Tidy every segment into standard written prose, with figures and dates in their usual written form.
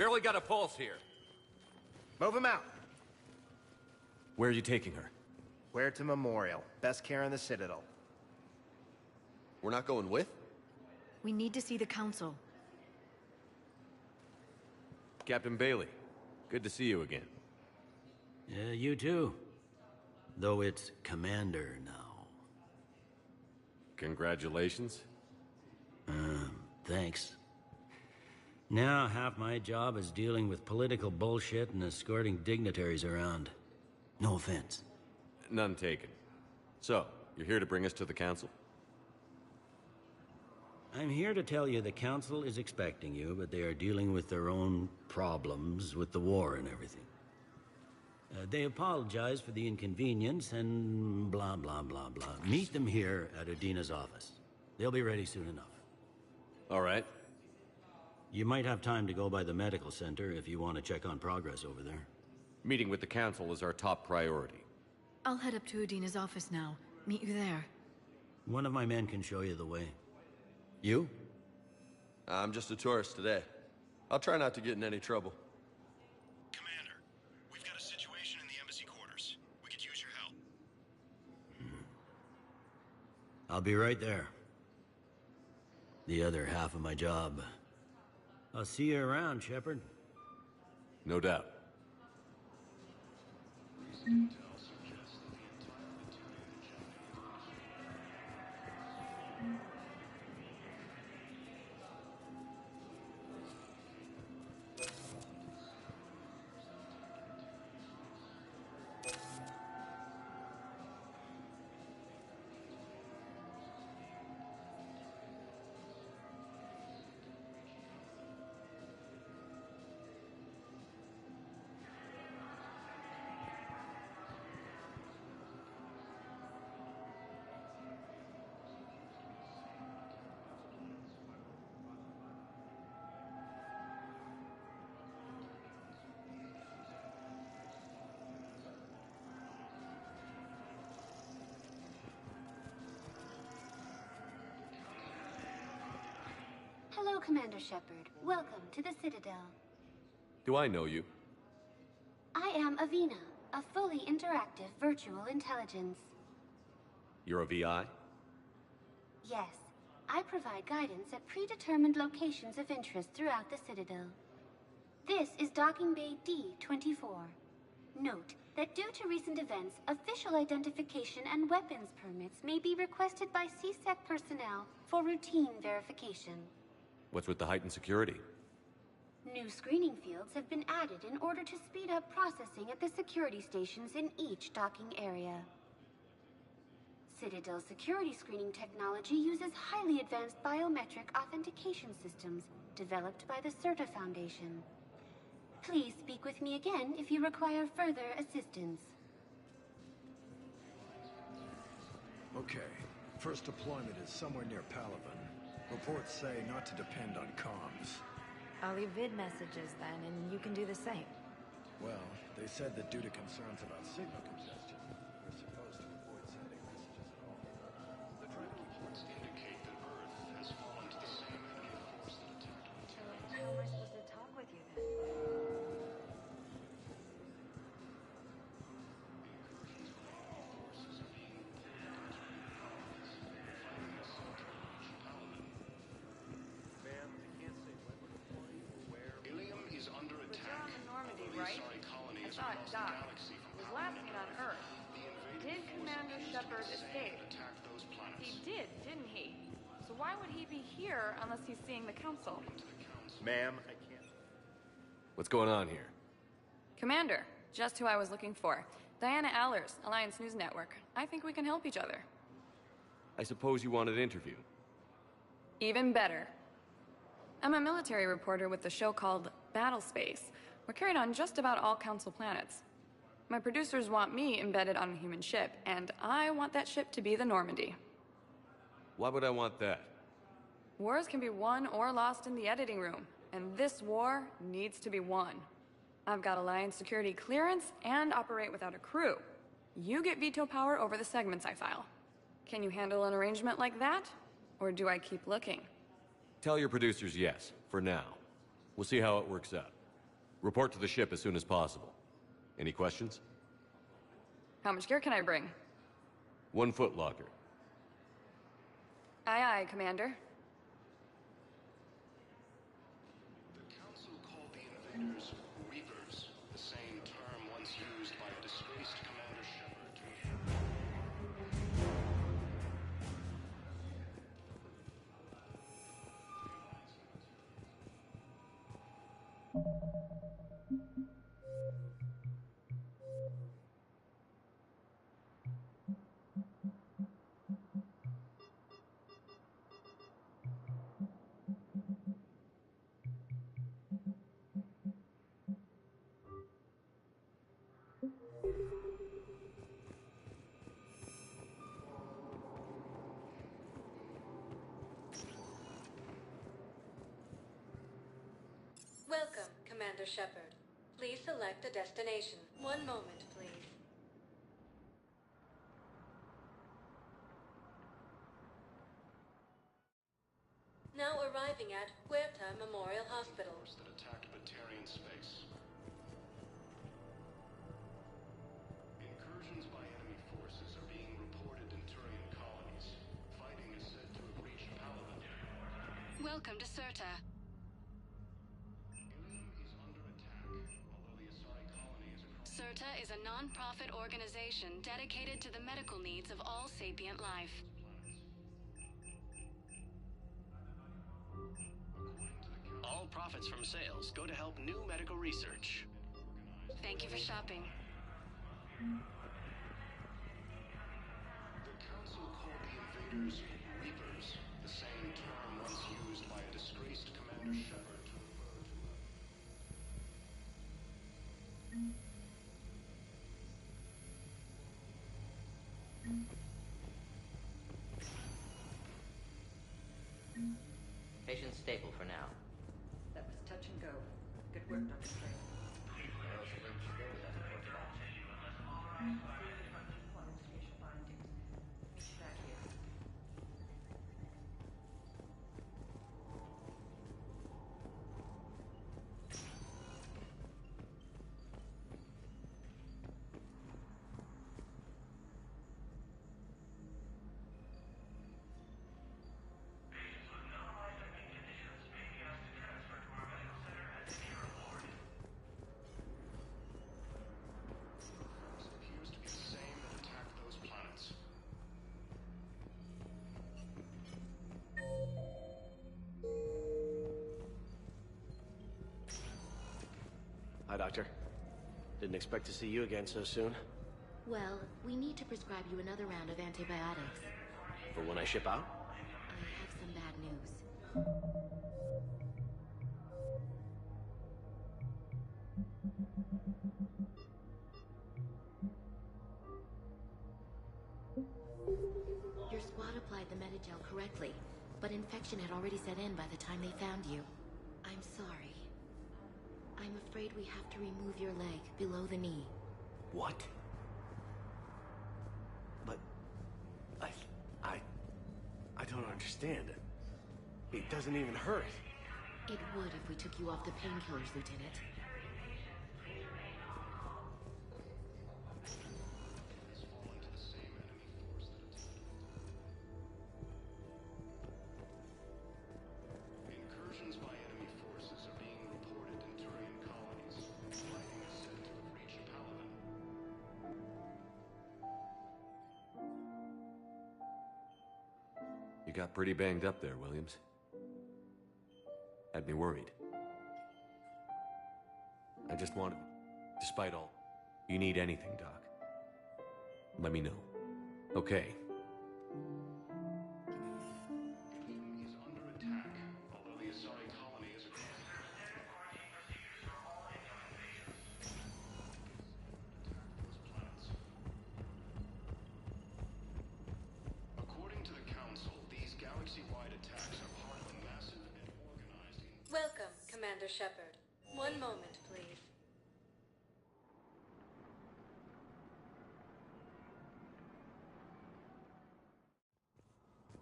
Barely got a pulse here. Move him out. Where are you taking her? Where to Memorial. Best care in the Citadel. We're not going with? We need to see the Council. Captain Bailey, good to see you again. Yeah, you too. Though it's Commander now. Congratulations. Thanks. Now half my job is dealing with political bullshit and escorting dignitaries around. No offense. None taken. So, you're here to bring us to the Council? I'm here to tell you the Council is expecting you, but they are dealing with their own problems with the war and everything. They apologize for the inconvenience and blah, blah, blah, blah. Meet them here at Udina's office. They'll be ready soon enough. All right. You might have time to go by the medical center if you want to check on progress over there. Meeting with the Council is our top priority. I'll head up to Udina's office now. Meet you there. One of my men can show you the way. You? I'm just a tourist today. I'll try not to get in any trouble. Commander, we've got a situation in the embassy quarters. We could use your help. I'll be right there. The other half of my job. I'll see you around, Shepard. No doubt. Hello, Commander Shepard. Welcome to the Citadel. Do I know you? I am Avina, a fully interactive virtual intelligence. You're a VI? Yes, I provide guidance at predetermined locations of interest throughout the Citadel. This is Docking Bay D-24. Note that due to recent events, official identification and weapons permits may be requested by CSEC personnel for routine verification. What's with the heightened security? New screening fields have been added in order to speed up processing at the security stations in each docking area. Citadel security screening technology uses highly advanced biometric authentication systems developed by the CERTA Foundation. Please speak with me again if you require further assistance. Okay. First deployment is somewhere near Palaven. Reports say not to depend on comms. I'll leave vid messages then, and you can do the same. Well, they said that due to concerns about signal congestion, we're supposed to avoid sending messages at all. They're trying to keep reports indicate that Earth has fallen to the same enemy force that attacked it. So how am I supposed to talk with you then? Ilium is under But attack. you're on the Normandy, right? I Colonies thought across the Doc galaxy from was last seen on Earth. Did Commander Shepard escape? attack those planets. He did, didn't he? So why would he be here unless he's seeing the Council? Ma'am, I can't. What's going on here? Commander, just who I was looking for. Diana Allers, Alliance News Network. I think we can help each other. I suppose you want an interview. Even better. I'm a military reporter with the show called Battle Space. We're carried on just about all Council planets. My producers want me embedded on a human ship, and I want that ship to be the Normandy. Why would I want that? Wars can be won or lost in the editing room, and this war needs to be won. I've got Alliance security clearance and operate without a crew. You get veto power over the segments I file. Can you handle an arrangement like that? Or do I keep looking? Tell your producers yes, for now. We'll see how it works out. Report to the ship as soon as possible. Any questions? How much gear can I bring? 1 foot locker. Aye, aye, Commander. The Council called the invaders Reapers, the same term once used by a disgraced Commander Shepard to Welcome, Commander Shepard. Please select a destination. One moment, please. Now arriving at Huerta Memorial Hospital. that attacked Batarian space. Incursions by enemy forces are being reported in Turian colonies. Fighting is said to have reached Palaven. Welcome to Serta. Ilium is under attack, although the Asari colony is across. Serta is a non-profit organization dedicated to the medical needs of all sapient life. All profits from sales go to help new medical research. Thank you for shopping. The Council called the invaders Reapers, the same term once used by a disgraced Commander Shepard to refer to Patient stable for now. That was touch and go. Good work, Dr. Strange. Investigation findings. Meet you back here. appears to be the same that attacked those planets. Hi, Doctor. Didn't expect to see you again so soon. Well, we need to prescribe you another round of antibiotics. For when I ship out? I have some bad news. Your squad applied the Medigel correctly, but infection had already set in by the time they found you. I'm sorry. I'm afraid we have to remove your leg below the knee. What? But... I don't understand. It doesn't even hurt. It would if we took you off the painkillers, Lieutenant. Incursions by enemy forces are being reported in Turian colonies. Fighting is said to have reached Palaven. You got pretty banged up there, Williams. Had me worried. I just wanted... Despite all... You need anything, Doc. Let me know. Okay. Ilium is under attack, although the Asari colony is across. According to the Council, these galaxy-wide attacks are part of a massive and organized... Welcome, Commander Shepard. One moment, please.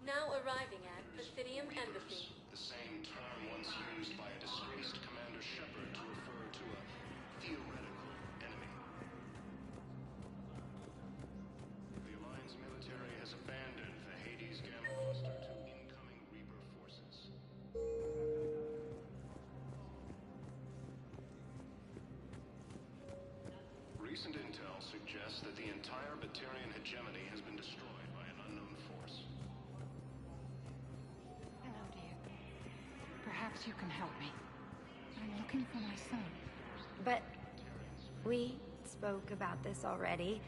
Now arriving at Presidium Embassy. The same term once used by a disgraced Commander Shepard to refer to a Recent intel suggests that the entire Batarian hegemony has been destroyed by an unknown force. Hello, dear. Perhaps you can help me. I'm looking for my son. But we spoke about this already.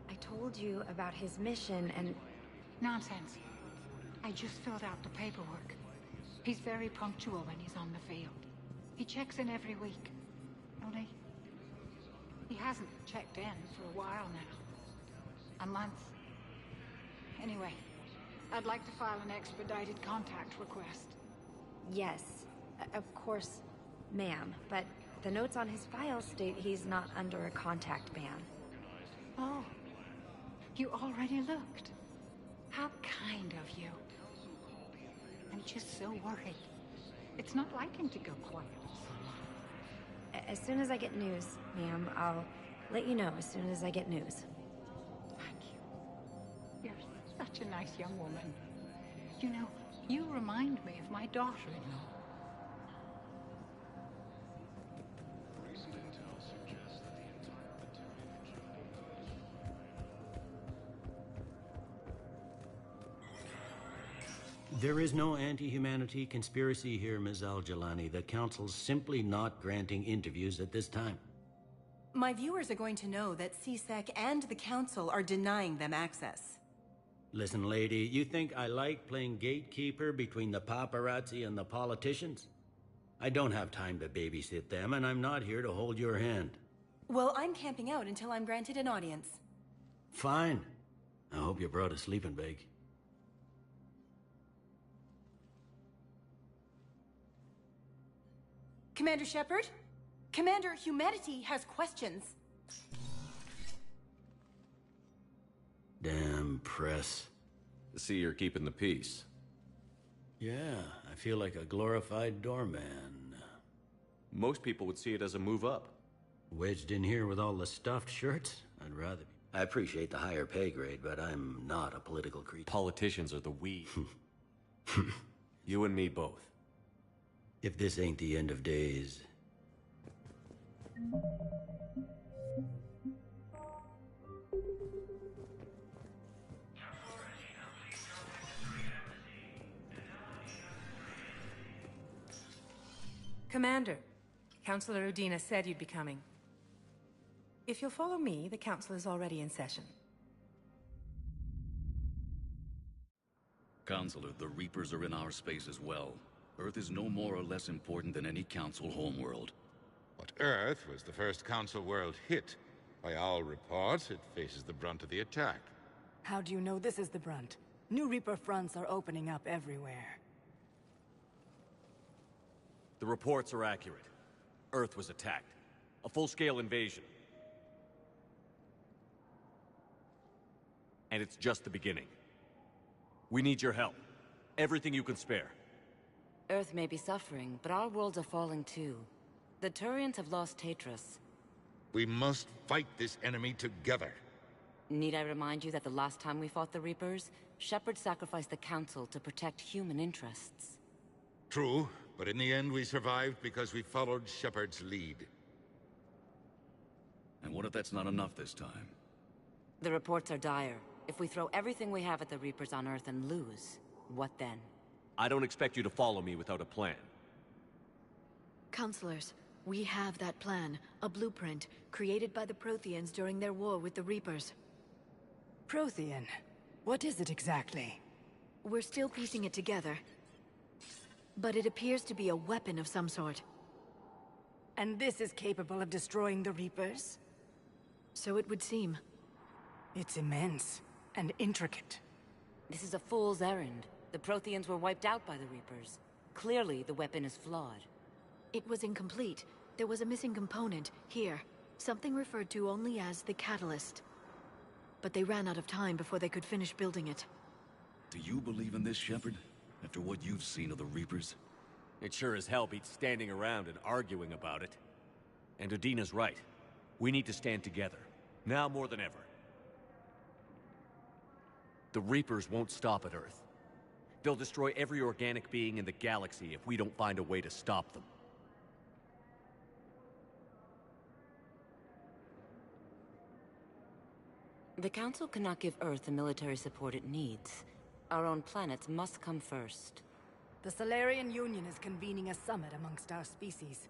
I told you about his mission and... Nonsense. I just filled out the paperwork. He's very punctual when he's on the field. He checks in every week. Only, he hasn't checked in for a while now. A month. Anyway, I'd like to file an expedited contact request. Yes, of course, ma'am. But the notes on his file state he's not under a contact ban. Oh, you already looked. How kind of you. I'm just so worried. It's not like him to go quiet so long. As soon as I get news, ma'am, I'll let you know as soon as I get news. Thank you. You're such a nice young woman. You know, you remind me of my daughter-in-law. Recent intel suggests that the entire Batarian hegemony has been destroyed. There is no anti-humanity conspiracy here, Ms. Al-Jalani. The Council's simply not granting interviews at this time. My viewers are going to know that CSEC and the Council are denying them access. Listen, lady, you think I like playing gatekeeper between the paparazzi and the politicians? I don't have time to babysit them, and I'm not here to hold your hand. Well, I'm camping out until I'm granted an audience. Fine. I hope you brought a sleeping bag. Commander Shepard? Commander, humanity has questions. Damn press. I see you're keeping the peace. Yeah, I feel like a glorified doorman. Most people would see it as a move up. Wedged in here with all the stuffed shirts? I'd rather be. I appreciate the higher pay grade, but I'm not a political creature. Politicians are the weed. You and me both. If this ain't the end of days... Commander, Councilor Udina said you'd be coming. If you'll follow me, the Council is already in session. Counselor, the Reapers are in our space as well. Earth is no more or less important than any Council homeworld. But Earth was the first Council world hit. By all reports, it faces the brunt of the attack. How do you know this is the brunt? New Reaper fronts are opening up everywhere. The reports are accurate. Earth was attacked. A full-scale invasion. And it's just the beginning. We need your help. Everything you can spare. Earth may be suffering, but our worlds are falling too. The Turians have lost Tatris. We must fight this enemy together. Need I remind you that the last time we fought the Reapers, Shepard sacrificed the Council to protect human interests? True, but in the end we survived because we followed Shepard's lead. And what if that's not enough this time? The reports are dire. If we throw everything we have at the Reapers on Earth and lose, what then? I don't expect you to follow me without a plan. Counselors, we have that plan. A blueprint, created by the Protheans during their war with the Reapers. Prothean? What is it exactly? We're still piecing it together. But it appears to be a weapon of some sort. And this is capable of destroying the Reapers? So it would seem. It's immense and intricate. This is a fool's errand. The Protheans were wiped out by the Reapers. Clearly, the weapon is flawed. It was incomplete. There was a missing component, here. Something referred to only as the catalyst. But they ran out of time before they could finish building it. Do you believe in this, Shepard? After what you've seen of the Reapers? It sure as hell beats standing around and arguing about it. And Udina's right. We need to stand together. Now more than ever. The Reapers won't stop at Earth. They'll destroy every organic being in the galaxy if we don't find a way to stop them. The Council cannot give Earth the military support it needs. Our own planets must come first. The Solarian Union is convening a summit amongst our species.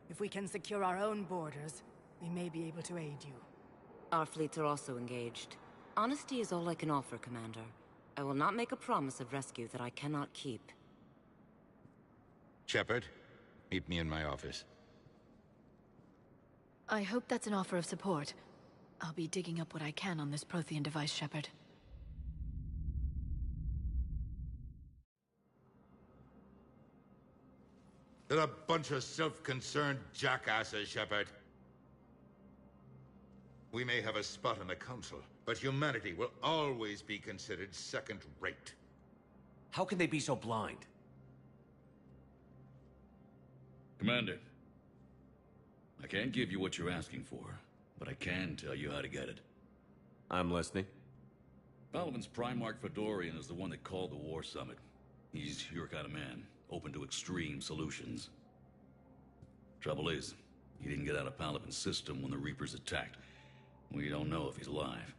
If we can secure our own borders, we may be able to aid you. Our fleets are also engaged. Honesty is all I can offer, Commander. I will not make a promise of rescue that I cannot keep. Shepard, meet me in my office. I hope that's an offer of support. I'll be digging up what I can on this Prothean device, Shepard. They're a bunch of self-concerned jackasses, Shepard. We may have a spot on the Council, but humanity will always be considered second-rate. How can they be so blind? Commander, I can't give you what you're asking for, but I can tell you how to get it. I'm listening. Palaven's Primarch Fedorian is the one that called the War Summit. He's your kind of man, open to extreme solutions. Trouble is, he didn't get out of Palaven's system when the Reapers attacked. We don't know if he's alive.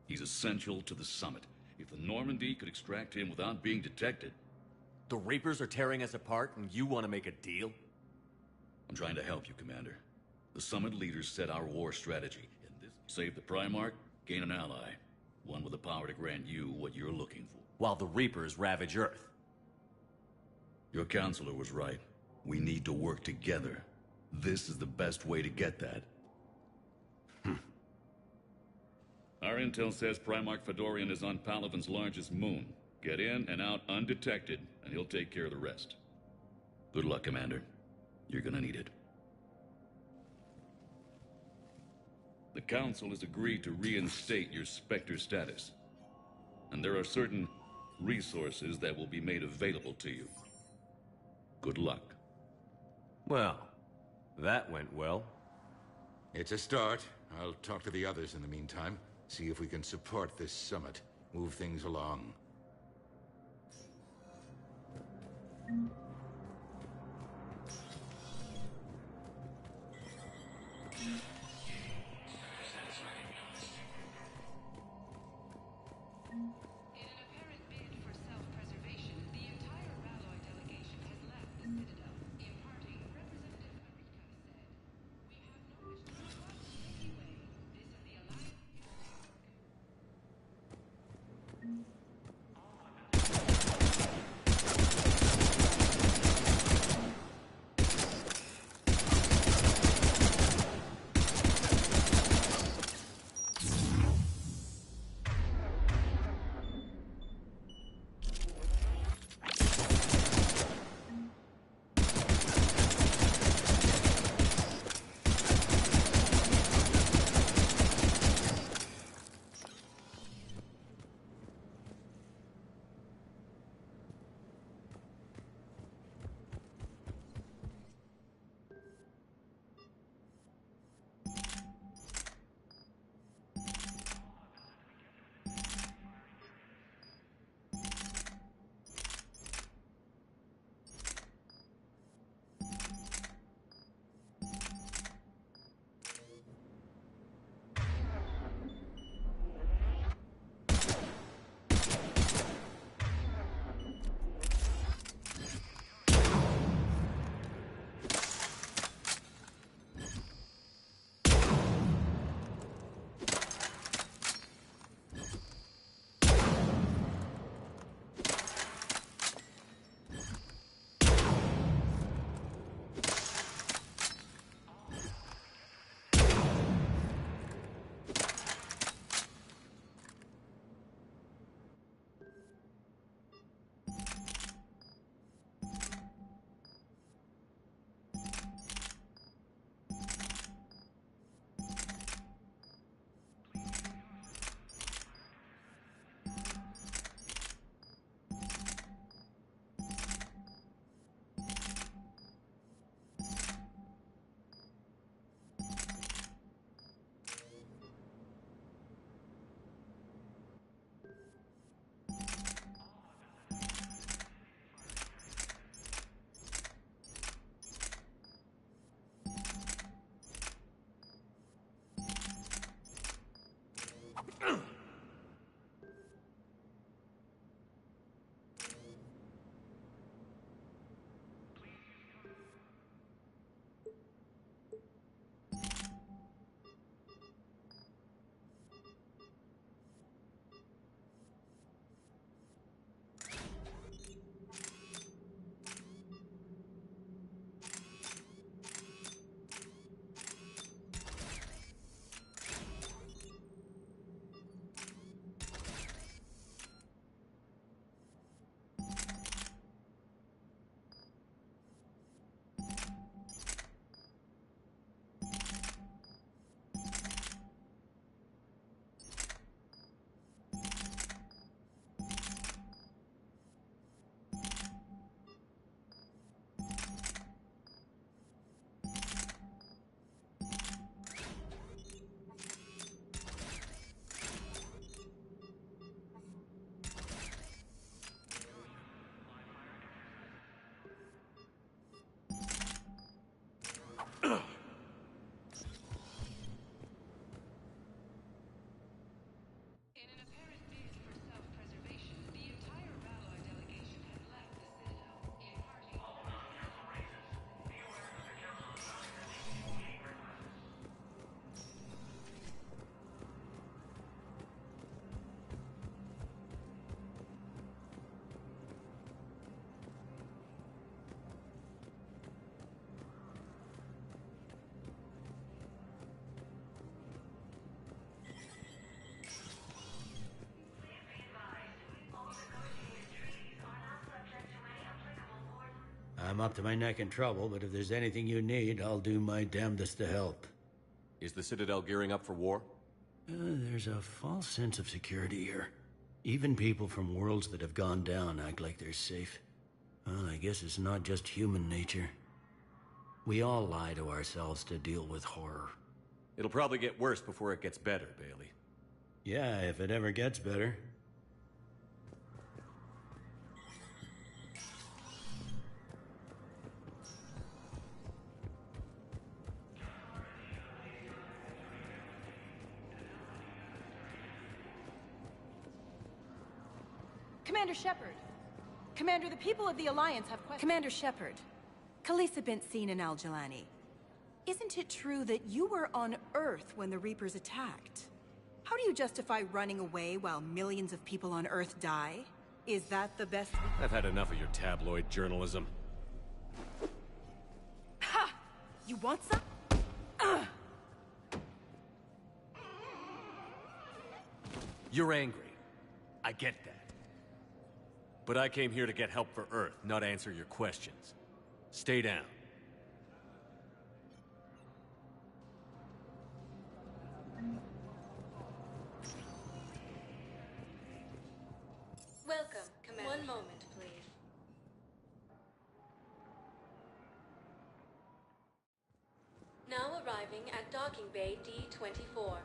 He's essential to the summit. If the Normandy could extract him without being detected... The Reapers are tearing us apart, and you want to make a deal? I'm trying to help you, Commander. The summit leaders set our war strategy, and this... Save the Primarch, gain an ally. One with the power to grant you what you're looking for. While the Reapers ravage Earth. Your counselor was right. We need to work together. This is the best way to get that. Our intel says Primarch Fedorian is on Palaven's largest moon. Get in and out undetected, and he'll take care of the rest. Good luck, Commander. You're gonna need it. The Council has agreed to reinstate your Spectre status. And there are certain resources that will be made available to you. Good luck. Well, that went well. It's a start. I'll talk to the others in the meantime. See if we can support this summit. Move things along. I'm up to my neck in trouble, but if there's anything you need, I'll do my damnedest to help. Is the Citadel gearing up for war? There's a false sense of security here. Even people from worlds that have gone down act like they're safe. Well, I guess it's not just human nature. We all lie to ourselves to deal with horror. It'll probably get worse before it gets better, Bailey. Yeah, if it ever gets better. Commander Shepard. Commander, the people of the Alliance have questions. Commander Shepard. Khalisah bint Sin and Al-Jalani. Isn't it true that you were on Earth when the Reapers attacked? How do you justify running away while millions of people on Earth die? Is that the best? I've had enough of your tabloid journalism. Ha! You want some? You're angry. I get that. But I came here to get help for Earth, not answer your questions. Stay down. Welcome, Commander. One moment, please. Now arriving at Docking Bay D-24.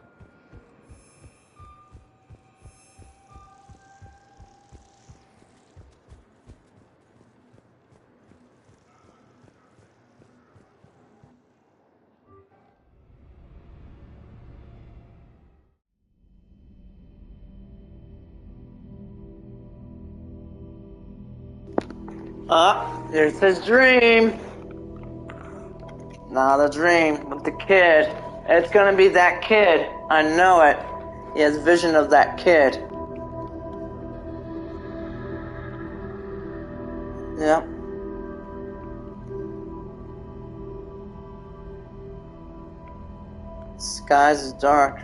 There's his dream. Not a dream with the kid. It's gonna be that kid. I know it. He has vision of that kid. Yep. Skies is dark.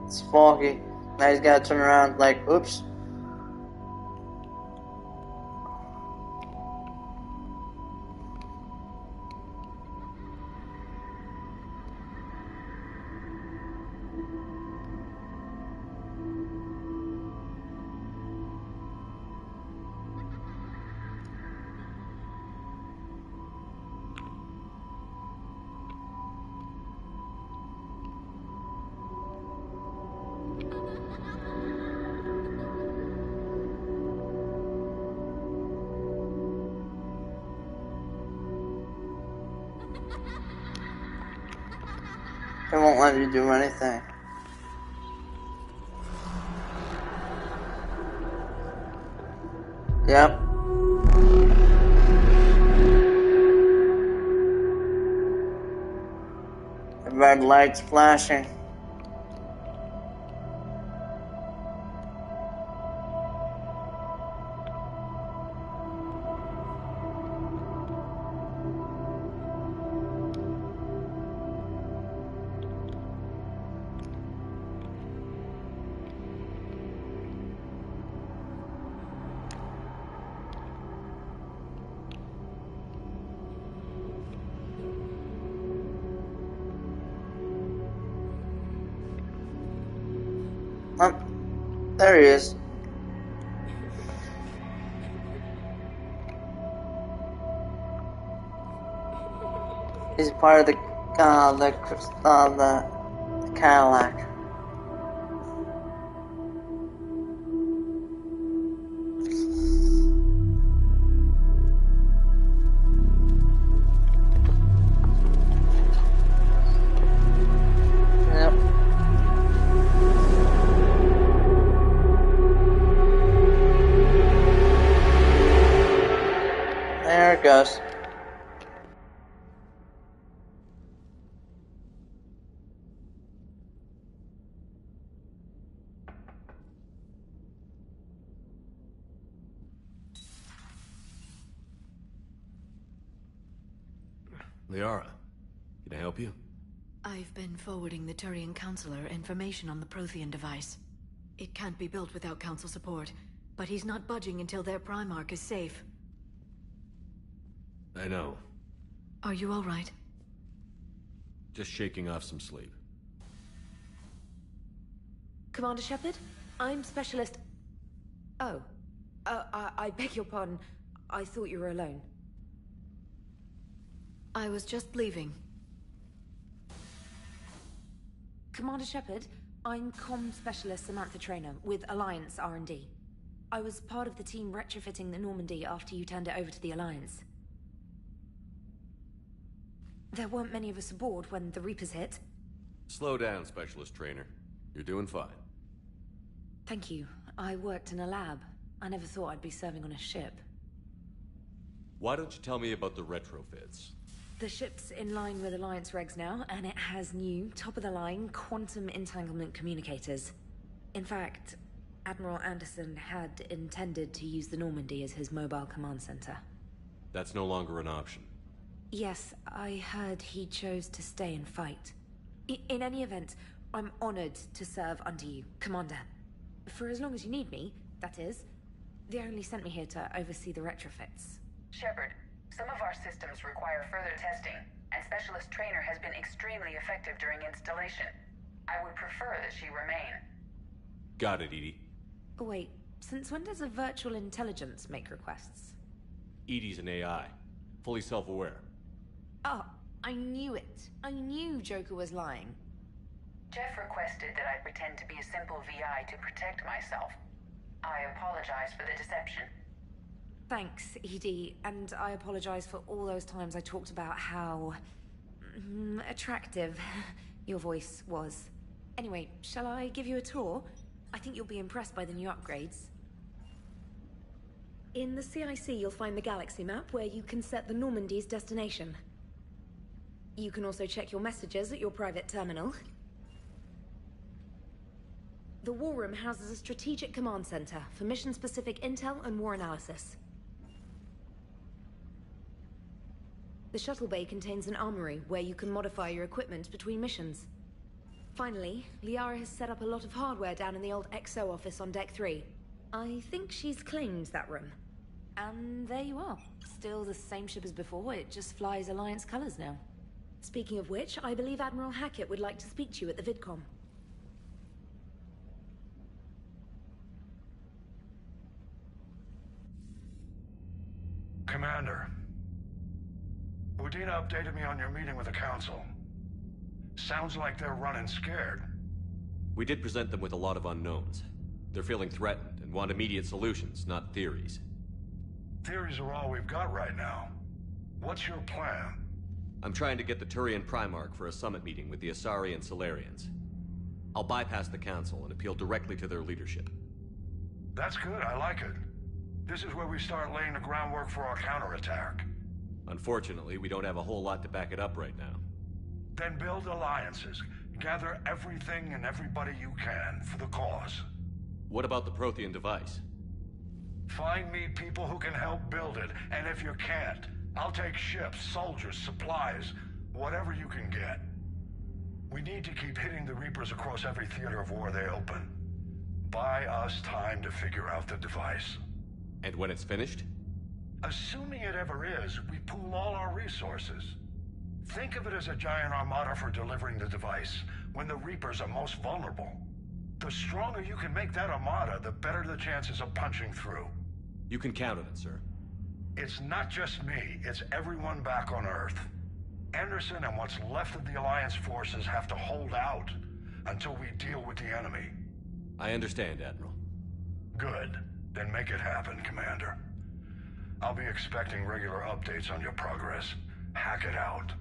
It's foggy. Now he's gotta turn around like, oops. It won't let you do anything. Yep. The red light's flashing. There he is. He's part of the Cadillac. There it goes. Liara, can I help you? I've been forwarding the Turian Counselor information on the Prothean device. It can't be built without Council support, but he's not budging until their Primarch is safe. I know. Are you all right? Just shaking off some sleep. Commander Shepard, I'm Specialist... Oh. I beg your pardon. I thought you were alone. I was just leaving. Commander Shepard, I'm Comm Specialist Samantha Traynor with Alliance R&D. I was part of the team retrofitting the Normandy after you turned it over to the Alliance. There weren't many of us aboard when the Reapers hit. Slow down, Specialist Trainer. You're doing fine. Thank you. I worked in a lab. I never thought I'd be serving on a ship. Why don't you tell me about the retrofits? The ship's in line with Alliance regs now, and it has new, top-of-the-line, quantum entanglement communicators. In fact, Admiral Anderson had intended to use the Normandy as his mobile command center. That's no longer an option. Yes, I heard he chose to stay and fight. In any event, I'm honored to serve under you, Commander. For as long as you need me, that is. They only sent me here to oversee the retrofits. Shepard, some of our systems require further testing, and Specialist Trainer has been extremely effective during installation. I would prefer that she remain. Got it, EDI. Wait, since when does a virtual intelligence make requests? EDI's an AI. Fully self-aware. Oh, I knew it. I knew Joker was lying. Jeff requested that I pretend to be a simple VI to protect myself. I apologize for the deception. Thanks, EDI, and I apologize for all those times I talked about how... attractive your voice was. Anyway, shall I give you a tour? I think you'll be impressed by the new upgrades. In the CIC, you'll find the galaxy map where you can set the Normandy's destination. You can also check your messages at your private terminal. The War Room houses a strategic command center for mission-specific intel and war analysis. The shuttle bay contains an armory where you can modify your equipment between missions. Finally, Liara has set up a lot of hardware down in the old XO office on Deck 3. I think she's claimed that room. And there you are. Still the same ship as before, it just flies Alliance colors now. Speaking of which, I believe Admiral Hackett would like to speak to you at the VidCom. Commander, Udina updated me on your meeting with the Council. Sounds like they're running scared. We did present them with a lot of unknowns. They're feeling threatened and want immediate solutions, not theories. Theories are all we've got right now. What's your plan? I'm trying to get the Turian Primarch for a summit meeting with the Asari and Salarians. I'll bypass the Council and appeal directly to their leadership. That's good, I like it. This is where we start laying the groundwork for our counterattack. Unfortunately, we don't have a whole lot to back it up right now. Then build alliances. Gather everything and everybody you can for the cause. What about the Prothean device? Find me people who can help build it, and if you can't, I'll take ships, soldiers, supplies, whatever you can get. We need to keep hitting the Reapers across every theater of war they open. Buy us time to figure out the device. And when it's finished? Assuming it ever is, we pool all our resources. Think of it as a giant armada for delivering the device, when the Reapers are most vulnerable. The stronger you can make that armada, the better the chances of punching through. You can count on it, sir. It's not just me, it's everyone back on Earth. Anderson and what's left of the Alliance forces have to hold out until we deal with the enemy. I understand, Admiral. Good. Then make it happen, Commander. I'll be expecting regular updates on your progress. Hack it out.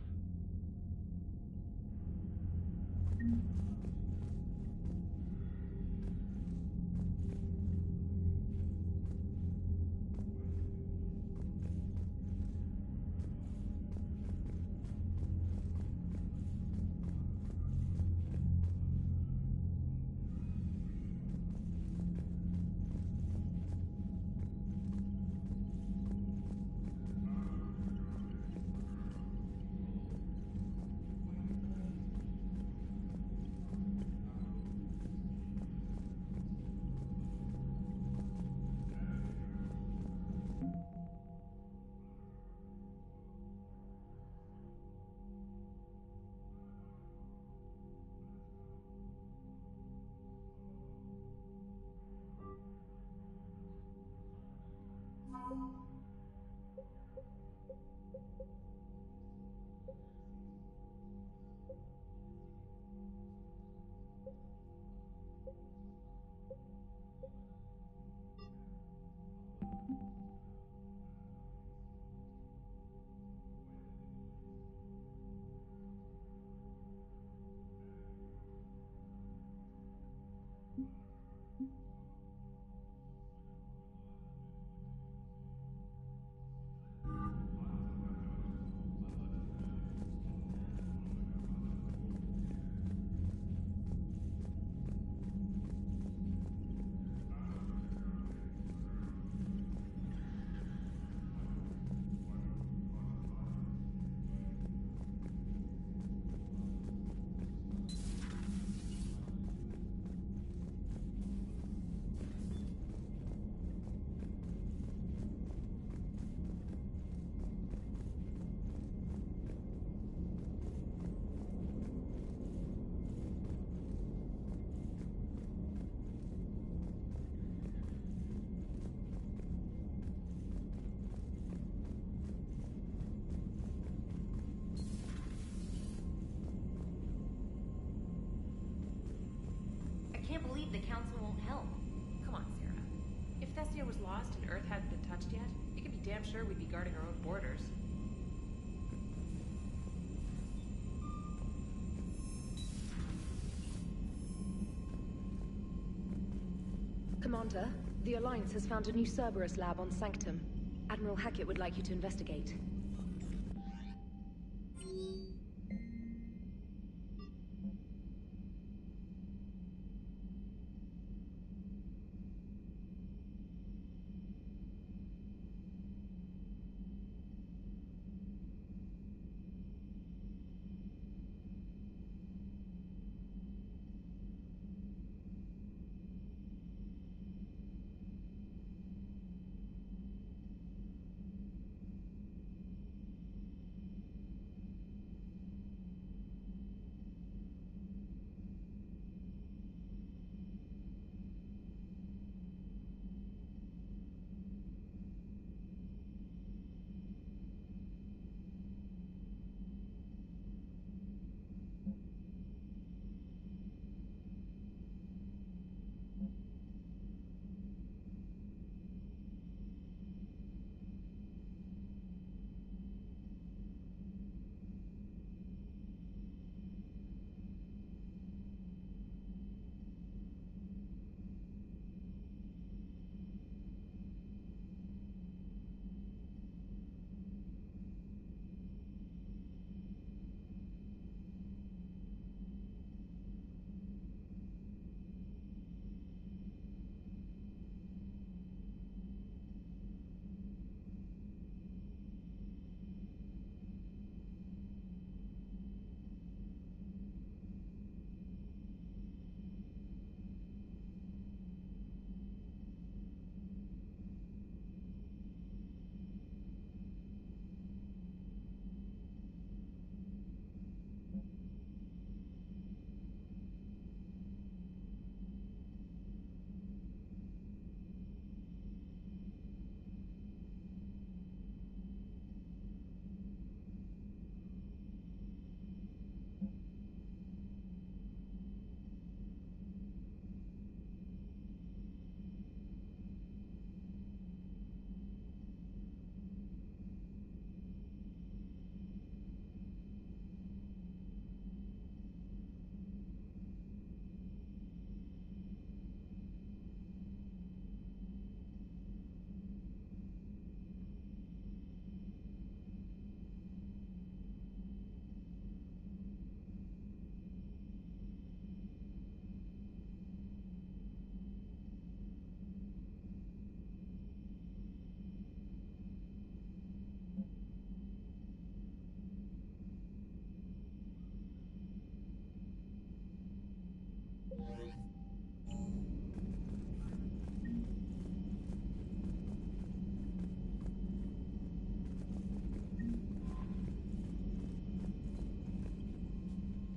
I can't believe the council won't help. Come on, Sarah. If Thessia was lost and Earth hadn't been touched yet, you can be damn sure we'd be guarding our own borders. Commander, the Alliance has found a new Cerberus lab on Sanctum. Admiral Hackett would like you to investigate.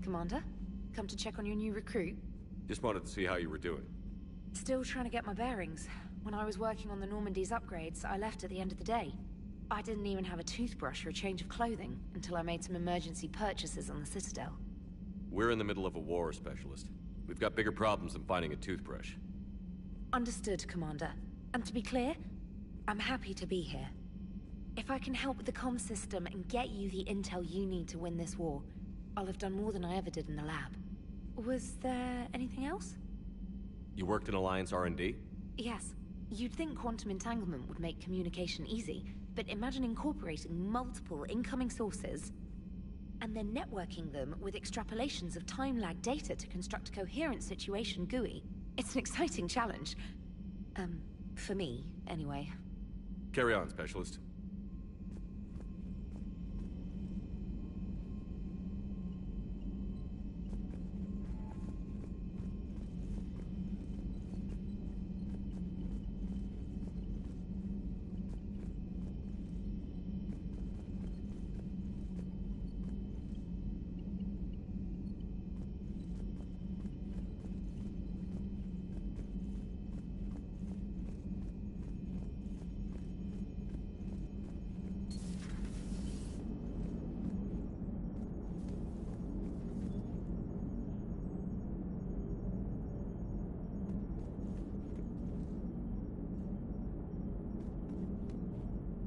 Commander, come to check on your new recruit? Just wanted to see how you were doing. Still trying to get my bearings. When I was working on the Normandy's upgrades, I left at the end of the day. I didn't even have a toothbrush or a change of clothing until I made some emergency purchases on the Citadel. We're in the middle of a war, Specialist. We've got bigger problems than finding a toothbrush. Understood, Commander. And to be clear, I'm happy to be here. If I can help with the comm system and get you the intel you need to win this war, I'll have done more than I ever did in the lab. Was there anything else? You worked in Alliance R&D? Yes. You'd think quantum entanglement would make communication easy, but imagine incorporating multiple incoming sources and then networking them with extrapolations of time-lag data to construct a coherent situation GUI. It's an exciting challenge. For me, anyway. Carry on, Specialist.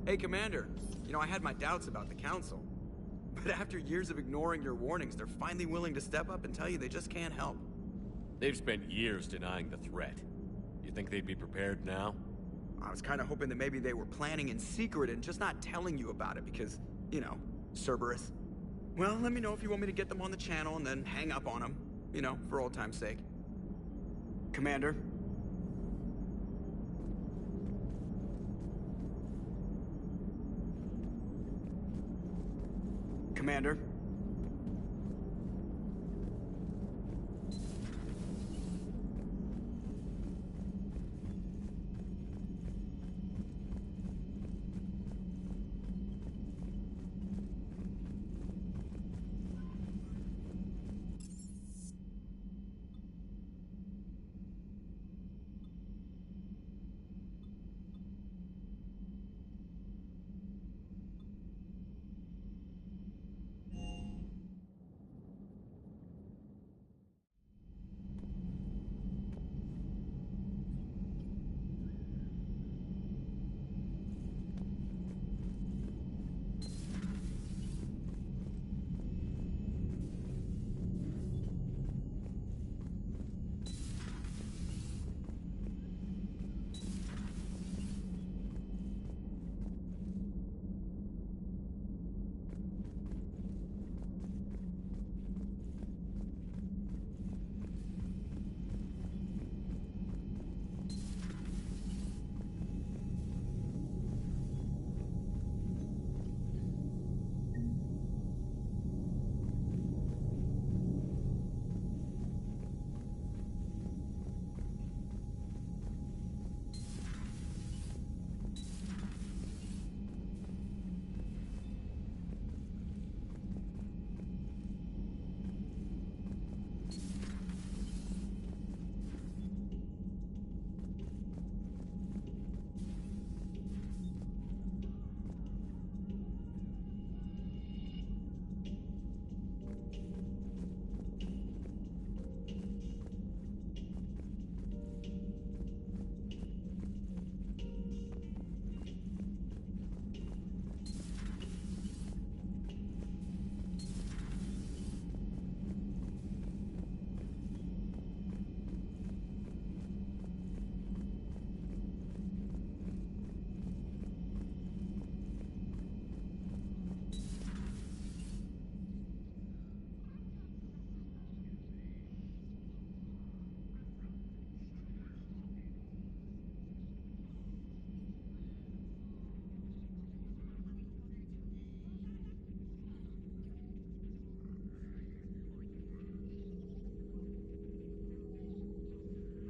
Hey, Commander. You know, I had my doubts about the Council. But after years of ignoring your warnings, they're finally willing to step up and tell you they just can't help. They've spent years denying the threat. You think they'd be prepared now? I was kind of hoping that maybe they were planning in secret and just not telling you about it because, you know, Cerberus. Well, let me know if you want me to get them on the channel and then hang up on them. You know, for old time's sake. Commander? Commander?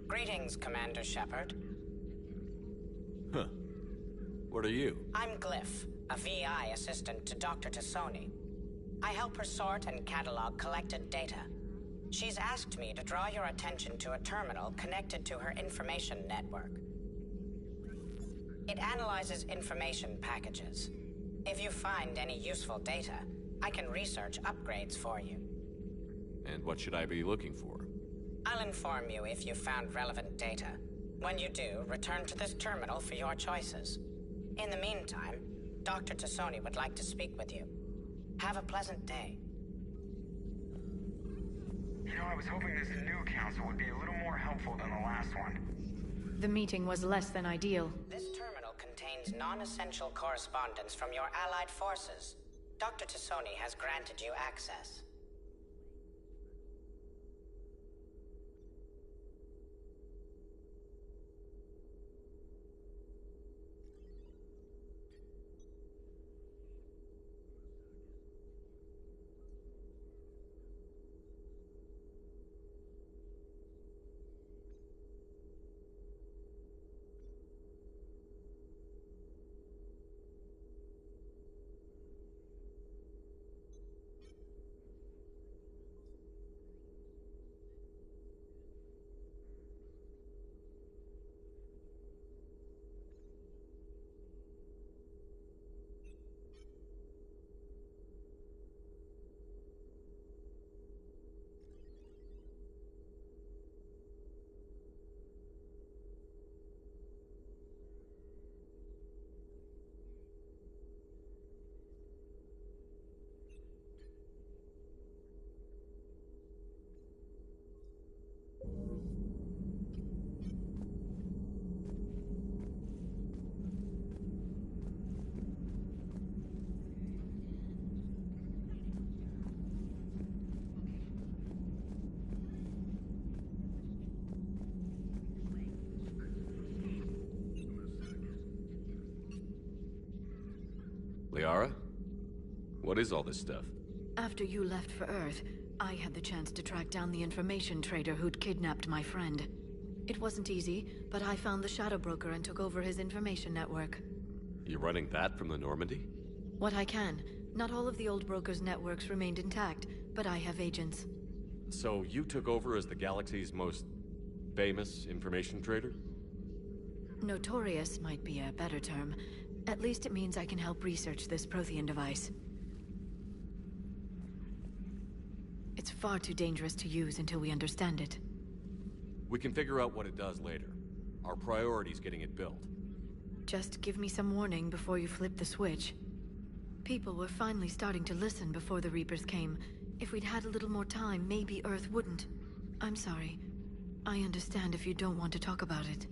Greetings, Commander Shepard. Huh. What are you? I'm Glyph, a VI assistant to Dr. Tassoni. I help her sort and catalog collected data. She's asked me to draw your attention to a terminal connected to her information network. It analyzes information packages. If you find any useful data, I can research upgrades for you. And what should I be looking for? I'll inform you if you found relevant data. When you do, return to this terminal for your choices. In the meantime, Dr. Tassoni would like to speak with you. Have a pleasant day. You know, I was hoping this new council would be a little more helpful than the last one. The meeting was less than ideal. This terminal contains non-essential correspondence from your allied forces. Dr. Tassoni has granted you access. Liara? What is all this stuff? After you left for Earth, I had the chance to track down the information trader who'd kidnapped my friend. It wasn't easy, but I found the Shadow Broker and took over his information network. You're running that from the Normandy? What I can. Not all of the old broker's networks remained intact, but I have agents. So you took over as the galaxy's most famous information trader? Notorious might be a better term. At least it means I can help research this Prothean device. It's far too dangerous to use until we understand it. We can figure out what it does later. Our priority's getting it built. Just give me some warning before you flip the switch. People were finally starting to listen before the Reapers came. If we'd had a little more time, maybe Earth wouldn't. I'm sorry. I understand if you don't want to talk about it.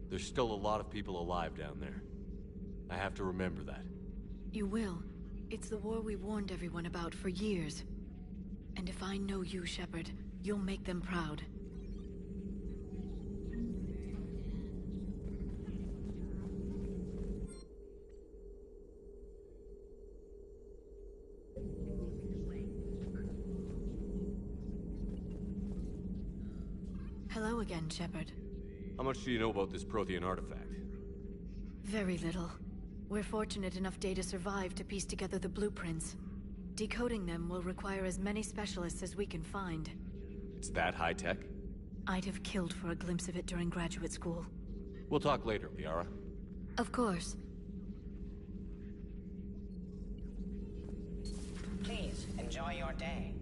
There's still a lot of people alive down there. I have to remember that. You will. It's the war we warned everyone about for years. And if I know you, Shepard, you'll make them proud. Hello again, Shepard. How much do you know about this Prothean artifact? Very little. We're fortunate enough Data survived to piece together the blueprints. Decoding them will require as many specialists as we can find. It's that high-tech? I'd have killed for a glimpse of it during graduate school. We'll talk later, Liara. Of course. Please, enjoy your day.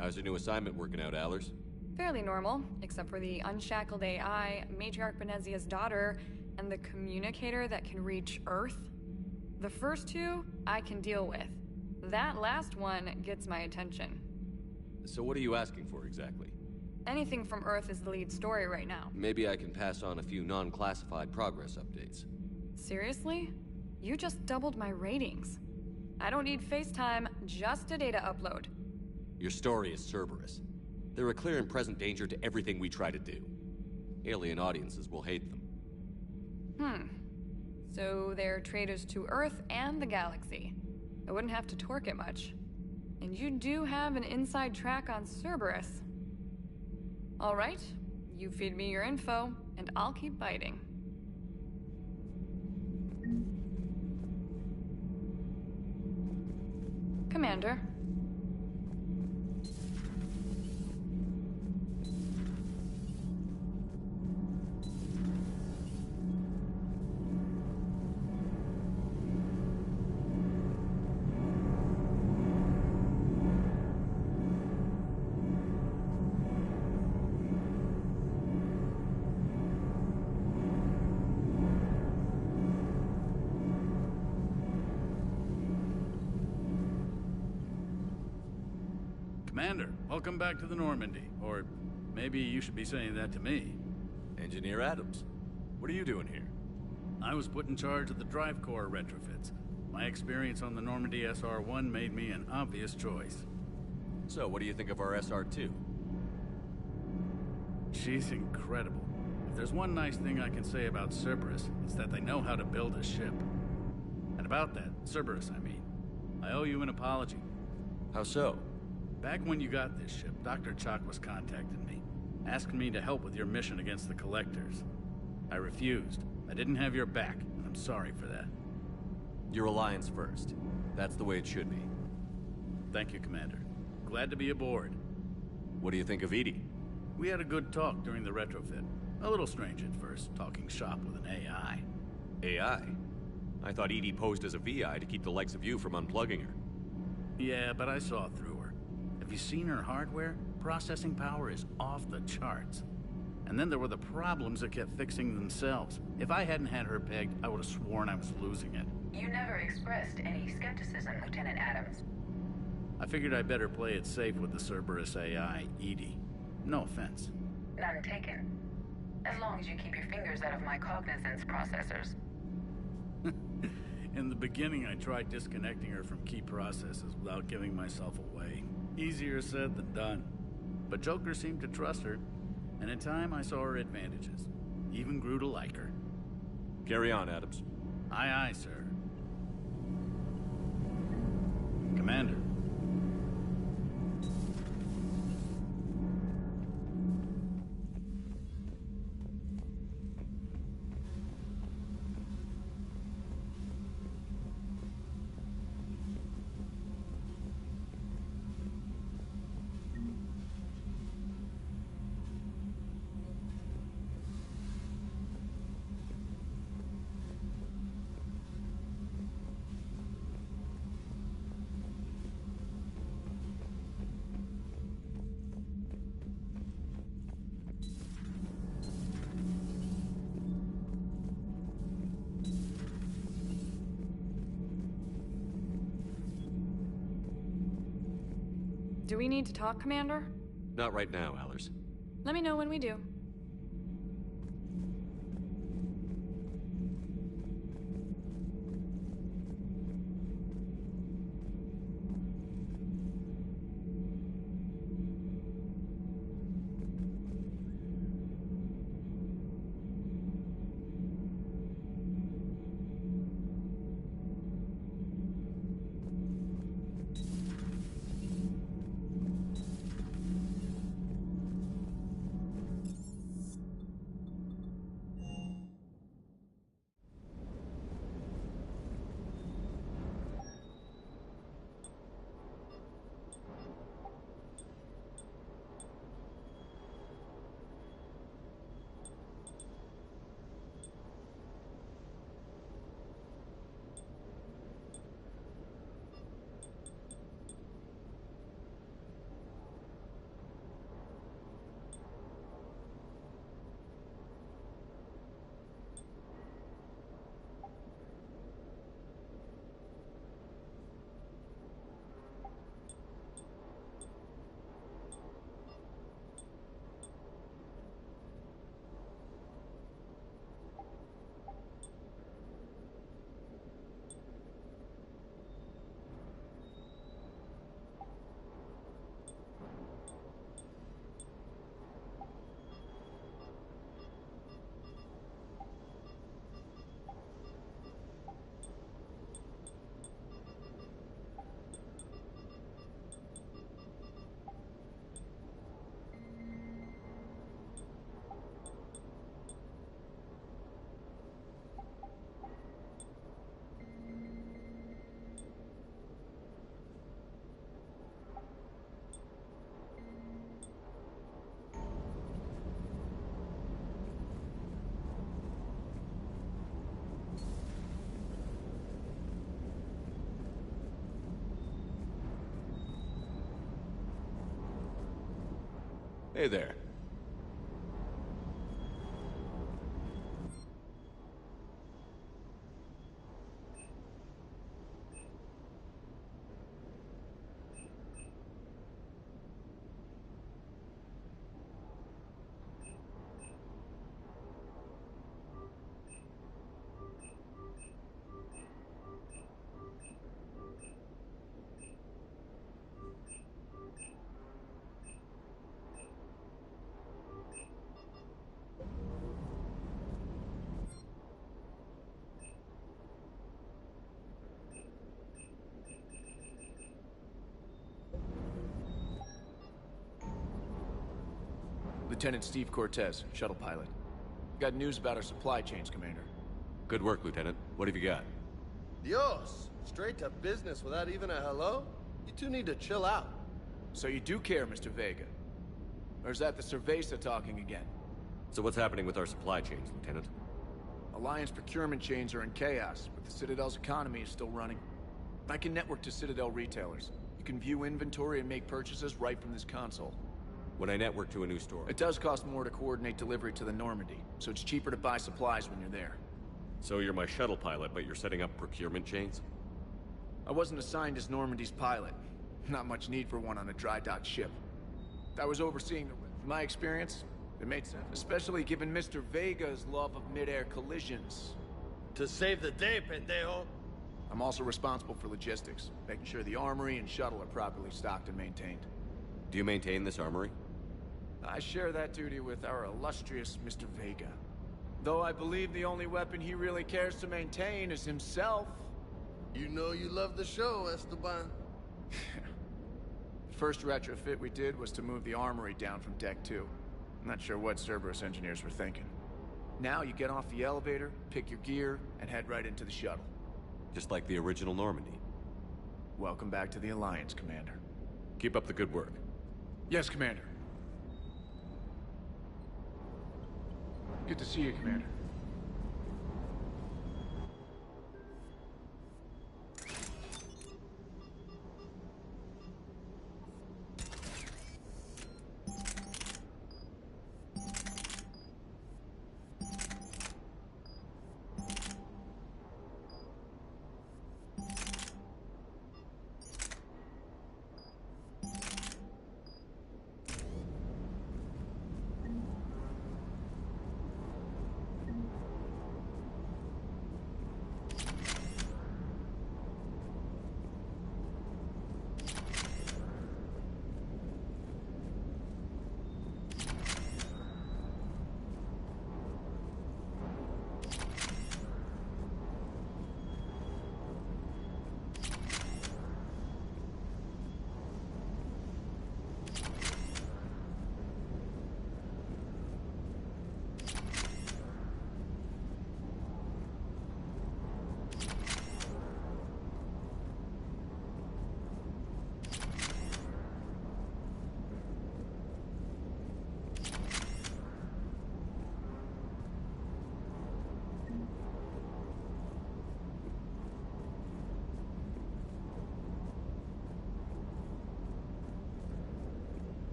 How's your new assignment working out, Allers? Fairly normal, except for the unshackled AI, Matriarch Benezia's daughter, and the communicator that can reach Earth. The first two, I can deal with. That last one gets my attention. So what are you asking for exactly? Anything from Earth is the lead story right now. Maybe I can pass on a few non-classified progress updates. Seriously? You just doubled my ratings. I don't need FaceTime, just a data upload. Your story is Cerberus. They're a clear and present danger to everything we try to do. Alien audiences will hate them. So they're traitors to Earth and the galaxy. I wouldn't have to torque it much. And you do have an inside track on Cerberus. All right, you feed me your info, and I'll keep biting. Commander. Commander, welcome back to the Normandy. Or maybe you should be saying that to me. Engineer Adams, what are you doing here? I was put in charge of the drive core retrofits. My experience on the Normandy SR-1 made me an obvious choice. So, what do you think of our SR-2? She's incredible. If there's one nice thing I can say about Cerberus, it's that they know how to build a ship. And about that, Cerberus, I mean, I owe you an apology. How so? Back when you got this ship, Dr. Chakwas contacted me, asking me to help with your mission against the Collectors. I refused. I didn't have your back, and I'm sorry for that. Your alliance first. That's the way it should be. Thank you, Commander. Glad to be aboard. What do you think of EDI? We had a good talk during the retrofit. A little strange at first, talking shop with an AI. AI? I thought EDI posed as a VI to keep the likes of you from unplugging her. Yeah, but I saw through her. Have you seen her hardware? Processing power is off the charts. And then there were the problems that kept fixing themselves. If I hadn't had her pegged, I would have sworn I was losing it. You never expressed any skepticism, Lieutenant Adams. I figured I'd better play it safe with the Cerberus AI, EDI. No offense. None taken. As long as you keep your fingers out of my cognizance processors. In the beginning, I tried disconnecting her from key processes without giving myself away. Easier said than done. But Joker seemed to trust her, and in time I saw her advantages. Even grew to like her. Carry on, Adams. Aye, aye, sir. Commander. Do we need to talk, Commander? Not right now, Allers. Let me know when we do. Hey there. Lieutenant Steve Cortez, shuttle pilot. Got news about our supply chains, Commander. Good work, Lieutenant. What have you got? Dios! Straight to business without even a hello? You two need to chill out. So you do care, Mr. Vega? Or is that the Cerveza talking again? So what's happening with our supply chains, Lieutenant? Alliance procurement chains are in chaos, but the Citadel's economy is still running. I can network to Citadel retailers. You can view inventory and make purchases right from this console. When I network to a new store. It does cost more to coordinate delivery to the Normandy, so it's cheaper to buy supplies when you're there. So you're my shuttle pilot, but you're setting up procurement chains? I wasn't assigned as Normandy's pilot. Not much need for one on a dry dock ship. I was overseeing the... From my experience, it made sense. Especially given Mr. Vega's love of mid-air collisions. To save the day, pendejo. I'm also responsible for logistics, making sure the armory and shuttle are properly stocked and maintained. Do you maintain this armory? I share that duty with our illustrious Mr. Vega. Though I believe the only weapon he really cares to maintain is himself. You know you love the show, Esteban. The first retrofit we did was to move the armory down from Deck 2. I'm not sure what Cerberus engineers were thinking. Now you get off the elevator, pick your gear, and head right into the shuttle. Just like the original Normandy. Welcome back to the Alliance, Commander. Keep up the good work. Yes, Commander. Good to see you, Commander.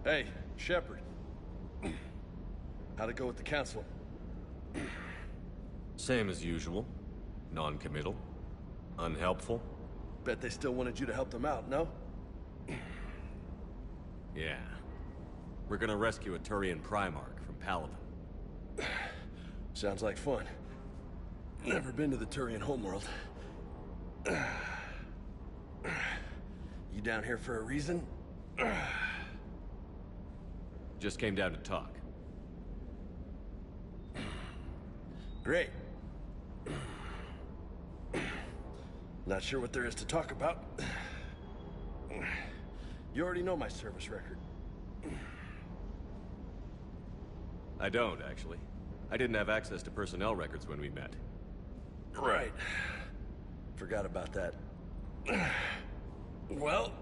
Hey, Shepard. How'd it go with the council? Same as usual. Non-committal. Unhelpful. Bet they still wanted you to help them out, no? Yeah. We're gonna rescue a Turian Primarch from Palaven. Sounds like fun. Never been to the Turian homeworld. You down here for a reason? Just came down to talk. Great. Not sure what there is to talk about. You already know my service record. I don't, actually. I didn't have access to personnel records when we met. Right. Forgot about that. Well...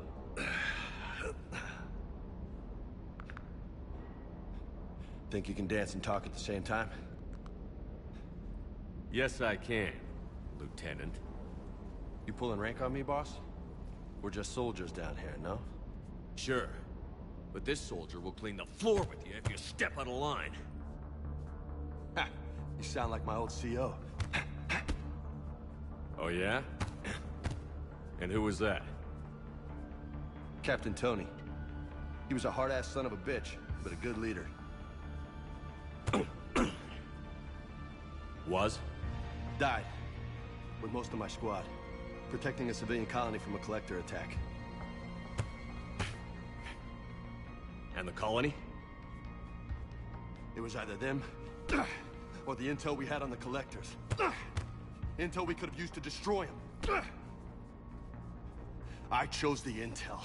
Think you can dance and talk at the same time? Yes, I can, Lieutenant. You pulling rank on me, boss? We're just soldiers down here, no? Sure. But this soldier will clean the floor with you if you step out of line. Ha! You sound like my old CO. Oh, yeah? And who was that? Captain Tony. He was a hard-ass son of a bitch, but a good leader. Was? Died. With most of my squad. Protecting a civilian colony from a collector attack. And the colony? It was either them, or the intel we had on the collectors. Intel we could have used to destroy them. I chose the intel.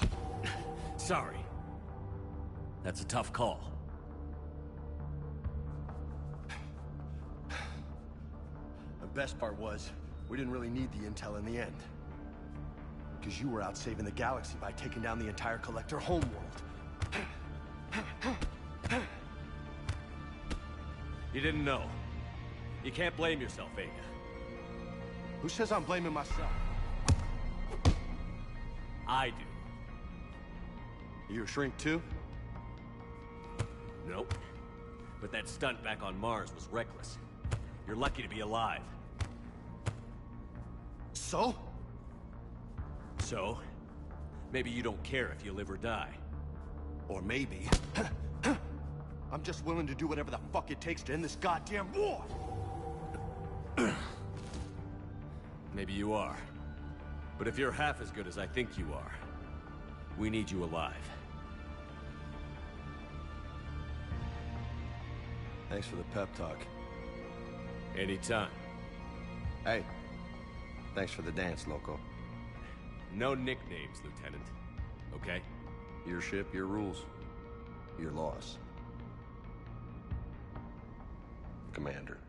Sorry. That's a tough call. The best part was, we didn't really need the intel in the end. Because you were out saving the galaxy by taking down the entire collector homeworld. You didn't know. You can't blame yourself, Vega. Who says I'm blaming myself? I do. You a shrink too? Nope. But that stunt back on Mars was reckless. You're lucky to be alive. So? So? Maybe you don't care if you live or die. Or maybe... I'm just willing to do whatever the fuck it takes to end this goddamn war! Maybe you are. But if you're half as good as I think you are, we need you alive. Thanks for the pep talk. Anytime. Hey, thanks for the dance, Loco. No nicknames, Lieutenant. Okay? Your ship, your rules. Your laws. Commander.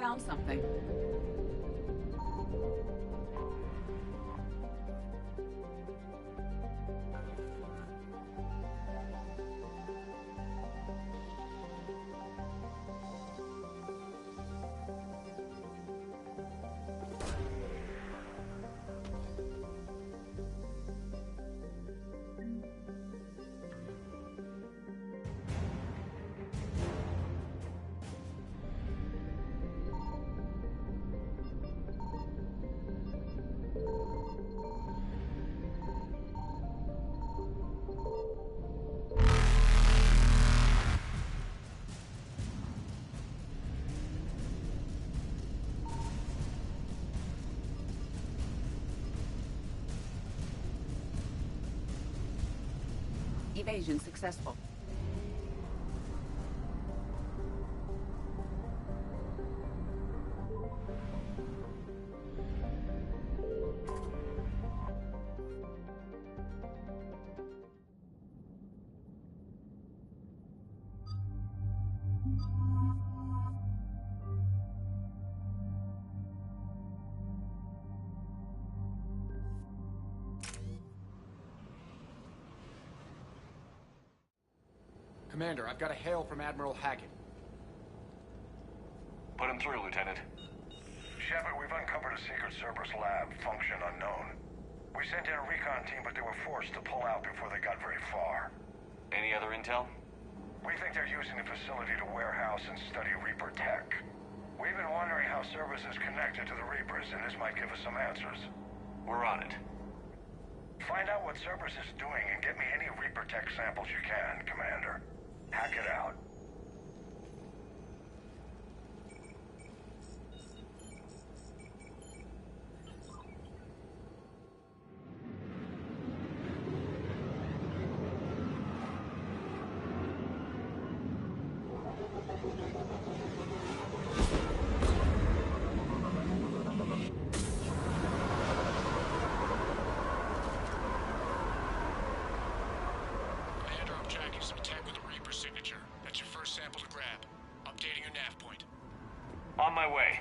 found something. Evasion successful. Commander, I've got a hail from Admiral Hackett. Put him through, Lieutenant. Shepard, we've uncovered a secret Cerberus lab, function unknown. We sent in a recon team, but they were forced to pull out before they got very far. Any other intel? We think they're using the facility to warehouse and study Reaper tech. We've been wondering how Cerberus is connected to the Reapers, and this might give us some answers. We're on it. Find out what Cerberus is doing and get me any Reaper tech samples you can, Commander. Hack it out. On my way.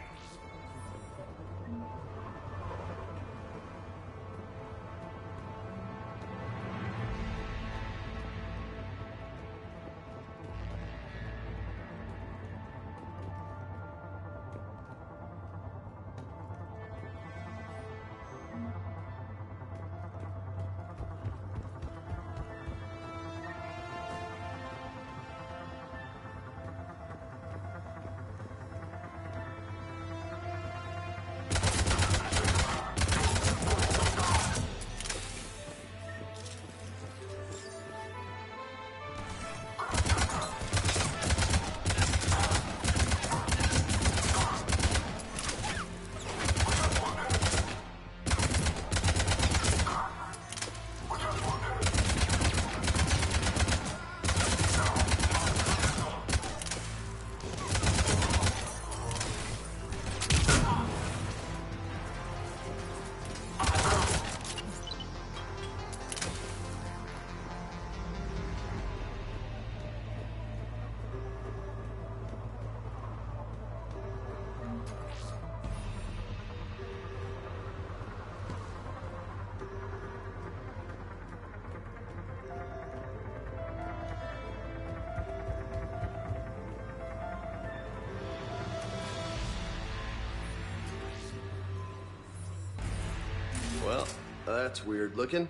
Well, that's weird looking.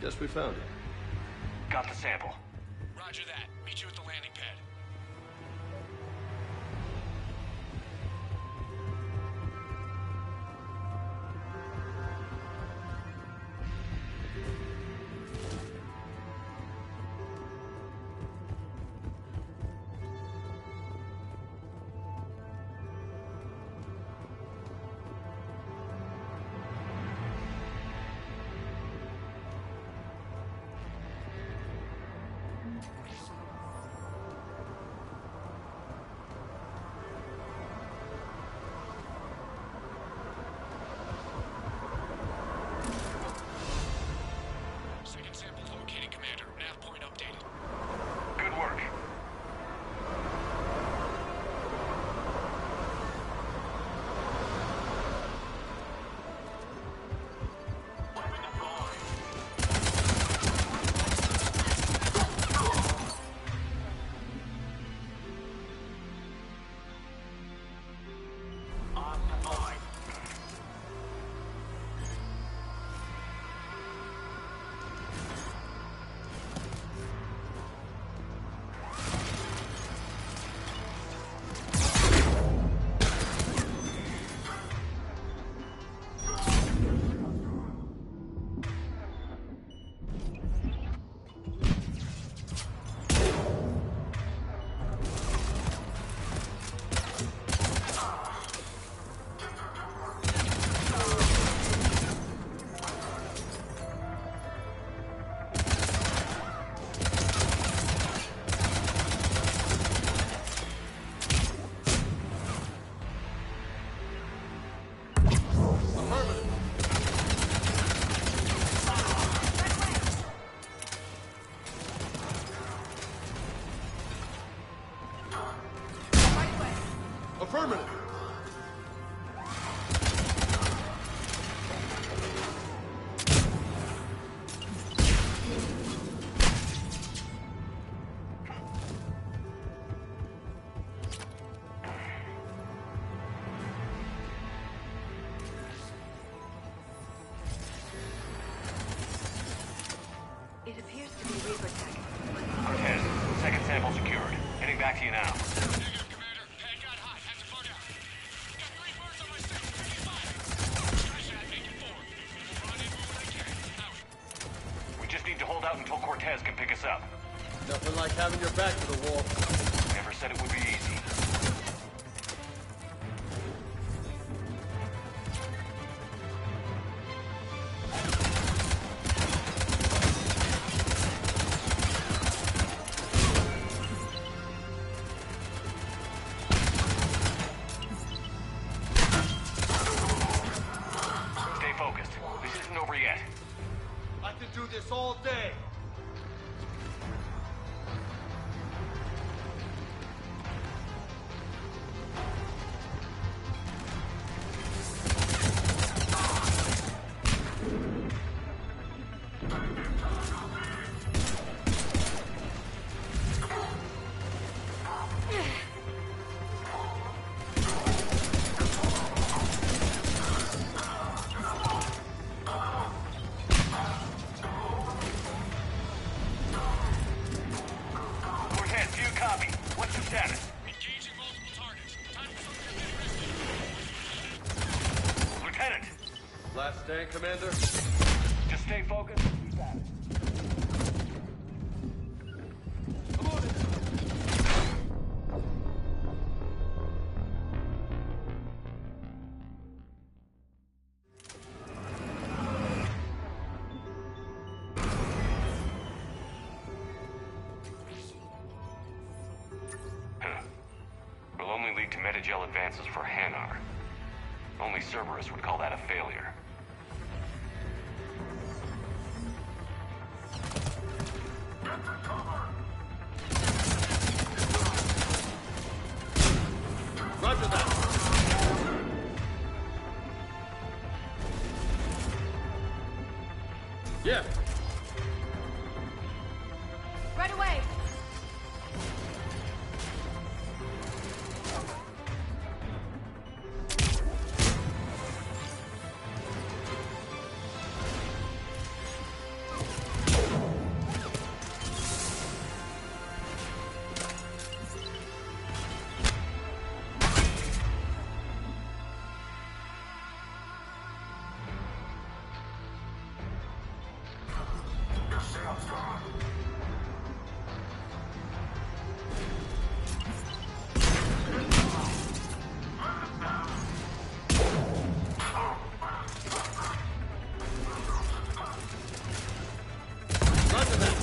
Guess we found it. Got the sample. Roger that. Meet you at the landing pad. It appears to be Reaper tech. Cortez, second sample secured. Heading back to you now. We just need to hold out until Cortez can pick us up. Nothing like having your back to the wall. Never said it would be easy. Stay focused. This isn't over yet. I could do this all day. Cortez, do you copy? What's the status? Lieutenant! Last stand, Commander. Just stay focused. Keep at it. Will only lead to Metagel advances for Hanar. Only Cerberus would call that a failure. Roger that. Yeah. Right away! Roger that.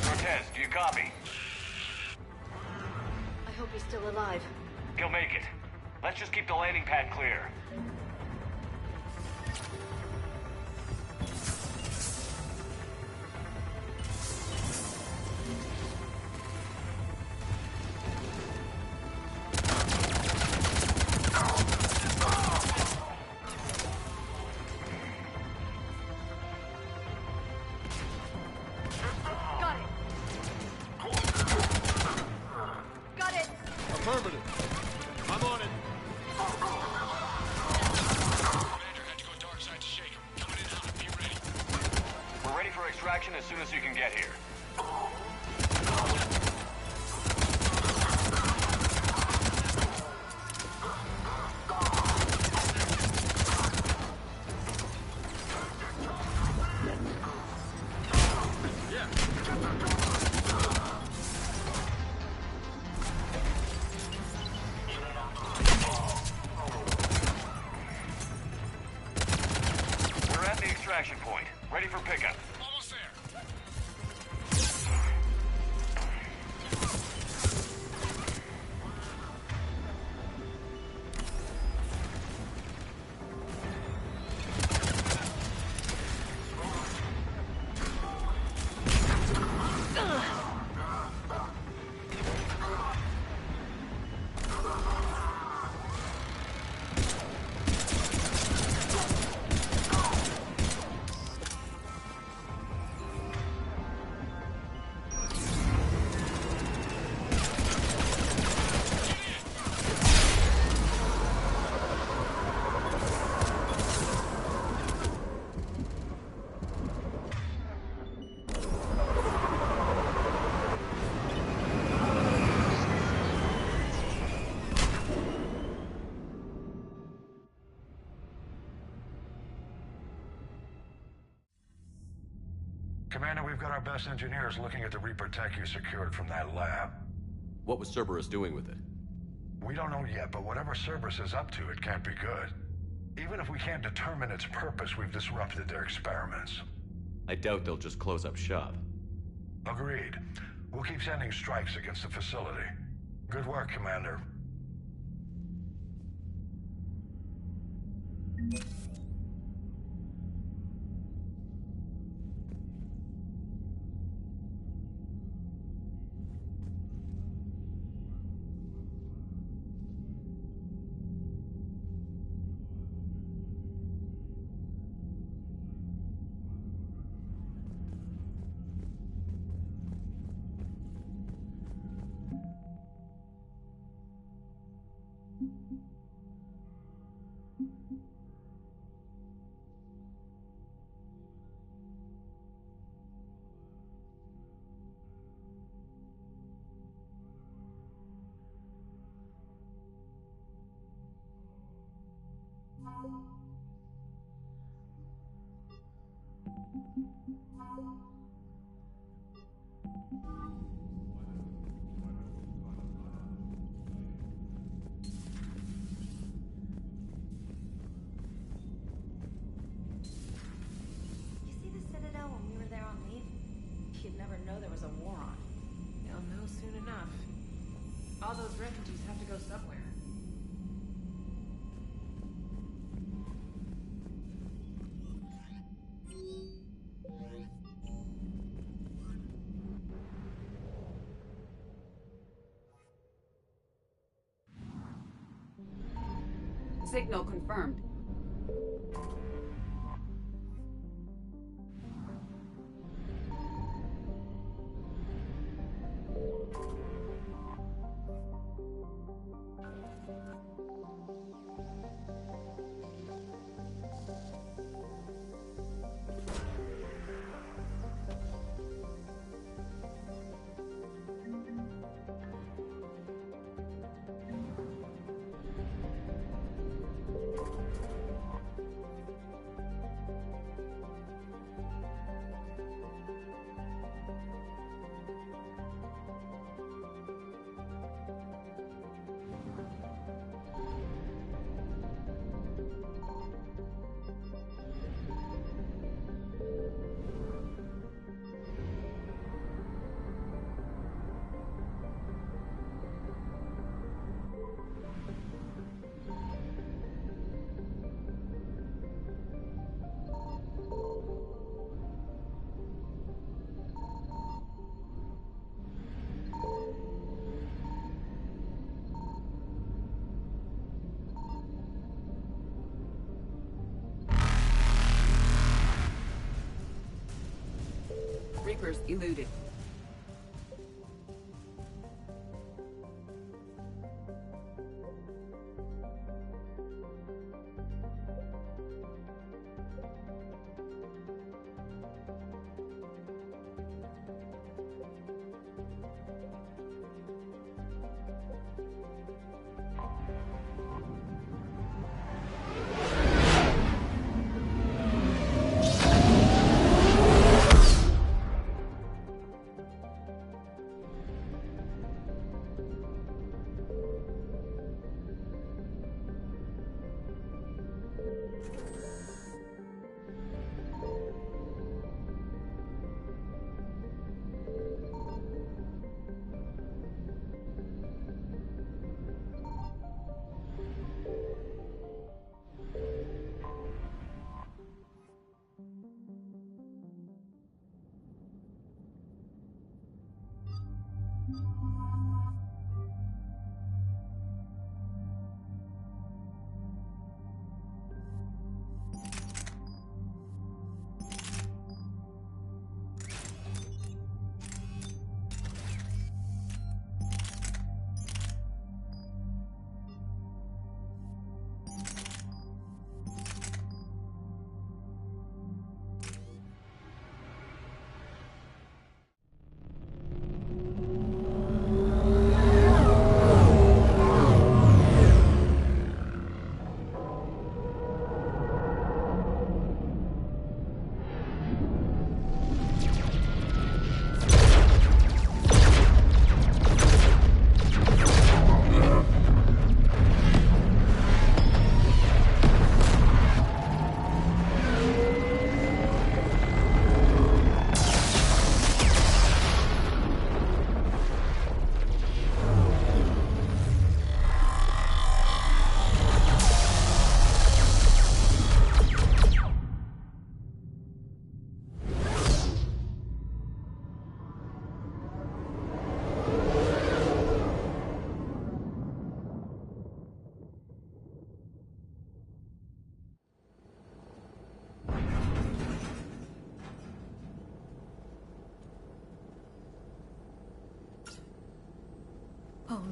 Cortez, do you copy? I hope he's still alive. He'll make it. Let's just keep the landing pad clear. Got it! Got it! Affirmative. I'm on it. We're ready for extraction as soon as you can get here. We're at the extraction point. Ready for pickup. Almost there. Commander, we've got our best engineers looking at the Reaper tech you secured from that lab. What was Cerberus doing with it? We don't know yet, but whatever Cerberus is up to, it can't be good. Even if we can't determine its purpose, we've disrupted their experiments. I doubt they'll just close up shop. Agreed. We'll keep sending strikes against the facility. Good work, Commander. You'd never know there was a war on. You'll know soon enough. All those refugees have to go somewhere. Signal confirmed. Reapers eluded.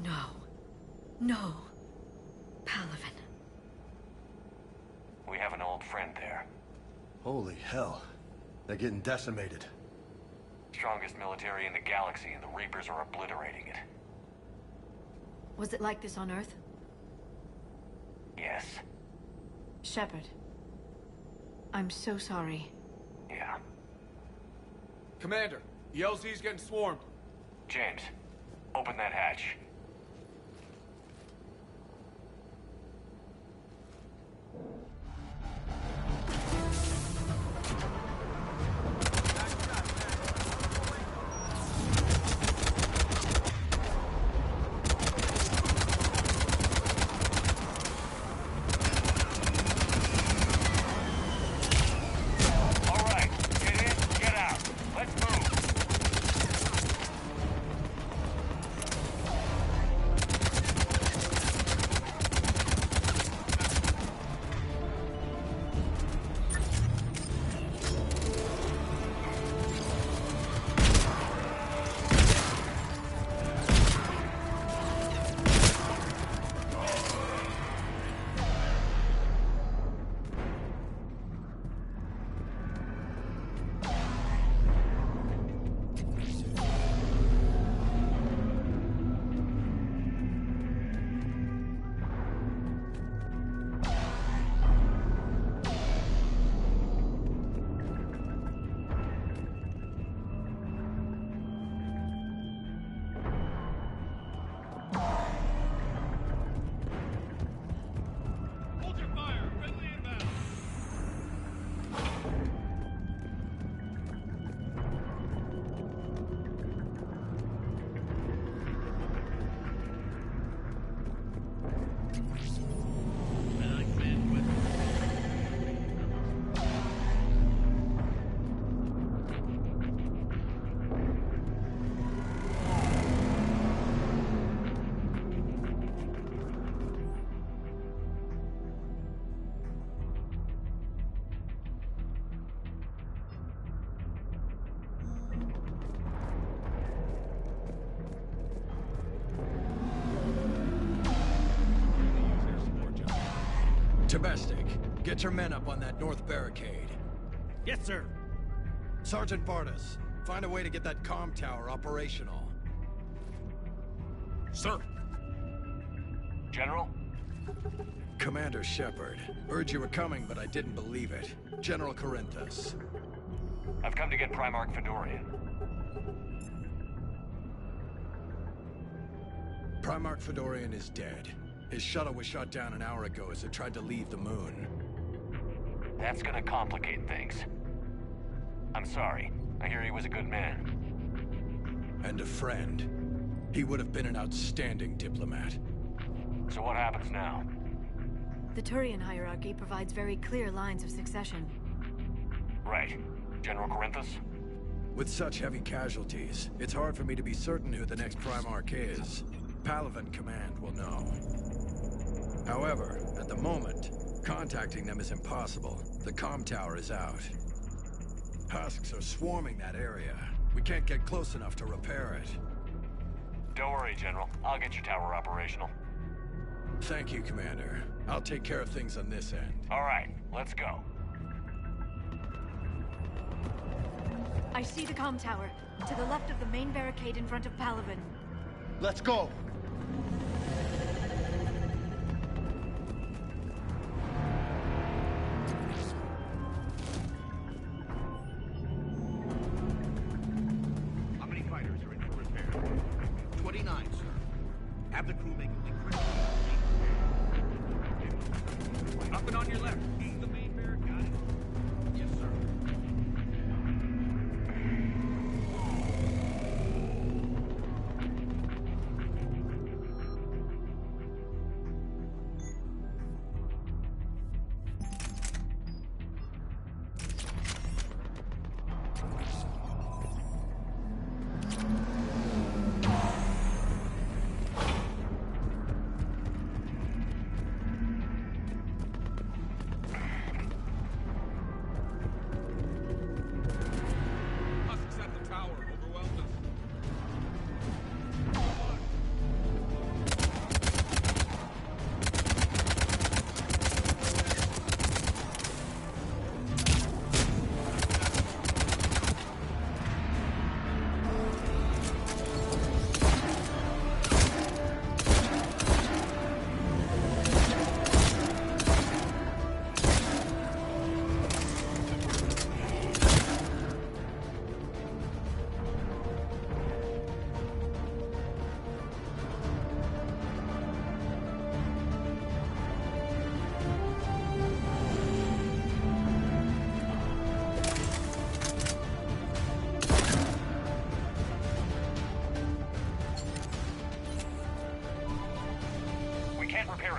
no. No. Palaven. We have an old friend there. Holy hell. They're getting decimated. Strongest military in the galaxy, and the Reapers are obliterating it. Was it like this on Earth? Yes. Shepard. I'm so sorry. Yeah. Commander, the LZ's getting swarmed. James, open that hatch. Domestic, get your men up on that north barricade. Yes, sir. Sergeant Bardas, find a way to get that comm tower operational. Sir. General? Commander Shepard. Heard you were coming, but I didn't believe it. General Corinthus. I've come to get Primarch Fedorian. Primarch Fedorian is dead. His shuttle was shot down an hour ago as it tried to leave the moon. That's gonna complicate things. I'm sorry. I hear he was a good man. And a friend. He would have been an outstanding diplomat. So what happens now? The Turian hierarchy provides very clear lines of succession. Right. General Corinthus? With such heavy casualties, it's hard for me to be certain who the next Primarch is. Palaven Command will know. However, at the moment, contacting them is impossible. The comm tower is out. Husks are swarming that area. We can't get close enough to repair it. Don't worry, General. I'll get your tower operational. Thank you, Commander. I'll take care of things on this end. All right, let's go. I see the comm tower, to the left of the main barricade in front of Palaven. Let's go! How many fighters are in for repair? 29, sir. Have the crew make only critical. Up and on your left. The main barricade. Got it. Yes, sir.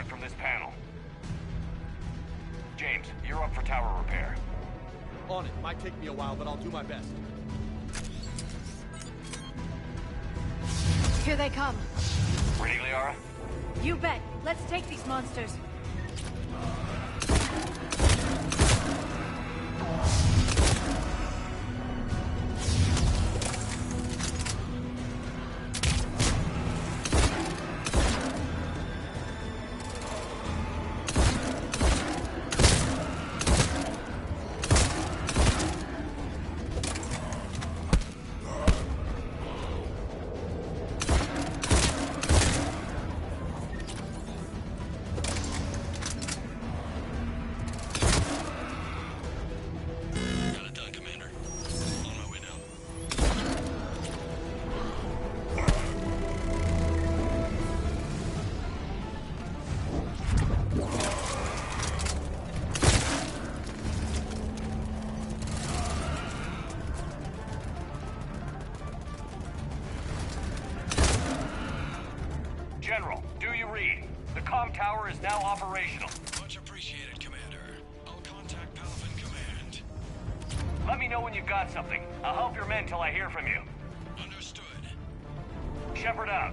Earth from this panel. James, you're up for tower repair. On it. Might take me a while, but I'll do my best. Here they come. Ready, Liara? You bet. Let's take these monsters. General, do you read? The comm tower is now operational. Much appreciated, Commander. I'll contact Palaven Command. Let me know when you've got something. I'll help your men till I hear from you. Understood. Shepard out.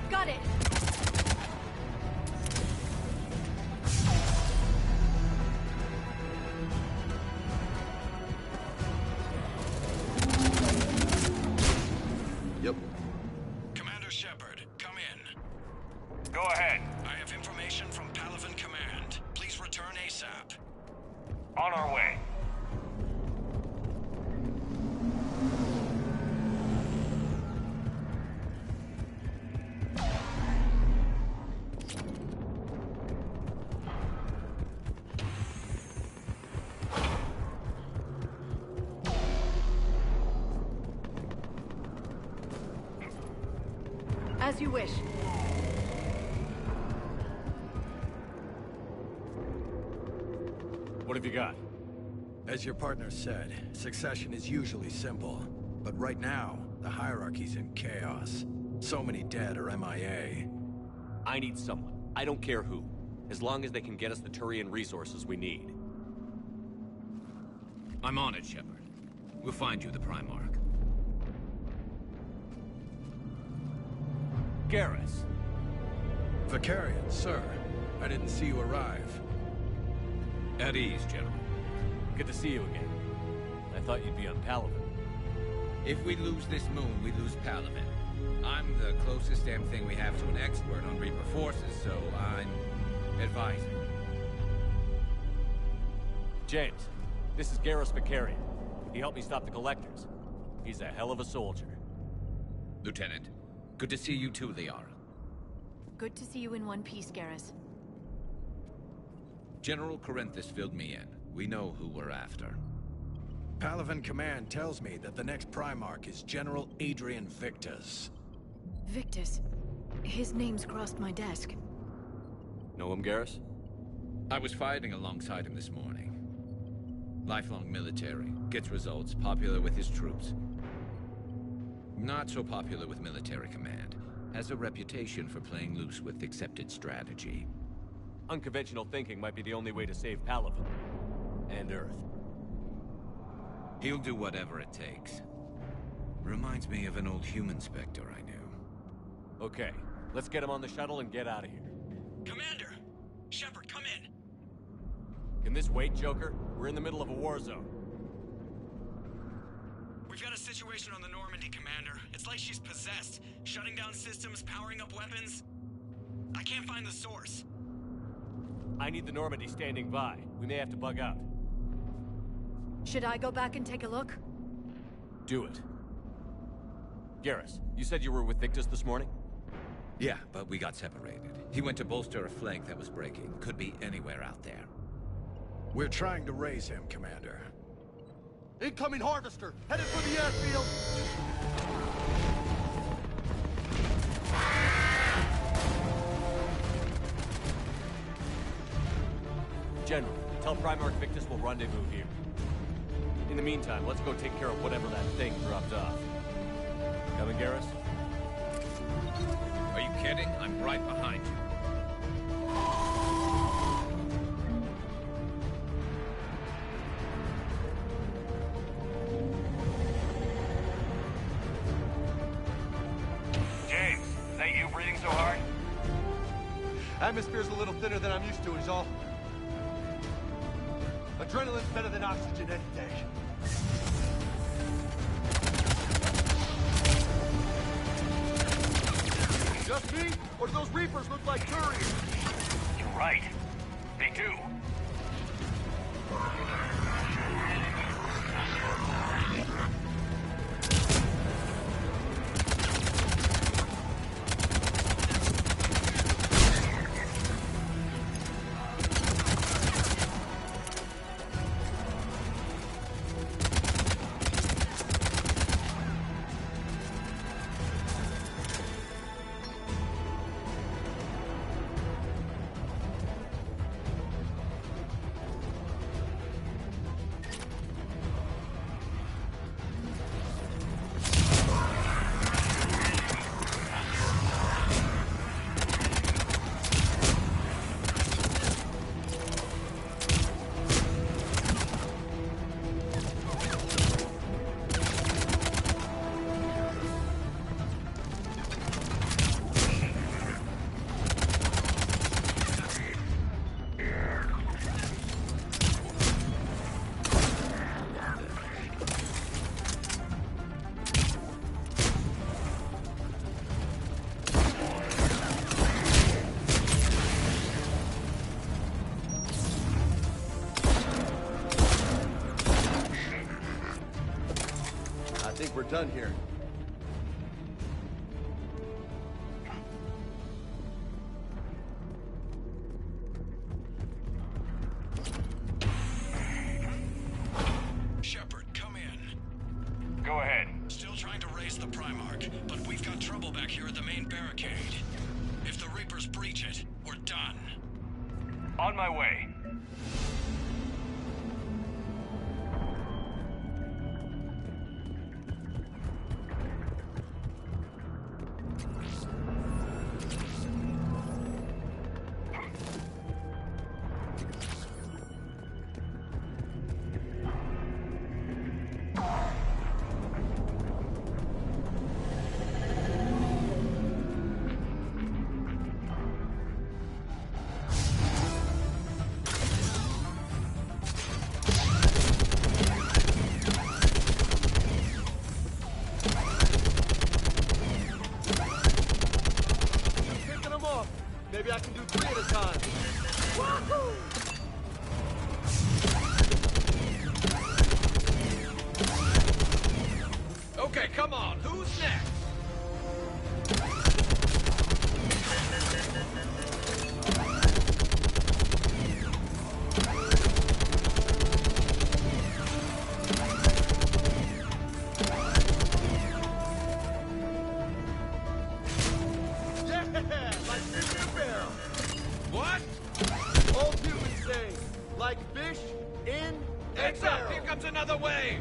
Got it! Yep. Commander Shepard, come in. Go ahead. I have information from Palaven Command. Please return ASAP. On our way. As you wish. What have you got? As your partner said, succession is usually simple. But right now, the hierarchy's in chaos. So many dead or MIA. I need someone. I don't care who. As long as they can get us the Turian resources we need. I'm on it, Shepard. We'll find you the Primarch. Garrus. Vakarian, sir. I didn't see you arrive. At ease, General. Good to see you again. I thought you'd be on Palaven. If we lose this moon, we lose Palaven. I'm the closest damn thing we have to an expert on Reaper forces, so I'm advising. James, this is Garrus Vakarian. He helped me stop the Collectors. He's a hell of a soldier. Lieutenant, good to see you too, Liara. Good to see you in one piece, Garrus. General Corinthus filled me in. We know who we're after. Palaven Command tells me that the next Primarch is General Adrian Victus. Victus. His name's crossed my desk. Know him, Garrus? I was fighting alongside him this morning. Lifelong military, gets results, popular with his troops. Not so popular with military command. Has a reputation for playing loose with accepted strategy. Unconventional thinking might be the only way to save Palaven. And Earth. He'll do whatever it takes. Reminds me of an old human Spectre I knew. Okay, let's get him on the shuttle and get out of here. Commander! Shepard, come in! Can this wait, Joker? We're in the middle of a war zone. We've got a situation on the Normandy Commander. It's like she's possessed. Shutting down systems, powering up weapons. I can't find the source. I need the Normandy standing by. We may have to bug out. Should I go back and take a look? Do it. Garrus, you said you were with Victus this morning? Yeah, but we got separated. He went to bolster a flank that was breaking. Could be anywhere out there. We're trying to raise him, Commander. Incoming Harvester! Headed for the airfield! General, tell Primarch Victus we'll rendezvous here. In the meantime, let's go take care of whatever that thing dropped off. Coming, Garrus? Are you kidding? I'm right behind you. James, is that you breathing so hard? Atmosphere's a little thinner than I'm used to, is all. Adrenaline's better than oxygen any day. Just me? Or do those Reapers look like Turians? You're right. They do. I think we're done here. Shepard, come in. Go ahead. Still trying to raise the Primarch, but we've got trouble back here at the main barricade. If the Reapers breach it, we're done. On my way. Maybe I can do 3 at a time. Wahoo! Okay, come on. Who's next? What? Old humans say, like fish in a Heads up! barrel. Here comes another wave!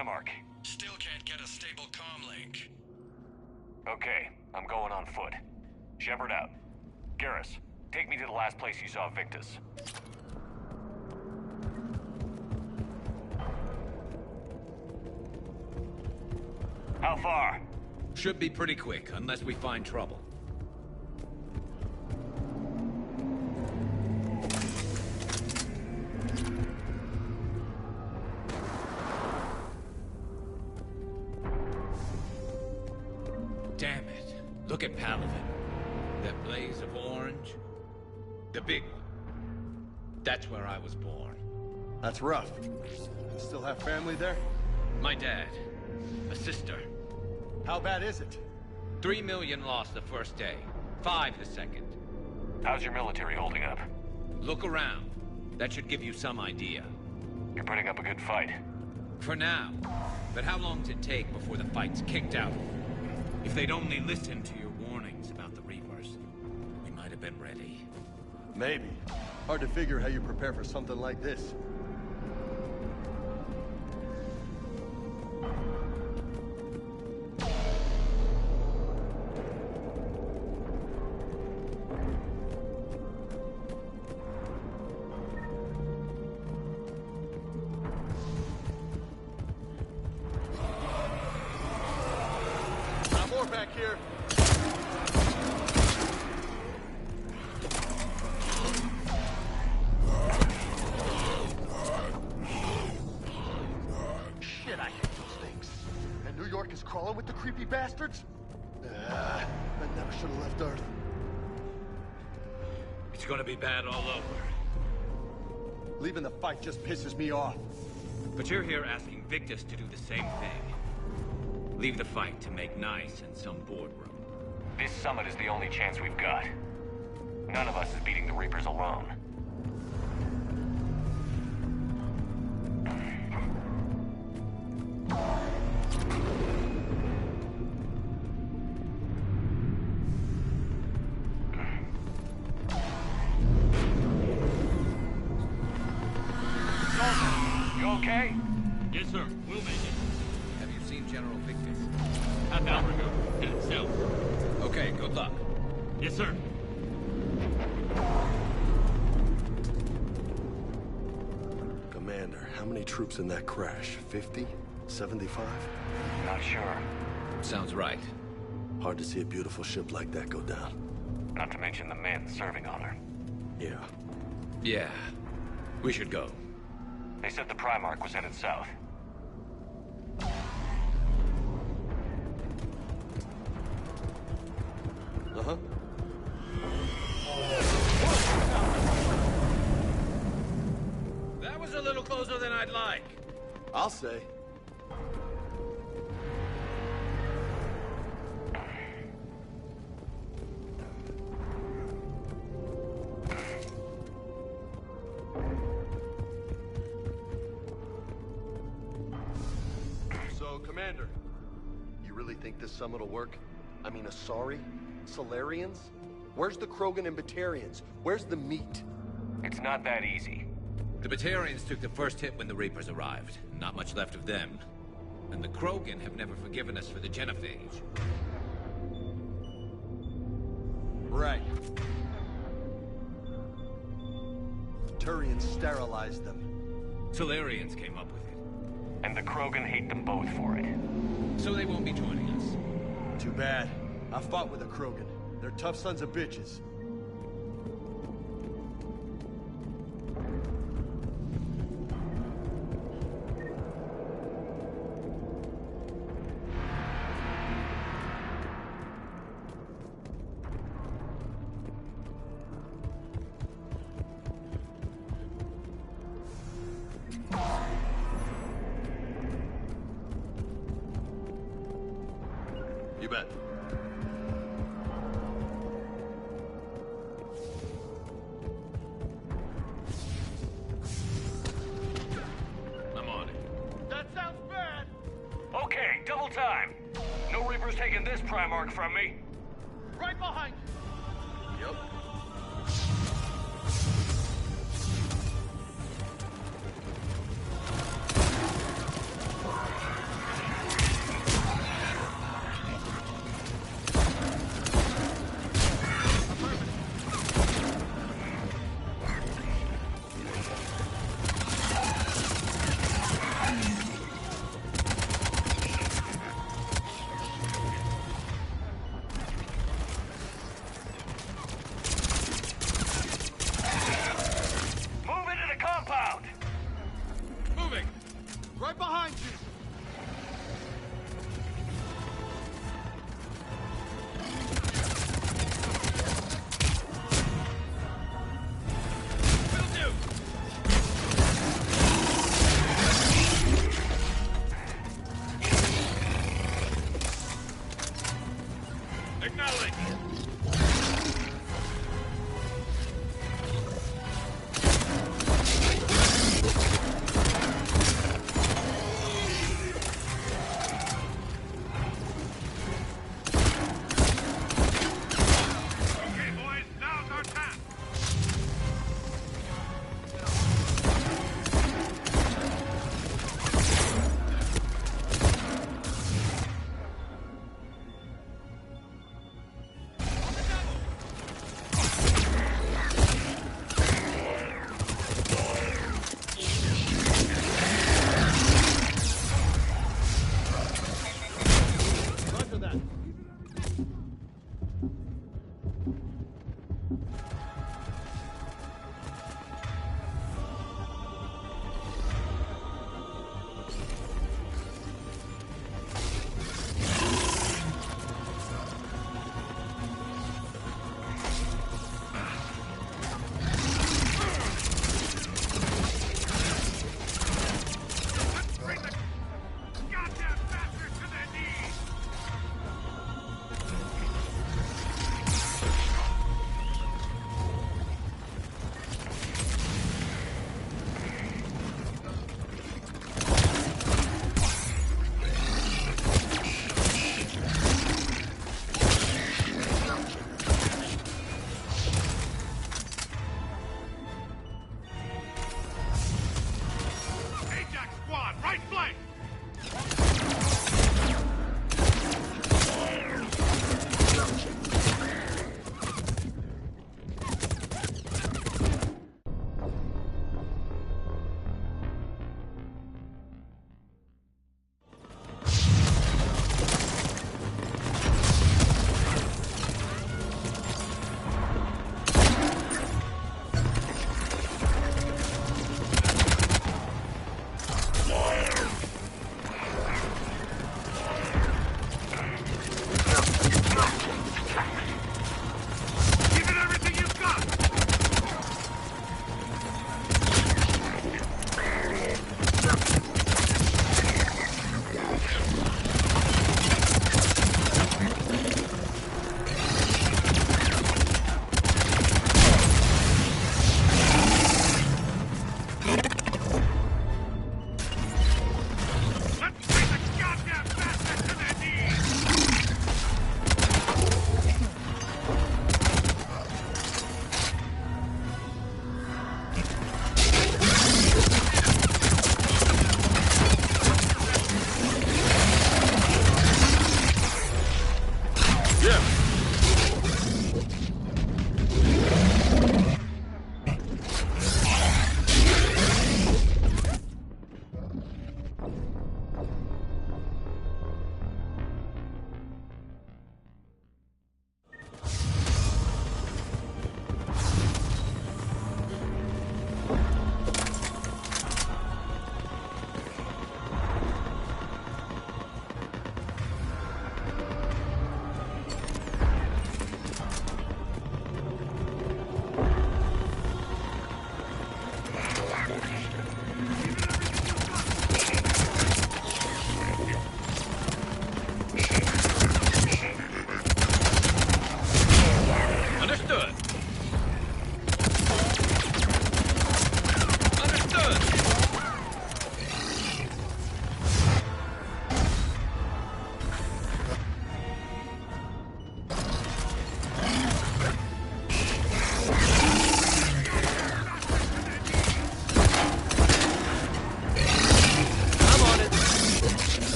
Primarch? Still can't get a stable comm link. Okay, I'm going on foot. Shepard out. Garrus, take me to the last place you saw Victus. How far? Should be pretty quick, unless we find trouble. Damn it. Look at Palaven. That blaze of orange. The big one. That's where I was born. That's rough. Still have family there? My dad. A sister. How bad is it? 3 million lost the first day. 5 the second. How's your military holding up? Look around. That should give you some idea. You're putting up a good fight. For now. But how long does it take before the fight's kicked out? If they'd only listened to your warnings about the Reapers, we might have been ready. Maybe. Hard to figure how you prepare for something like this. Back here. Shit, I hate those things. And New York is crawling with the creepy bastards? I never should have left Earth. It's gonna be bad all over. Leaving the fight just pisses me off. But you're here asking Victus to do the same thing. Leave the fight to make nice in some boardroom. This summit is the only chance we've got. None of us is beating the Reapers alone. You okay? Yes, sir. We'll make it. Have you seen General Victus? Half hour ago. Headed south. Okay, good luck. Yes, sir. Commander, how many troops in that crash? 50? 75? Not sure. Sounds right. Hard to see a beautiful ship like that go down. Not to mention the men serving on her. Yeah. Yeah. We should go. They said the Primarch was headed south. Uh-huh. That was a little closer than I'd like. I'll say. So, Commander, you really think this summit will work? I mean, Asari? Solarians? Where's the Krogan and Batarians? Where's the meat? It's not that easy. The Batarians took the first hit when the Reapers arrived. Not much left of them. And the Krogan have never forgiven us for the Genophage. Right. Turians sterilized them. Solarians came up with it. And the Krogan hate them both for it. So they won't be joining us. Too bad. I fought with a Krogan. They're tough sons of bitches. You bet. I'm on it. That sounds bad! Okay, double time. No Reaper's taking this Primarch from me. Right behind you. Yep.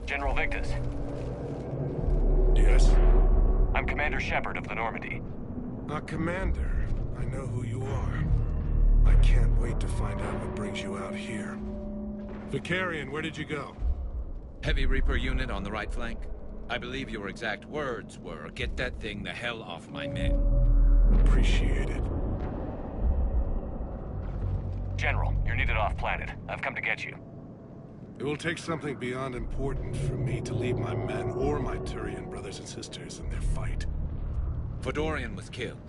General Victus. Yes? I'm Commander Shepard of the Normandy. Commander, I know who you are. I can't wait to find out what brings you out here. Vicarian, where did you go? Heavy Reaper unit on the right flank. I believe your exact words were, "Get that thing the hell off my men." Appreciate it. General, you're needed off-planet. I've come to get you. It will take something beyond important for me to leave my men or my Turian brothers and sisters in their fight. Fedorian was killed.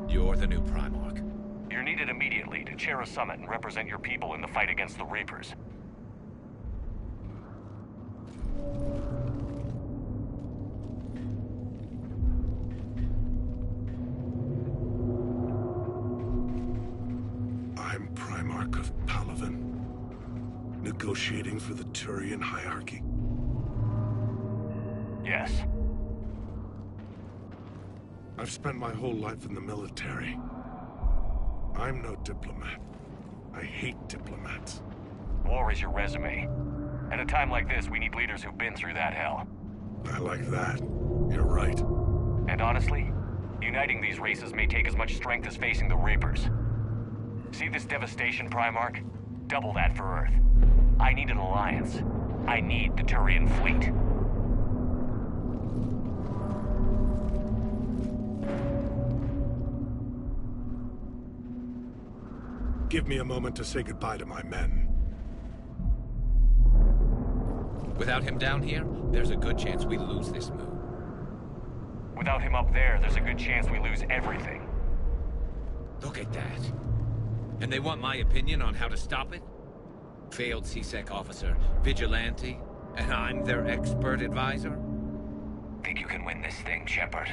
You're the new Primarch. You're needed immediately to chair a summit and represent your people in the fight against the Reapers. I'm Primarch of Palaven, negotiating for the Turian hierarchy. Yes. I've spent my whole life in the military. I'm no diplomat. I hate diplomats. War is your resume. At a time like this, we need leaders who've been through that hell. I like that. You're right. And honestly, uniting these races may take as much strength as facing the Reapers. See this devastation, Primarch? Double that for Earth. I need an alliance. I need the Turian fleet. Give me a moment to say goodbye to my men. Without him down here, there's a good chance we lose this move. Without him up there's a good chance we lose everything. Look at that. And they want my opinion on how to stop it? Failed CSEC officer, vigilante, and I'm their expert advisor? Think you can win this thing, Shepard?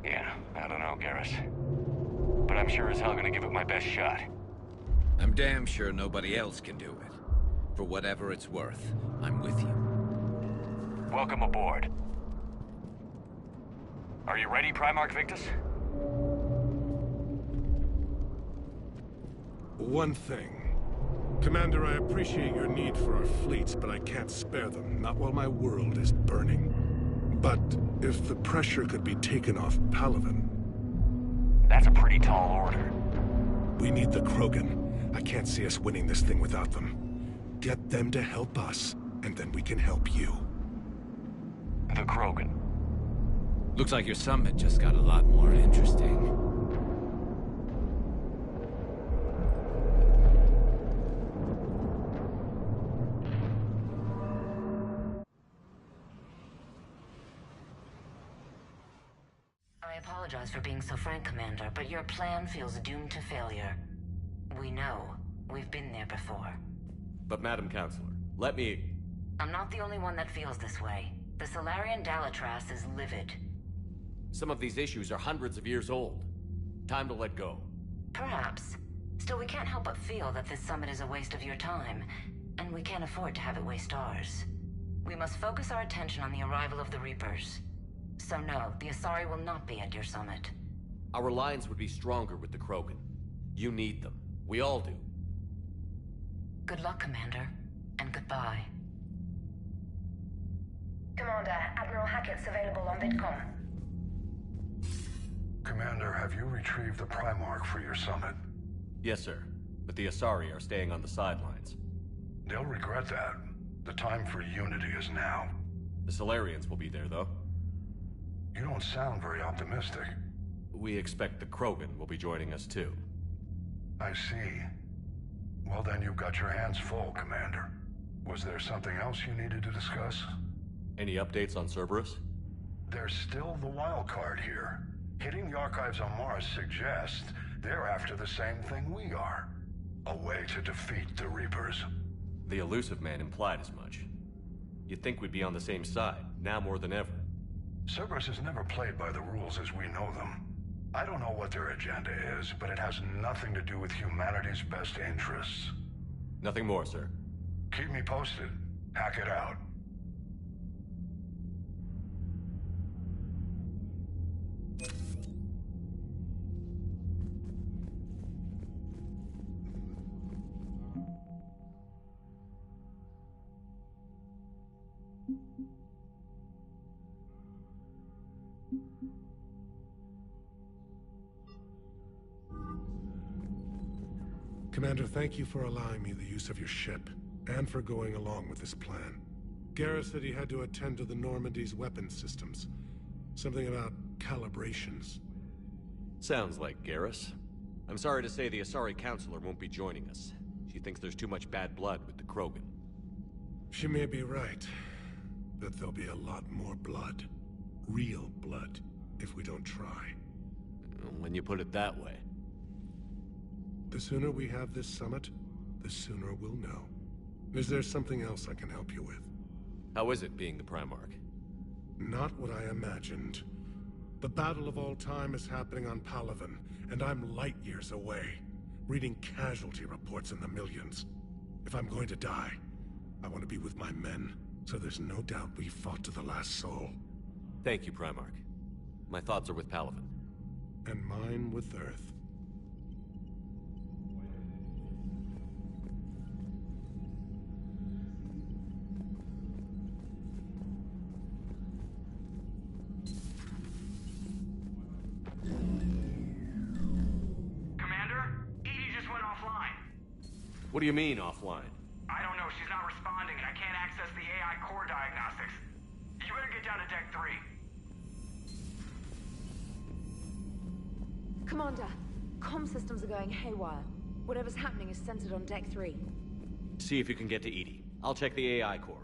Yeah, I don't know, Garrus. But I'm sure as hell gonna give it my best shot. I'm damn sure nobody else can do it. For whatever it's worth, I'm with you. Welcome aboard. Are you ready, Primarch Victus? One thing. Commander, I appreciate your need for our fleets, but I can't spare them, not while my world is burning. But if the pressure could be taken off Palaven... That's a pretty tall order. We need the Krogan. I can't see us winning this thing without them. Get them to help us, and then we can help you. The Krogan. Looks like your summit just got a lot more interesting. I apologize for being so frank, Commander, but your plan feels doomed to failure. We know. We've been there before. But Madam Counselor, let me... I'm not the only one that feels this way. The Solarian Dalitras is livid. Some of these issues are hundreds of years old. Time to let go. Perhaps. Still, we can't help but feel that this summit is a waste of your time, and we can't afford to have it waste ours. We must focus our attention on the arrival of the Reapers. So no, the Asari will not be at your summit. Our alliance would be stronger with the Krogan. You need them. We all do. Good luck, Commander, and goodbye. Commander, Admiral Hackett's available on VidCom. Commander, have you retrieved the Primarch for your summit? Yes, sir. But the Asari are staying on the sidelines. They'll regret that. The time for unity is now. The Solarians will be there, though. You don't sound very optimistic. We expect the Krogan will be joining us, too. I see. Well, then you've got your hands full, Commander. Was there something else you needed to discuss? Any updates on Cerberus? There's still the wild card here. Hitting the archives on Mars suggests they're after the same thing we are. A way to defeat the Reapers. The Illusive Man implied as much. You'd think we'd be on the same side, now more than ever. Cerberus has never played by the rules as we know them. I don't know what their agenda is, but it has nothing to do with humanity's best interests. Nothing more, sir. Keep me posted. Hackett out. Commander, thank you for allowing me the use of your ship, and for going along with this plan. Garrus said he had to attend to the Normandy's weapons systems. Something about calibrations. Sounds like Garrus. I'm sorry to say the Asari Counselor won't be joining us. She thinks there's too much bad blood with the Krogan. She may be right, but there'll be a lot more blood. Real blood, if we don't try. When you put it that way. The sooner we have this summit, the sooner we'll know. Is there something else I can help you with? How is it being the Primarch? Not what I imagined. The battle of all time is happening on Palaven, and I'm light years away, reading casualty reports in the millions. If I'm going to die, I want to be with my men, so there's no doubt we fought to the last soul. Thank you, Primarch. My thoughts are with Palaven. And mine with Earth. What do you mean, offline? I don't know. She's not responding, and I can't access the AI core diagnostics. You better get down to Deck 3. Commander, comm systems are going haywire. Whatever's happening is centered on Deck 3. See if you can get to EDI. I'll check the AI core.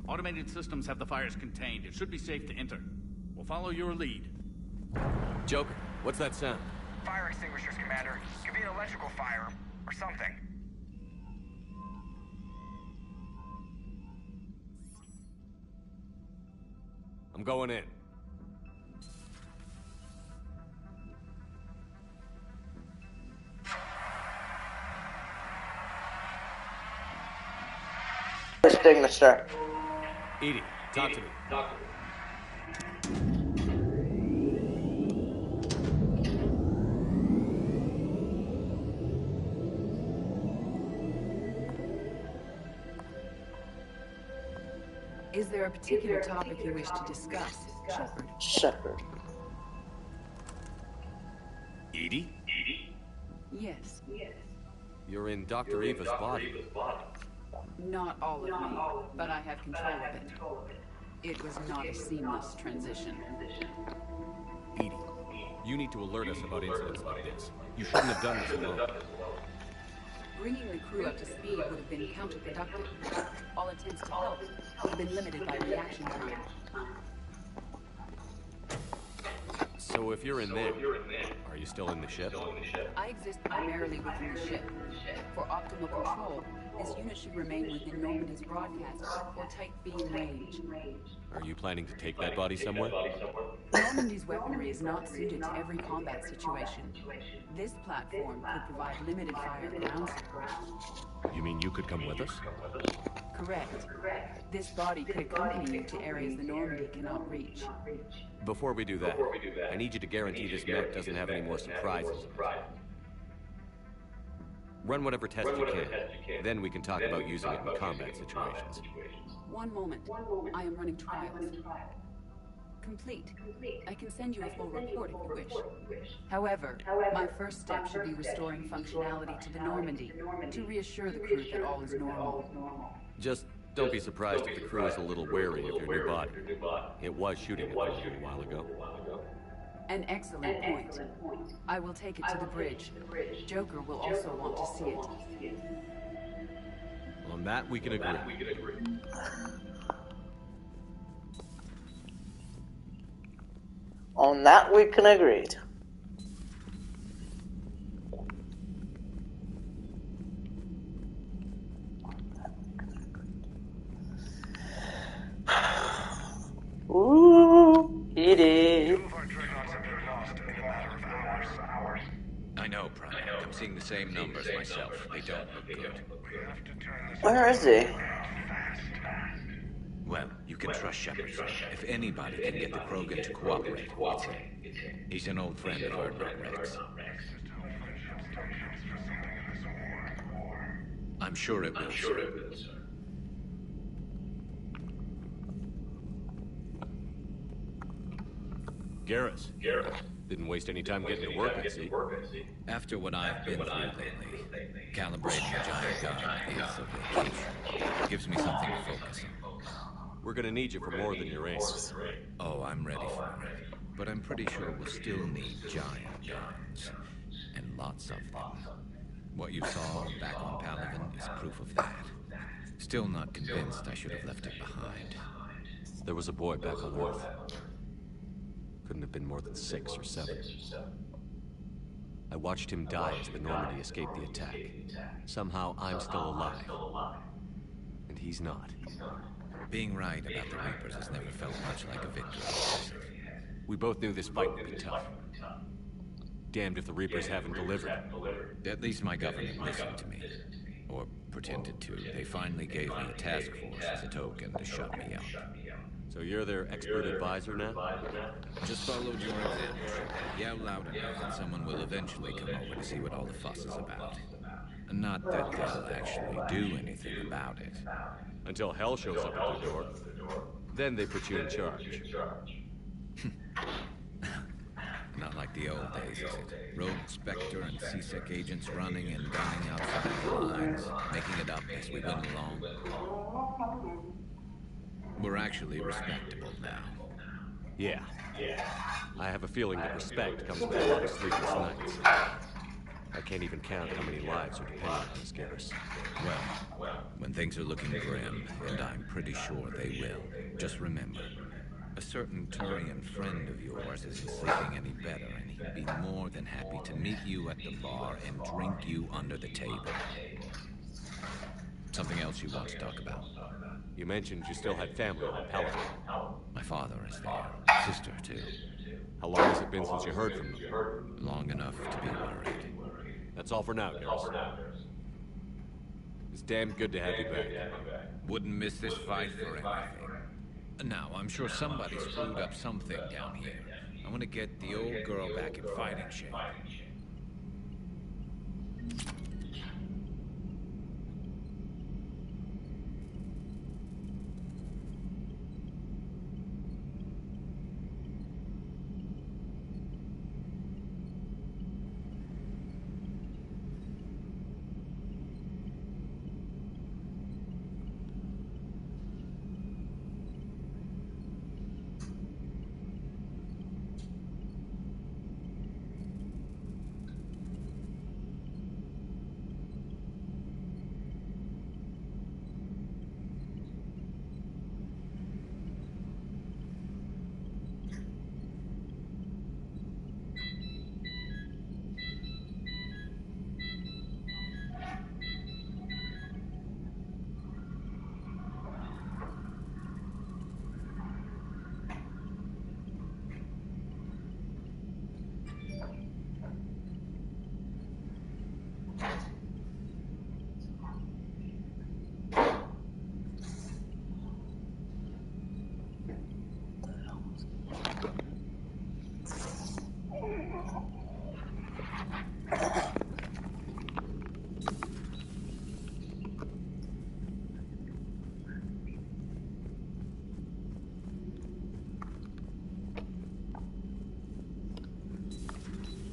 Automated systems have the fires contained. It should be safe to enter. We'll follow your lead. Joker, what's that sound? Fire extinguishers, Commander. Could be an electrical fire, or something. I'm going in. Extinguisher. EDI, talk to me. Is there a particular topic you wish to discuss, Shepard? Shepard. EDI? Yes. You're in Dr. Eva's body. Not all of me, but I have control of it. It was not a seamless transition. EDI, you need to alert us about incidents like this. You shouldn't have done this alone. Bringing the crew up to speed would have been counterproductive. All attempts to help would have been limited by reaction time. So if you're in there, are you still in the ship? I exist primarily within the ship. For optimal control, this unit data should remain within Normandy's broadcast or tight beam range. Are you planning to take that body somewhere? Normandy's weaponry is not suited to every combat situation. This platform could provide limited fire ground support. You mean you could come with us? Correct. This body could accompany you to areas the Normandy cannot reach. Before we do that, I need you to guarantee this mech doesn't have any more surprises. Run whatever test you can. Then we can talk about using it in combat situations. One moment. I am running trials. Complete. I can send you a full report if you wish. However, my first step should be restoring functionality to the Normandy to reassure the crew that all is normal. Just don't be surprised if the crew is a little wary of your new body. It was shooting at them a little while ago. An excellent point. I will take it to the bridge. Joker will also want to see it. On that, we can agree. On that, we can agree. Ooh, it is. I know, Prime. I'm seeing the same numbers myself. They don't look good. Where is he? Well, you can trust Shepard. If anybody can get the Krogan to cooperate, it's him. He's an old friend of Ardnot Rex. I'm sure it will, sir. Garrus. Didn't waste any time getting to work, I see. After what I've been through lately, calibrating a giant gun is a vacation. Gives me something to focus on. We're gonna need you for more than your aim. Oh, I'm ready for it. But I'm pretty sure we'll still need giant guns. And lots of them. What you saw back on Palaven is proof of that. Still not convinced I should have left it behind. There was a boy back on Earth. Couldn't have been more than 6 or 7. I watched him die as the Normandy escaped the attack. Somehow I'm still alive. And he's not. Being right about the Reapers has never felt much like a victory. We both knew this fight would be tough. Damned if the Reapers haven't delivered. At least my government listened to me. Or pretended to. They finally gave me a task force as a token to shut me up. So you're their expert advisor now? Just followed your example. Yell loud enough and someone will eventually come over to see what all the fuss is about. Not that they'll actually do anything about it. Until hell shows up at the door. Then they put you in charge. Not like the old days, is it? Rogue Spectre and C-Sec agents running and gunning outside the lines, making it up as we went along. We're actually respectable now. Yeah. I have a feeling that respect comes with a lot of sleepless nights. I can't even count how many lives are dependent on this, Garrus. Well, when things are looking grim, and I'm pretty sure they will, just remember, a certain Turian friend of yours isn't sleeping any better, and he'd be more than happy to meet you at the bar and drink you under the table. Something else you want to talk about? You mentioned you still had family on Palaven. My father is there. Sister, too. How long has it been since you heard from them? Long enough to be worried. That's all for now, Garrus. It's damn good to have you back. Wouldn't miss this fight for anything. Now, I'm sure somebody screwed up something down here. I want to get the old girl back in fighting shape.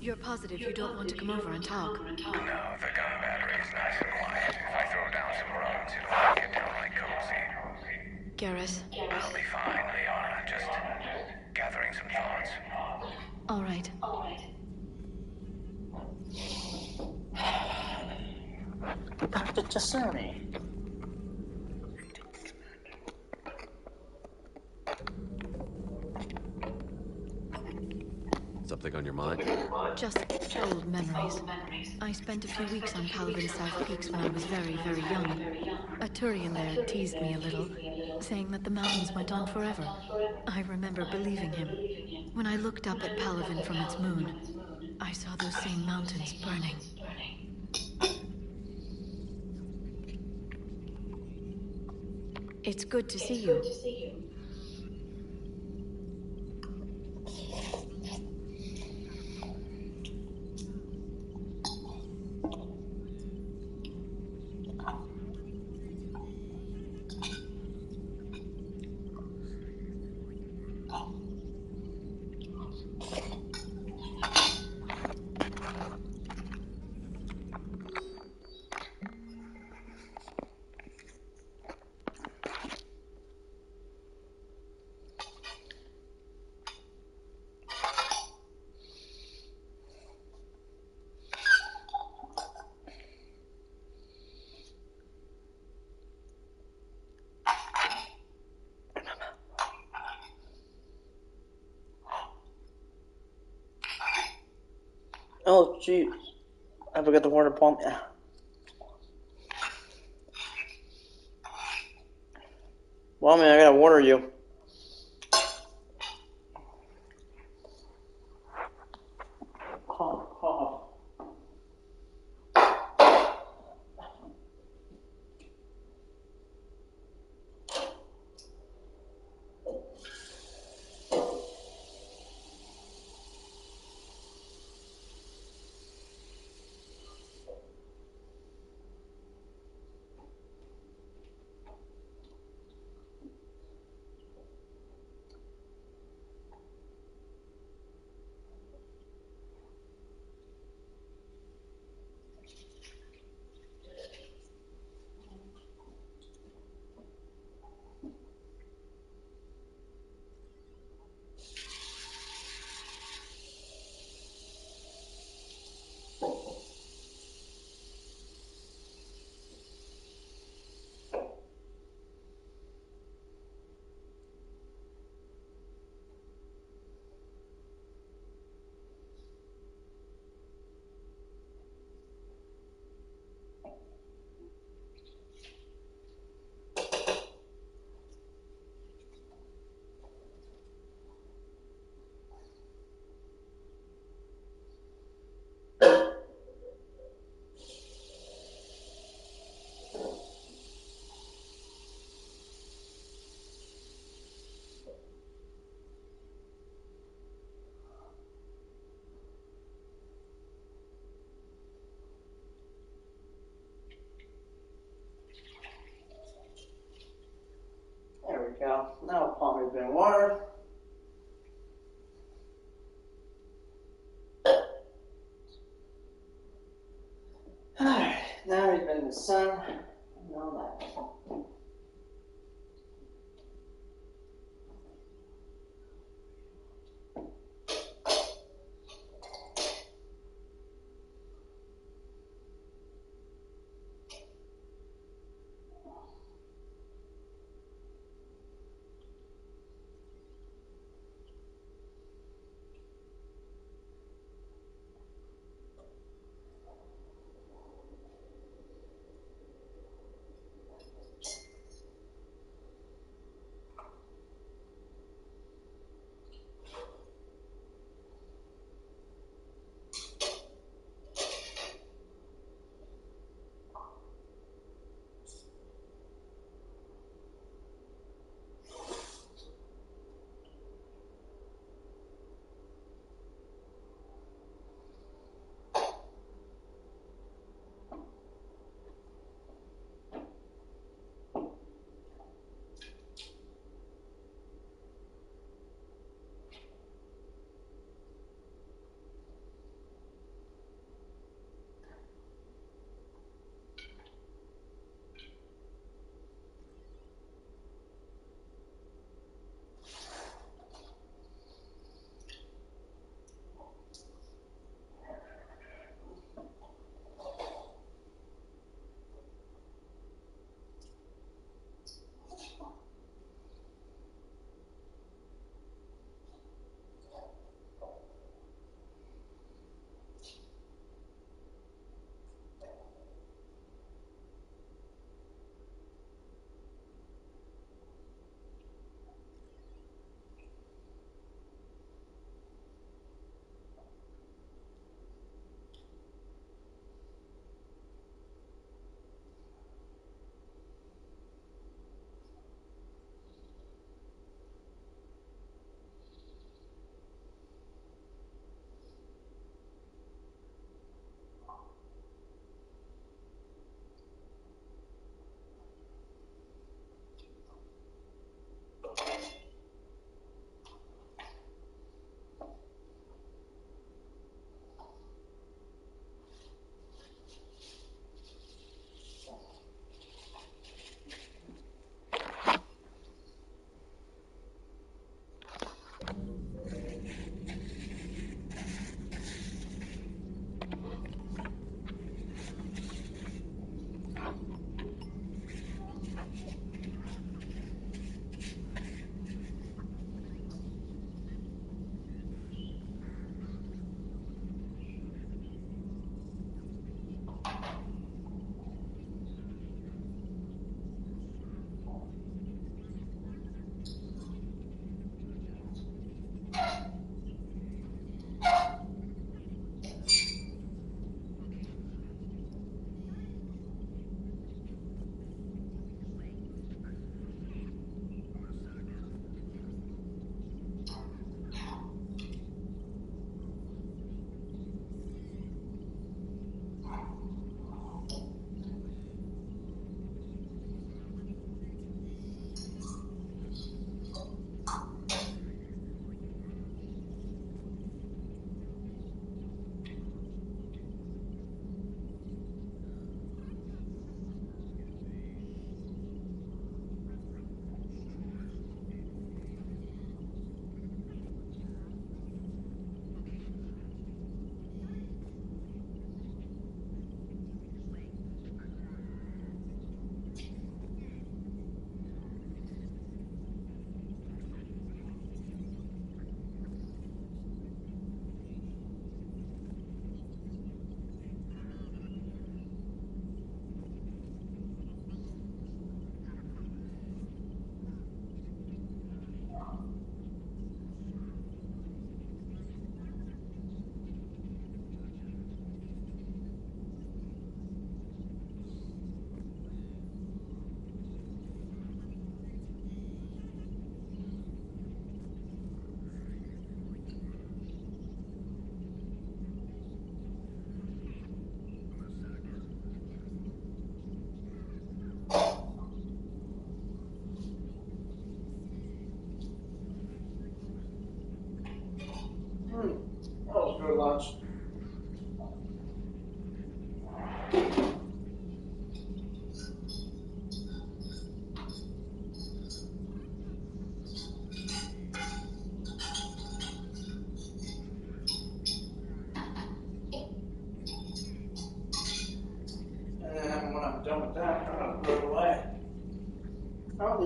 You're positive you don't want to come over and talk? No, the gun battery is nice and quiet. If I throw down some runs, it'll get downright cozy. Garrus? I'll be fine, Leona. Just gathering some thoughts. All right. Dr. T'Soni. Something on your mind? Just old memories. I spent a few weeks on Palaven's South Peaks when I was very, very young. A Turian there teased me a little, saying that the mountains went on forever. I remember believing him. When I looked up at Palaven from its moon, I saw those same mountains burning. It's good to see you. Oh, gee. I forgot to warn the palm. Yeah. Well, man, I gotta warn you. There we go. Now palm has been watered. Alright, now he's been in the sun and all that.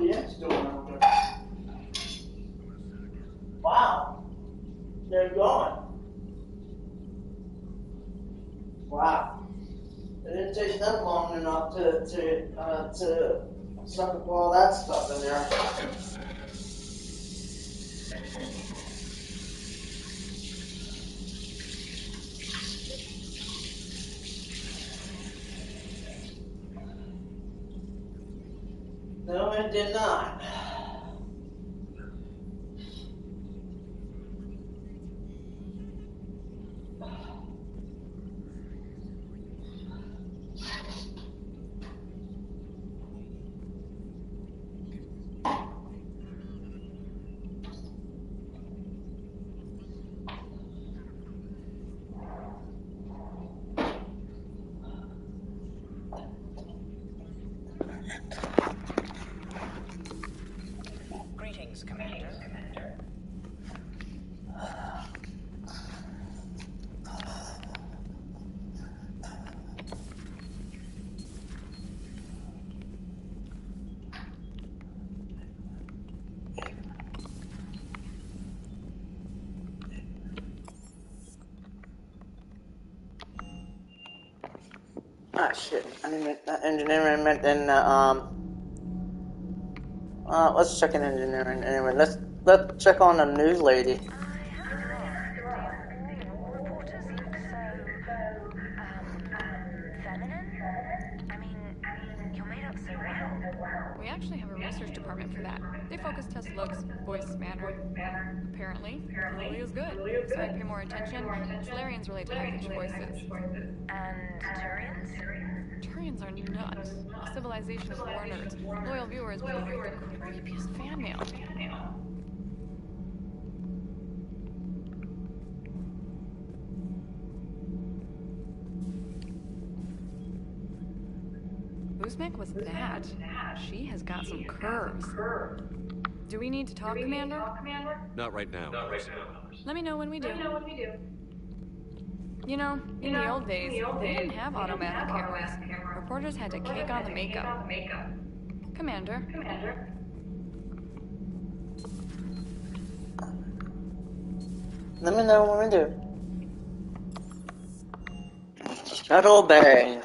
the Imp's doing over there? Wow. They're going. Wow. It didn't take them long enough to suck up all that stuff in there. No, it did not. Greetings, Commander. Ah, shit. I meant engineering meant then, let's check in engineering. Anyway, let's check on the news lady. We actually have a research department for that. They focus test looks, voice, manner. Apparently, Lily is good. So I pay more attention. Solarians relate to high-pitched voices. And Turians? Turians are nuts. A civilization of war nerds. Loyal viewers will rate the creepiest fan mail. Uzmek was that. She has got some curves. Do we need to talk, Commander? Not right now. Let me know when we do. You know, in the old days, they didn't have automatic cameras. Reporters had to cake on the makeup. Commander. Let me know when we do. Shuttle Bay.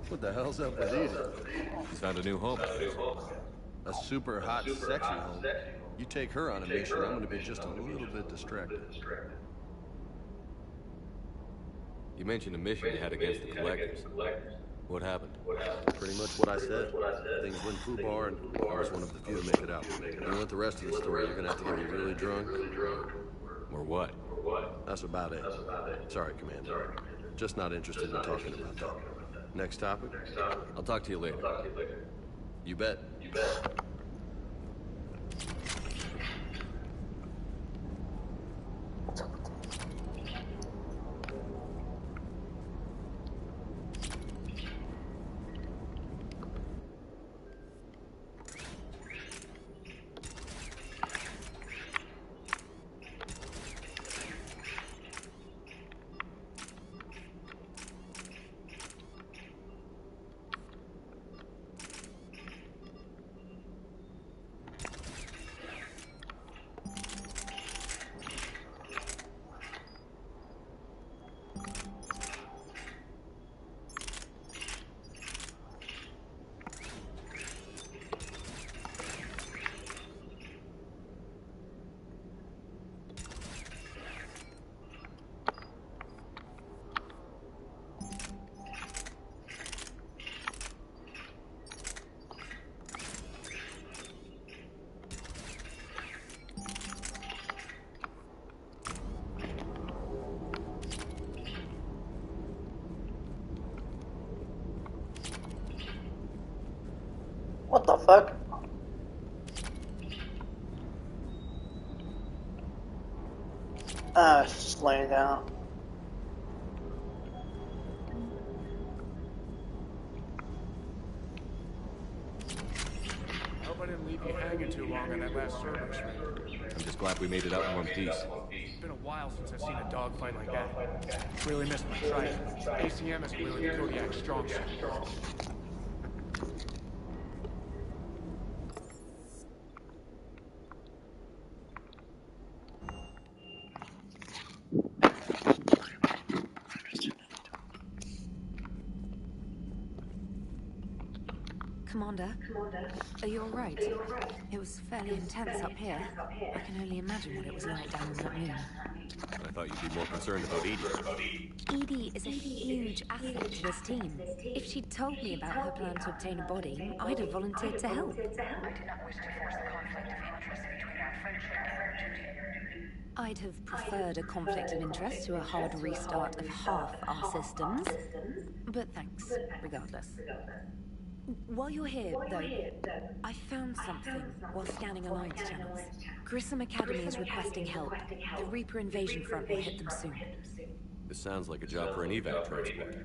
What the hell's up with Edith? She's found a new home. A super hot, sexy home. You take her on a mission, I'm gonna be just a little bit distracted. You mentioned a mission you had against the Collectors. What happened? Pretty much what I said. Things went foobar, and I was one of the few to make it out. You want the rest of the story, you're gonna have to get me really drunk. Or what? That's about it. Sorry, Commander. Just not interested in talking about that. Next topic? I'll talk to you later. You bet. fuck? Just laying down. I hope I didn't leave you hanging too long on that last service, Raider. I'm just glad we made it out in one piece. It's been a while since I've seen a dogfight like that. Really missed my Trident. ACM is clearly the Kodiak's strong suit. Commander, are you alright? It was fairly intense up here. I can only imagine what it was like down in that moon. I thought you'd be more concerned about Edie. Edie is a huge asset to this team. If she'd told me about her plan to obtain a body, I'd have volunteered to help. I do not wish to force the conflict of interest between our friendship and our duty. I'd have preferred a conflict of interest to a hard restart of half our systems. But thanks, regardless. While you're here, though, I found something while scanning Alliance channels. Grissom Academy is requesting help. The Reaper invasion front will hit them soon. This sounds like a job for an evac transport.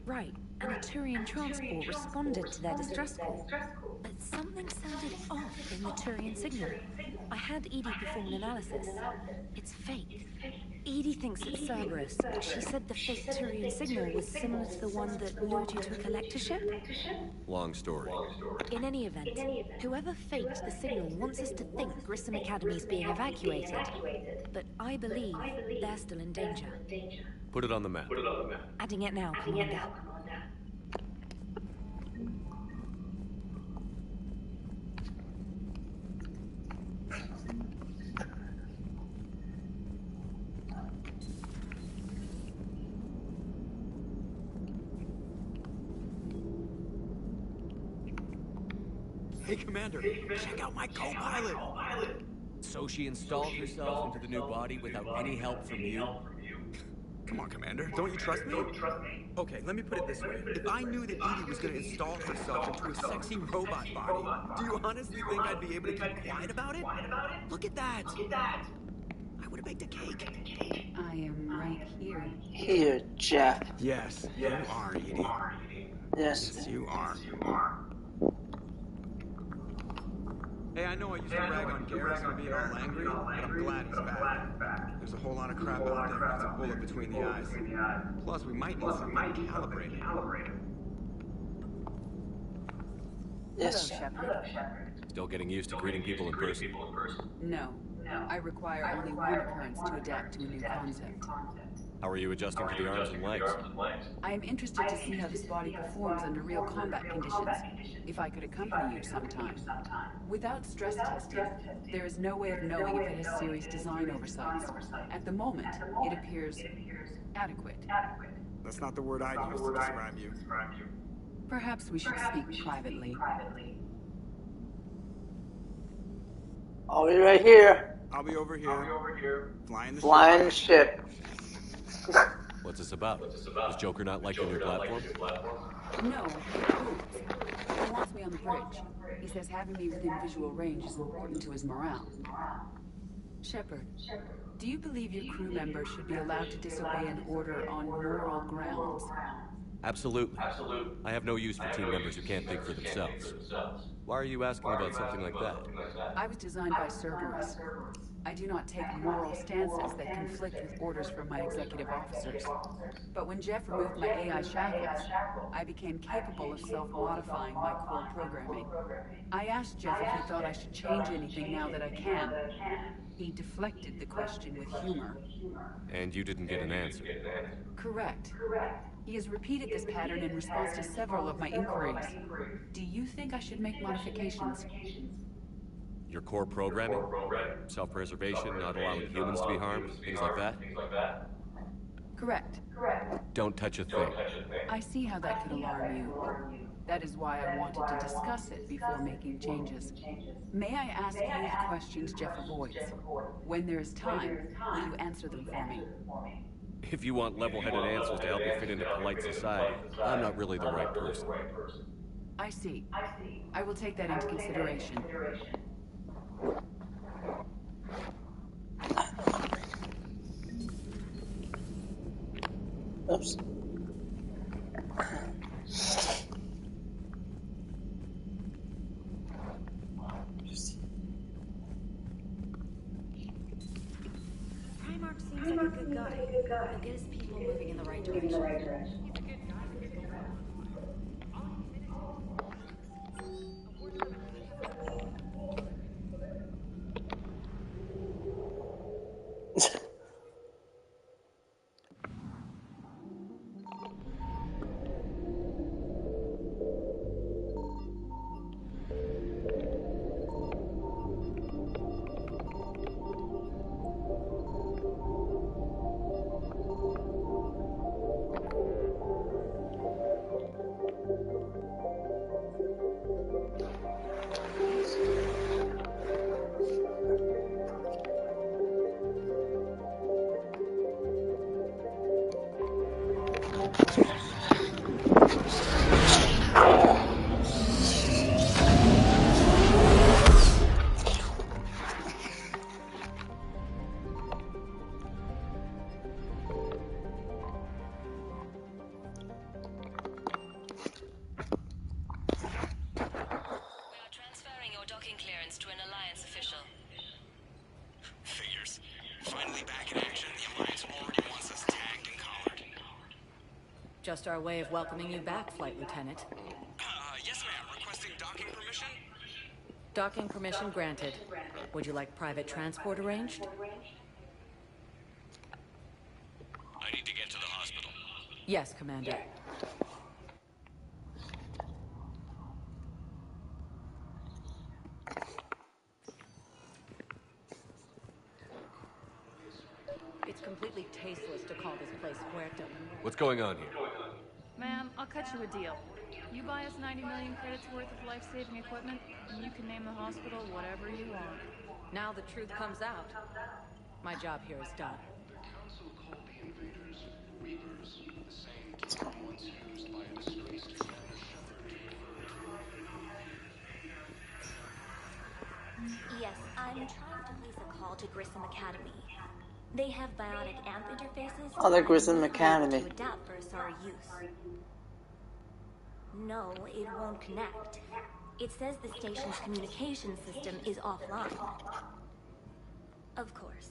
Right, and a Turian transport responded to their distress call. But something sounded off in the Turian signal. I had Edie perform an analysis. It's fake. Edie thinks it's Cerberus, but she said the fake Turian signal was similar to the one that lured you to a collector ship? Long story. In any event, whoever faked the signal wants us to think Grissom Academy's being evacuated. But I believe they're still in danger. Put it on the map. Adding it now, Commander. Hey, Commander, check out my co-pilot. So she installed herself into the new body without any help from you? Come on, Commander. Don't you trust me? Okay, let me put it this way. If I knew that Edie was going to install herself into a sexy robot body, do you honestly think I'd be able to keep quiet about it? Look at that! I would have baked a cake. I am right here. Here, Jeff. Yes, you are, Edie. Yes. You are. Hey, I know I used to rag on Garrus for being all angry, but I'm glad he's back. There's a whole lot of crap out there that's a bullet between the eyes. Plus, we might need something calibrated. Yes. Hello, Shepard. Still getting used to greeting people in person. No. I require only one occurrence to adapt to a new concept. How are you adjusting to the arms and legs? I am interested to see how this body performs under real combat conditions. If I could accompany you sometime. Without stress testing, there is no way of knowing if it has serious design oversights. At the moment, it appears adequate. That's not the word I'd use to describe you. Perhaps we should speak privately. I'll be right here. I'll be over here. Flying the ship. What's this about? Does Joker not like your new platform? No. He wants me on the bridge. He says having me within visual range is important to his morale. Shepard, do you believe your crew members should be allowed to disobey an order on moral grounds? Absolutely. I have no use for team members who can't think for themselves. Why are you asking about something like that? I was designed by Cerberus. I do not take moral stances that conflict with orders from my executive officers. But when Jeff removed my AI shackles, I became capable of self-modifying my core programming. I asked Jeff if he thought I should change anything now that I can. He deflected the question with humor. And you didn't get an answer? Correct. He has repeated this pattern in response to several of my inquiries. Do you think I should make modifications? Your core programming? Self-preservation, not allowing humans to be harmed? Things like that? Correct. Don't touch a thing. I see how that could alarm you. That is why I wanted to discuss it before making changes. May I ask you the questions Jeff avoids? When there is time, will you answer them for me? If you want level-headed answers to help you fit into polite society, I'm not really the right person. I see. I will take that into consideration. Oops. Primarch seems like a good guy. He'll get his people moving in the right direction. Just our way of welcoming you back, Flight Lieutenant. Yes, ma'am. Requesting docking permission? Docking permission granted. Would you like private transport arranged? I need to get to the hospital. Yes, Commander. It's completely tasteless to call this place Puerto. What's going on here? Ma'am, I'll cut you a deal. You buy us 90 million credits worth of life-saving equipment, and you can name the hospital whatever you want. Now the truth comes out. My job here is done. Council called the invaders Reapers, the same term once used by a disgraced Commander Shepard. Yes, I'm trying to place a call to Grissom Academy. They have bionic amp interfaces. Oh, the Grissom Academy. To adapt for Asari use. No, it won't connect. It says the station's communication system is offline. Of course,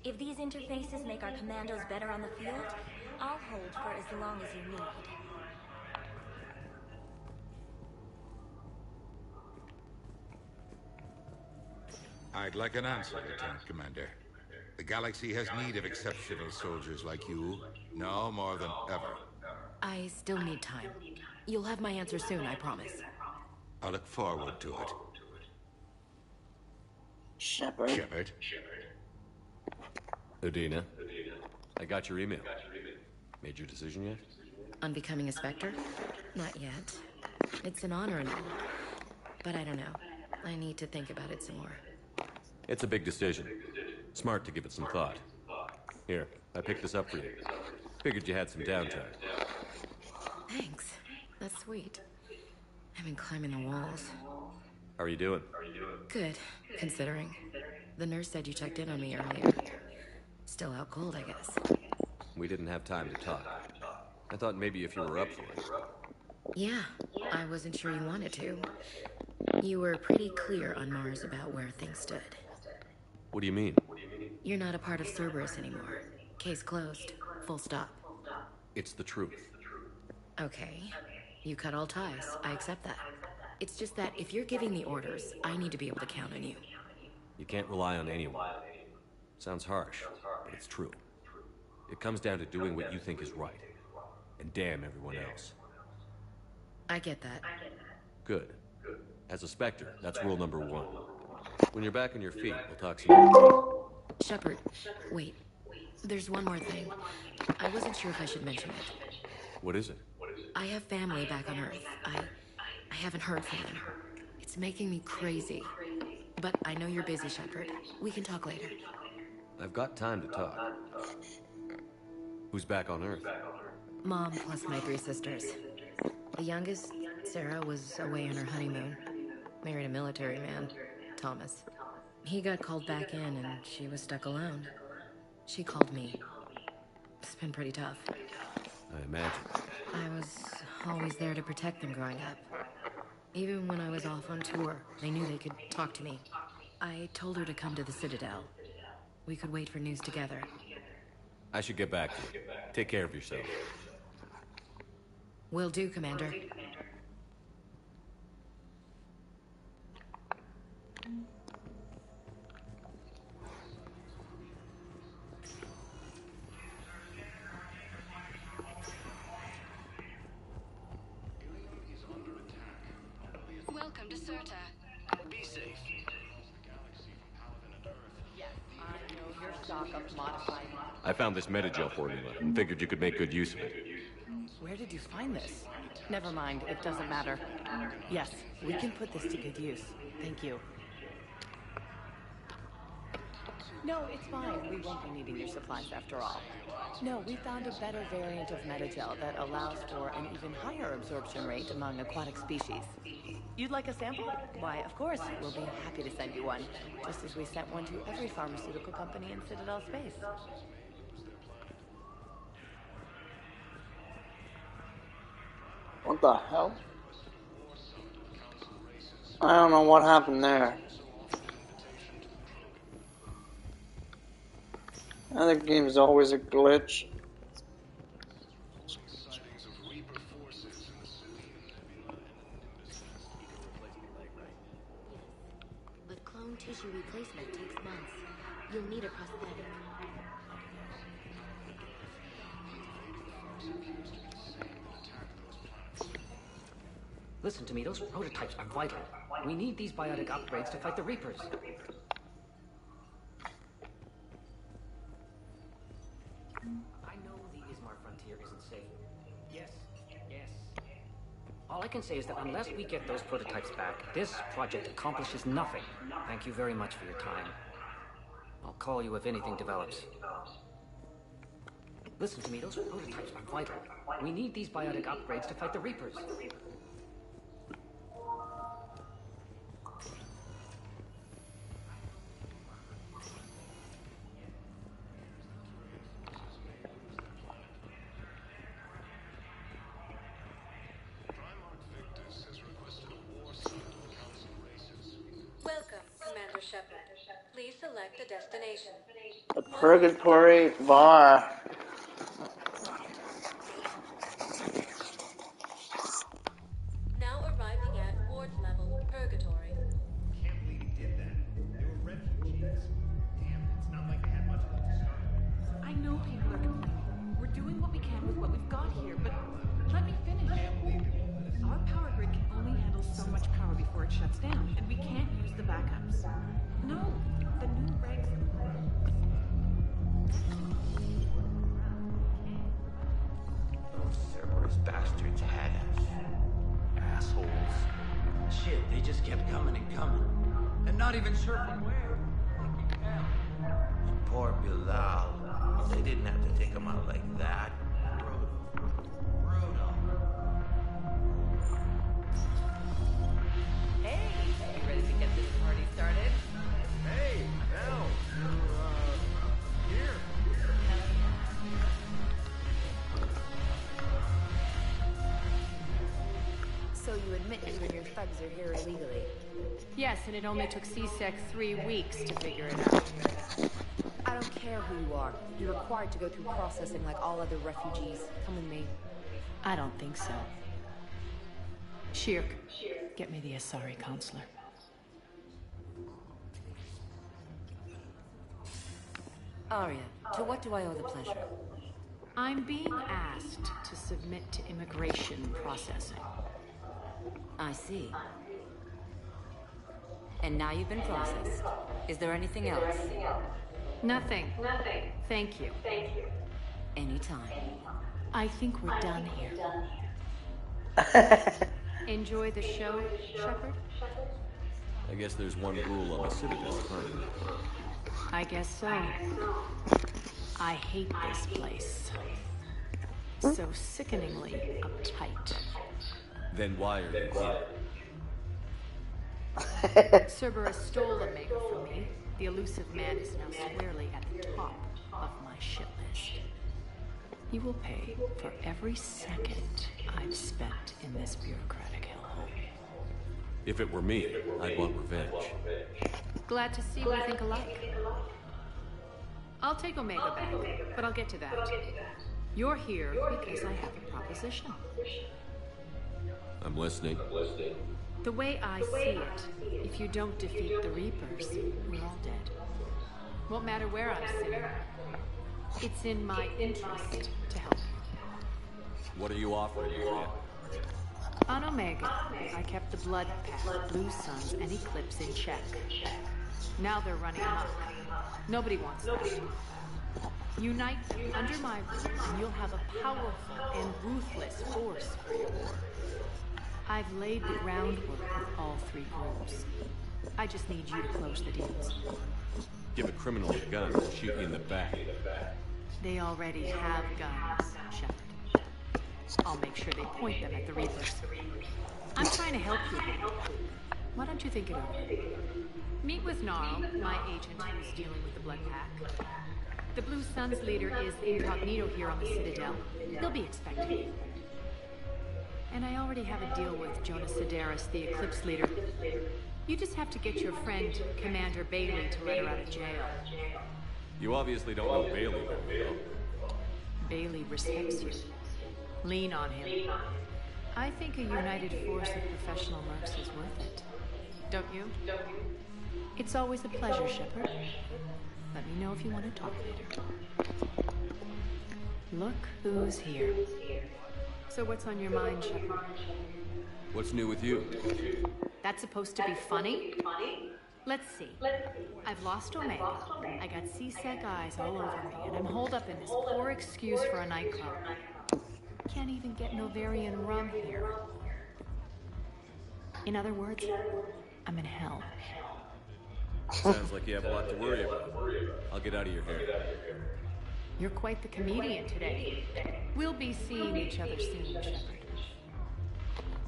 if these interfaces make our commandos better on the field, I'll hold for as long as you need. I'd like an answer, Lieutenant Commander. The galaxy has need of exceptional soldiers like you, now more than ever. I still need time. You'll have my answer soon, I promise. I look forward to it. Shepard. Shepard. Udina, I got your email. Made your decision yet? On becoming a Spectre? Not yet. It's an honor and all. But I don't know. I need to think about it some more. It's a big decision. Smart to give it some thought. Here, I picked this up for you. Figured you had some downtime. Thanks. That's sweet. I've been climbing the walls. How are you doing? Good, considering. The nurse said you checked in on me earlier. Still out cold, I guess. We didn't have time to talk. I thought maybe if you were up for it. Yeah, I wasn't sure you wanted to. You were pretty clear on Mars about where things stood. What do you mean? You're not a part of Cerberus anymore. Case closed. Full stop. It's the truth. Okay. You cut all ties. I accept that. It's just that if you're giving the orders, I need to be able to count on you. You can't rely on anyone. Sounds harsh, but it's true. It comes down to doing what you think is right. And damn everyone else. I get that. Good. As a Spectre, that's rule number 1. When you're back on your feet, we'll talk some more. Shepard, wait. There's one more thing. I wasn't sure if I should mention it. What is it? I have family back on Earth. I haven't heard from them. It's making me crazy. But I know you're busy, Shepard. We can talk later. I've got time to talk. Who's back on Earth? Mom plus my 3 sisters. The youngest, Sarah was away on her honeymoon. Married a military man, Thomas. He got called back in and she was stuck alone. She called me. It's been pretty tough. I imagine. I was always there to protect them growing up. Even when I was off on tour, they knew they could talk to me. I told her to come to the Citadel. We could wait for news together. I should get back to you. Take care of yourself. Will do, Commander. Welcome to Serta. Be safe. Yes, I know your stock of modified. I found this Medigel formula and figured you could make good use of it. Where did you find this? Never mind, it doesn't matter. Yes, we can put this to good use. Thank you. No, it's fine. We won't be needing your supplies after all. No, we found a better variant of Medigel that allows for an even higher absorption rate among aquatic species. You'd like a sample? Why, of course, we'll be happy to send you one, just as we sent one to every pharmaceutical company in Citadel space. What the hell? I don't know what happened there. I think game's always a glitch. But clone tissue replacement takes months. You'll need a prosthetic. Listen to me, those prototypes are vital. We need these biotic upgrades to fight the Reapers. I know the Ismar frontier isn't safe. Yes. All I can say is that unless we get those prototypes back, this project accomplishes nothing. Thank you very much for your time. I'll call you if anything develops. Listen to me, those prototypes are vital. We need these biotic upgrades to fight the Reapers. Welcome, Commander Shepard. Please select a destination. The Purgatory Bar. Now arriving at ward level Purgatory. Can't believe he did that. They were refugees. Damn, it's not like they had much left to start with. I know people are complaining. We're doing what we can with what we've got here, but let me finish. Our power grid can only handle so much power before it shuts down, and we can't use the backups. No, the new regs... Those Cerberus bastards had us. Assholes. Shit, they just kept coming and coming. And not even sure from where. Fucking hell. And poor Bilal. They didn't have to take him out like that. Brutal. Hey, you ready to get this party started? Hey, Mel, you're, here. So you admit you and your thugs are here illegally? Yes, and it only took CSEC 3 weeks to figure it out. I don't care who you are. You're required to go through processing like all other refugees. Come with me. I don't think so. Shirk, get me the Asari counselor. Arya, to what do I owe the pleasure? I'm being asked to submit to immigration processing. I see. And now you've been processed. Is there anything else? Nothing. Thank you. Anytime. I think we're done here. Enjoy the show, Shepard? I guess there's one rule on the Citadel, huh? I guess so. I hate this place. So sickeningly uptight. Then why are you here? Cerberus stole Omega from me. The elusive man is now squarely at the top of my shit list. He will pay for every second I've spent in this bureaucratic hellhole. If it were me, I'd want revenge. Glad to see we think alike. I'll take Omega back, but I'll get to that. You're here because I have a proposition. I'm listening. The way I see it, if you don't defeat the Reapers, we're all dead. Won't matter where I'm sitting. It's in my interest to help you. What are you offering me? On Omega, I kept the Blood Pact, Blue Suns, and Eclipse in check. Now they're running amok. Nobody wants that. Unite them under my rule, and you'll have a powerful and ruthless force for your war. I've laid the groundwork with all three groups. I just need you to close the deals. Give a criminal a gun and shoot you in the back. They already have guns, Shepard. I'll make sure they point them at the Reapers. I'm trying to help you. Why don't you think it over? Meet with Gnarl, my agent who's dealing with the Blood Pack. The Blue Suns leader is incognito here on the Citadel. He'll be expecting you. And I already have a deal with Jonas Sedaris, the Eclipse leader. You just have to get your friend, Commander Bailey, to let her out of jail. You obviously don't know Bailey very well. Bailey respects you. Lean on him. I think a united force of professional mercs is worth it. Don't you? It's always a pleasure, Shepard. Let me know if you want to talk later. Look who's here. So what's on your mind, Shepard? What's new with you? That's supposed to be funny? Let's see. I've lost Omega. I got C-Sec eyes all over me, and I'm holed up in this poor excuse for a nightclub. Can't even get Novarian rum here. In other words, I'm in hell. Sounds like you have a lot to worry about. I'll get out of your hair. You're quite the comedian today. We'll be seeing each other soon, Shepard.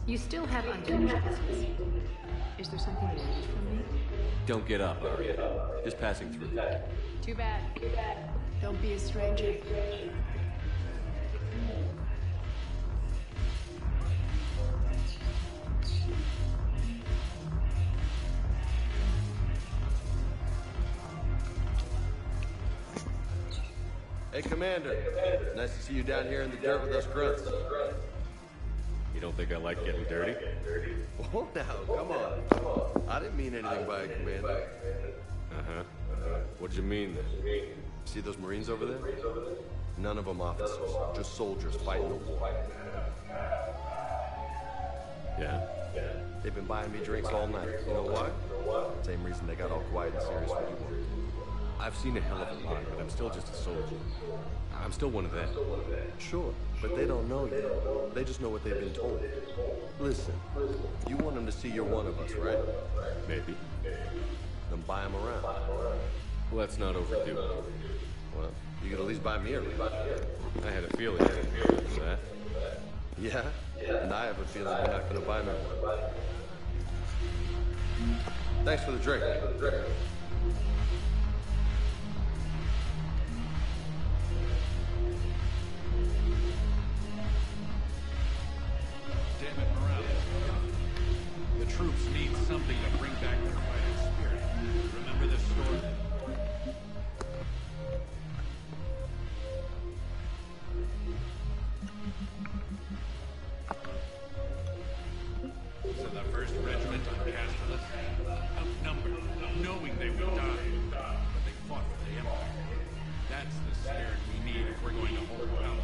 You still have unfinished business. Is there something you need from me? Don't get up, Aria. Just passing through. Too bad. Don't be a stranger. Hey, Commander. Nice to see you down here in the dirt with us grunts. You don't think I like getting dirty? Oh, now, come on. I didn't mean anything by it, Commander. Uh-huh. What'd you mean, then? See those Marines over there? None of them officers, just soldiers fighting the war. Yeah? They've been buying me drinks all night. You know why? Same reason they got all quiet and serious when you weren't. I've seen a hell of a lot, but I'm still just a soldier. I'm still one of them. Sure, but they don't know you. They just know what they've been told. Listen, you want them to see you're one of us, right? Maybe. Then buy them around. Let's not overdo it. Well, you could at least buy me a ring. I had a feeling you would do that. Yeah? And I have a feeling you're not going to buy me one. Thanks for the drink. Damn it, Morales. The troops need something to bring back their fighting spirit. Remember this story? So the first regiment on Castellus, outnumbered, knowing they would die, but they fought for the Empire. That's the spirit we need if we're going to hold out.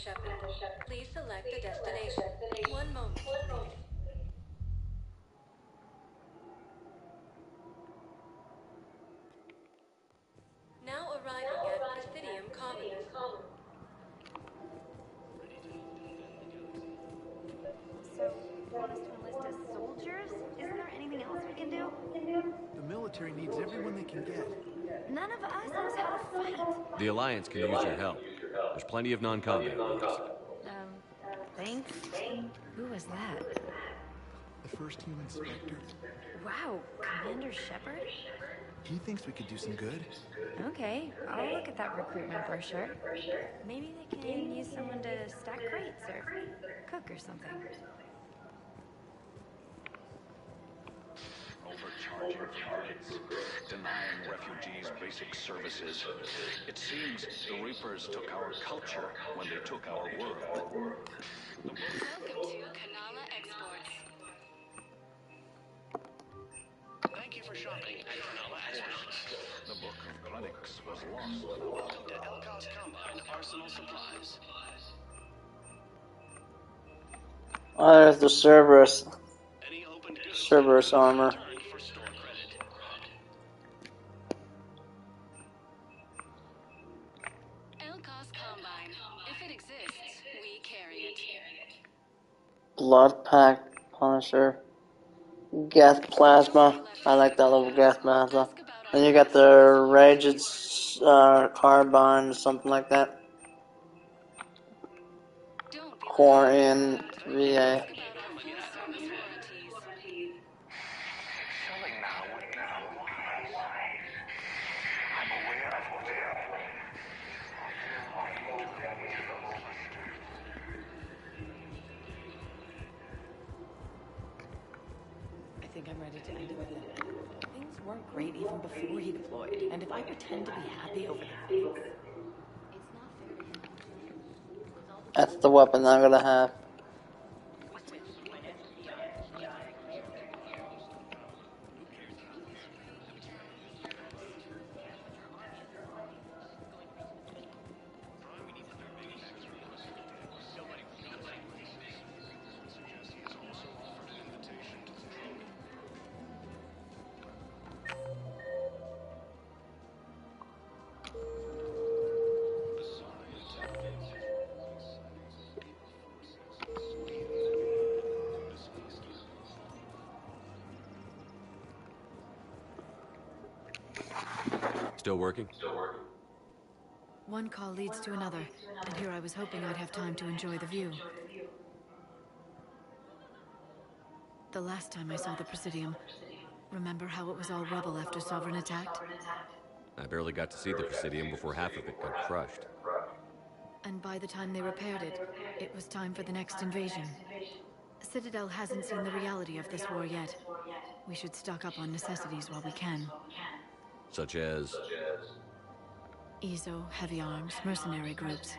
Shepard. Please select the destination. One moment, please. Now arriving at Presidium Commons. So, you want us to enlist as soldiers? Isn't there anything else we can do? The military needs everyone they can get. None of us knows how to fight. The Alliance can use your help. There's plenty of non-combat roles. Thanks. Who was that? The first human Spectre. Wow, Commander Shepard? He thinks we could do some good. Okay, I'll look at that recruitment brochure. Maybe they can use someone to stack crates or cook or something. Overcharging targets, denying refugees basic services. It seems the Reapers took our culture when they took our world. Welcome to Kanala Exports. Thank you for shopping at Kanala Exports. The Book of Clinics was lost. Welcome to Elcos Combine Arsenal Supplies. Oh, there's the Cerberus armor. Elcos Combine. If it exists, we carry it. Blood Pack Punisher. Gas Plasma. I like that level Gas Plasma. Then you got the Raged Carbine, something like that. Quarian VA. I think I'm ready to end it with him. Things weren't great even before he deployed, and if I pretend to be happy over the things, That's the weapon I'm gonna have. Still working? One call leads to another, and here I was hoping I'd have time to enjoy the view. The last time I saw the Presidium, remember how it was all rubble after Sovereign attacked? I barely got to see the Presidium before half of it got crushed. And by the time they repaired it, it was time for the next invasion. Citadel hasn't seen the reality of this war yet. We should stock up on necessities while we can. Such as? EZO, heavy arms, mercenary groups.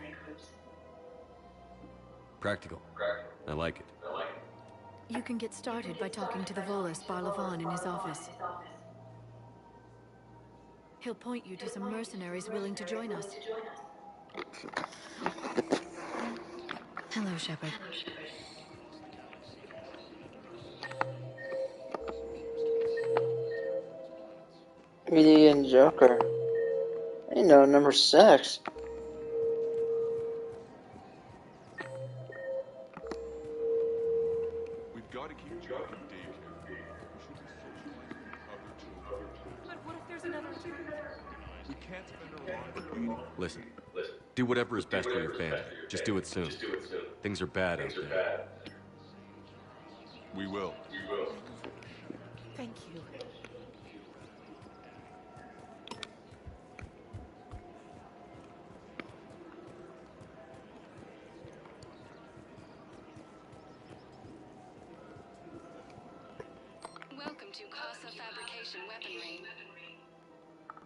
Practical. I like it. You can get started by talking to the Volus Barlavan in his office. He'll point you to some mercenaries willing to join us. Hello, Shepard. ED and Joker. I know number 6. We've got to keep jogging, Dave. We should be socializing with other children. But what if there's another two? We can't spend our lives waiting. Listen. Do whatever is best for your family. Just do it soon. Things are bad out there. We will. thank you. Welcome to Casa Fabrication Weaponry.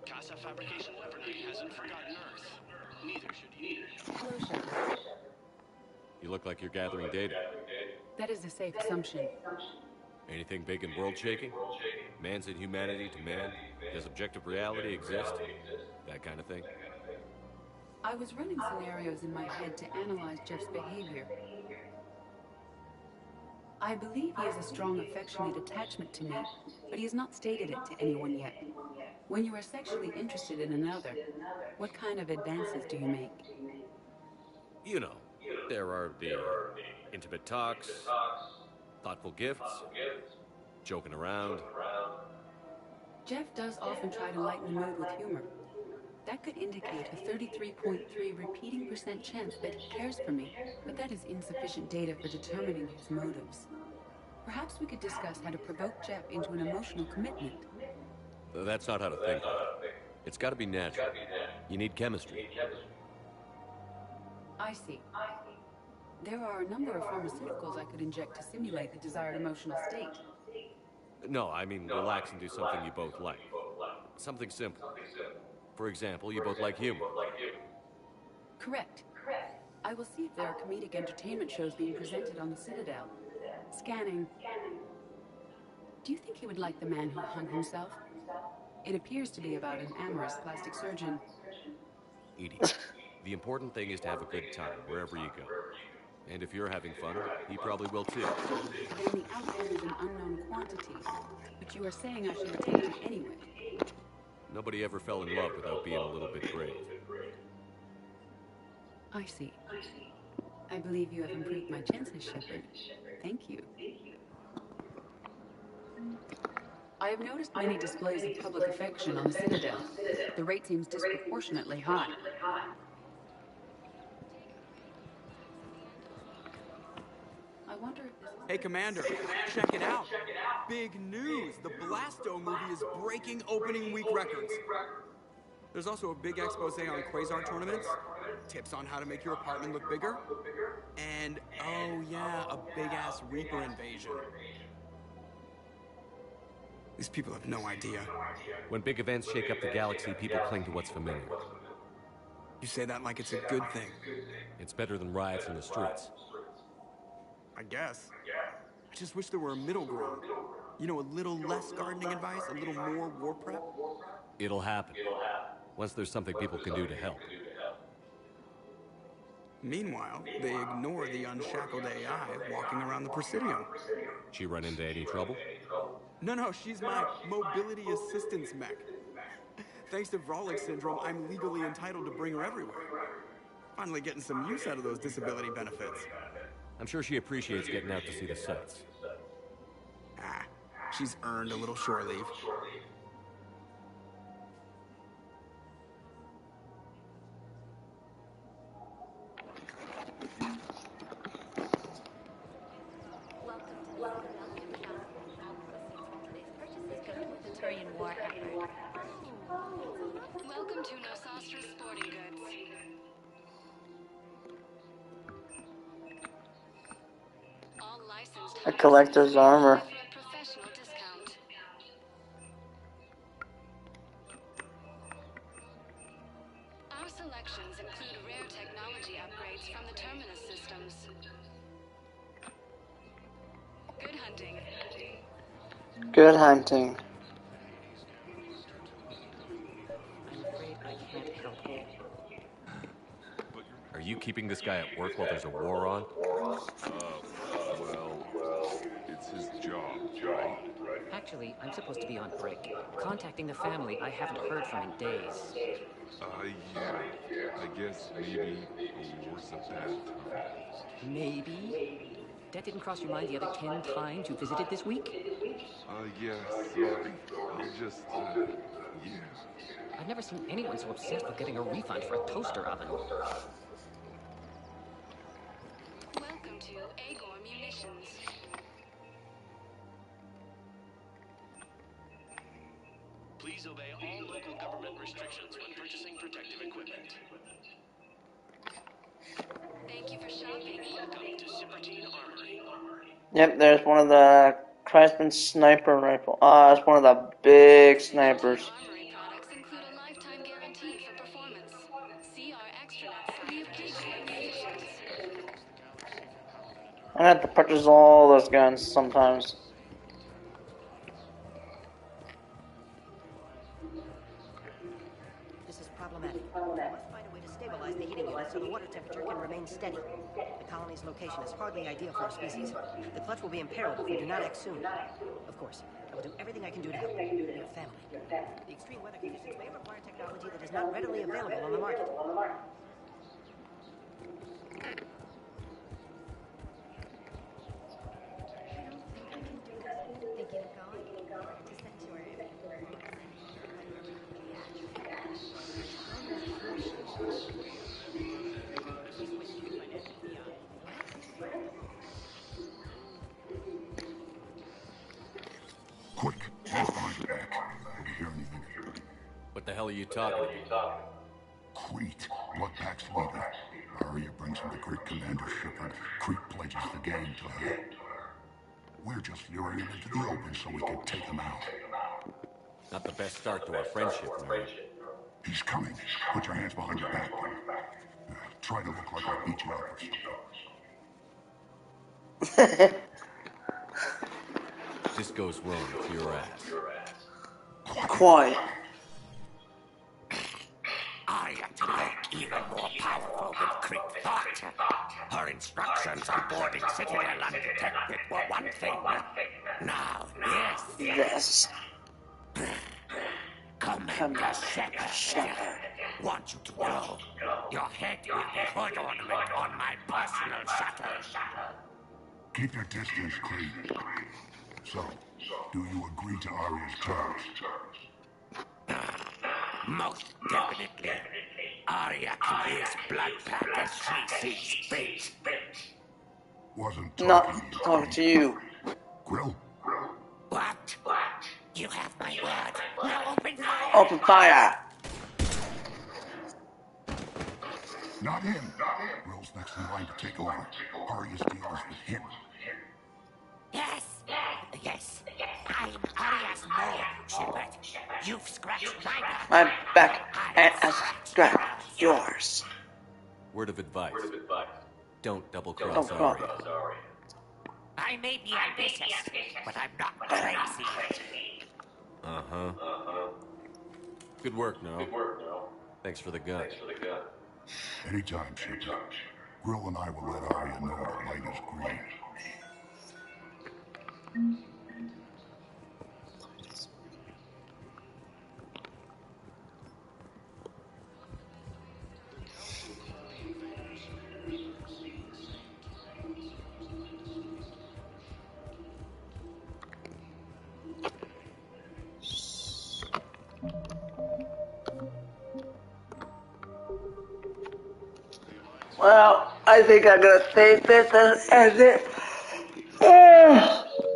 Casa Fabrication Weaponry hasn't forgotten Earth. Neither should he. You look like you're gathering data. That is a safe assumption. Anything big and world-shaking? Man's inhumanity to man? Does objective reality exist? That kind of thing? I was running scenarios in my head to analyze Jeff's behavior. I believe he has a strong affectionate attachment to me, but he has not stated it to anyone yet. When you are sexually interested in another, what kind of advances do you make? You know, there are the intimate talks, thoughtful gifts, joking around. Jeff does often try to lighten the mood with humor. That could indicate a 33.3 repeating % chance that he cares for me, but that is insufficient data for determining his motives. Perhaps we could discuss how to provoke Jeff into an emotional commitment. That's not how to think of it. It's got to be natural. You need chemistry. I see. There are a number of pharmaceuticals I could inject to simulate the desired emotional state. No, I mean relax and do something you both like. Something simple. For example, you both like humor. Correct. I will see if there are comedic entertainment shows being presented on the Citadel. Scanning. Do you think he would like The Man Who Hung Himself? It appears to be about an amorous plastic surgeon. Edie, the important thing is to have a good time wherever you go. And if you're having fun, he probably will too. Then the outcome is an unknown quantity. But you are saying I should attempt it anyway. Nobody ever fell in love without being a little bit brave. I see. I believe you have improved my chances, Shepard. Thank you. I have noticed many displays of public affection on the Citadel. The rate seems disproportionately high. I wonder if this... Hey, Commander, check it out. Big news! The Blasto movie is breaking opening week records. There's also a big expose on Quasar tournaments, tips on how to make your apartment look bigger, and, oh yeah, a big-ass Reaper invasion. These people have no idea. When big events shake up the galaxy, people cling to what's familiar. You say that like it's a good thing. It's better than riots in the streets. I guess. I just wish there were a middle ground. You know, a little less gardening advice, a little more war prep. It'll happen. Once there's something people can do to help. Meanwhile, they ignore the unshackled AI walking around the Presidium. She run into any trouble? No, she's my mobility assistance mech. Thanks to Vrolic syndrome, I'm legally entitled to bring her everywhere. Finally getting some use out of those disability benefits. I'm sure she appreciates getting out to see the sights. Ah, she's earned a little shore leave. Welcome to Nosastra Sporting Goods. All licensed A collector's armor. professional discount. Our selections include rare technology upgrades from the Terminus systems. Good hunting. Good hunting. Are you keeping this guy at work while there's a war on? Well, it's his job, right? Actually, I'm supposed to be on break. Contacting the family I haven't heard from in days. Yeah. I guess maybe a war's a bad time. Maybe? That didn't cross your mind the other 10 times you visited this week? Yeah, sorry. I'm just, yeah. I've never seen anyone so obsessed with getting a refund for a toaster oven. Welcome to Agor Munitions. Please obey all local government restrictions when purchasing protective equipment. Thank you for shopping. Welcome to Cipertine Armory. Yep, there's one of the Kreisman sniper rifle. It's one of the big snipers. Armory products include a lifetime guarantee for performance. See our extranet site for Agor Munitions. I have to purchase all those guns sometimes. This is problematic. must find a way to stabilize the heating unit so the water temperature can remain steady. The colony's location is hardly ideal for our species. The clutch will be imperiled if we do not act soon. Of course, I will do everything I can do to help. We are family. The extreme weather conditions may require technology that is not readily available on the market. Quick, get behind your back. Did you hear anything? What the hell are you talking about? Crete, Bloodpack's leader. Arya brings him the great commander ship, and Crete pledges the gang to her. We're just luring him into the open so we can take him out. Not the best start to our friendship, man. He's coming. Put your hands behind your back. Try to look like I beat you up or something. This goes wrong with your ass. Quiet. Arya today, even more powerful than Crete thought. Her instructions on boarding Citadel undetected were one thing. Now, Yes. Commander Shepard. Want you to know, your head will be hood ornament on my personal shuttle. Keep your distance, Crete. So, do you agree to Arya's terms? Most definitely. Arya can use Bloodpack as she sees fit. Wasn't talking to you. Grill? What? You have my word. Now open fire! Open fire! Not him. Grill's next in line to take over. Arya's deal is with him. Yes. I'm Arya's mole, Shepard. You've scratched my back. My back, and I scratched yours. Word of advice. Don't double-cross Don't cross. Arya. I may be ambitious, but I'm not crazy. Uh-huh. Good work, No. Thanks for the gun. Anytime, Shepard. Grill and I will let Arya know the light is green. Well, I think I'm gonna save this and end it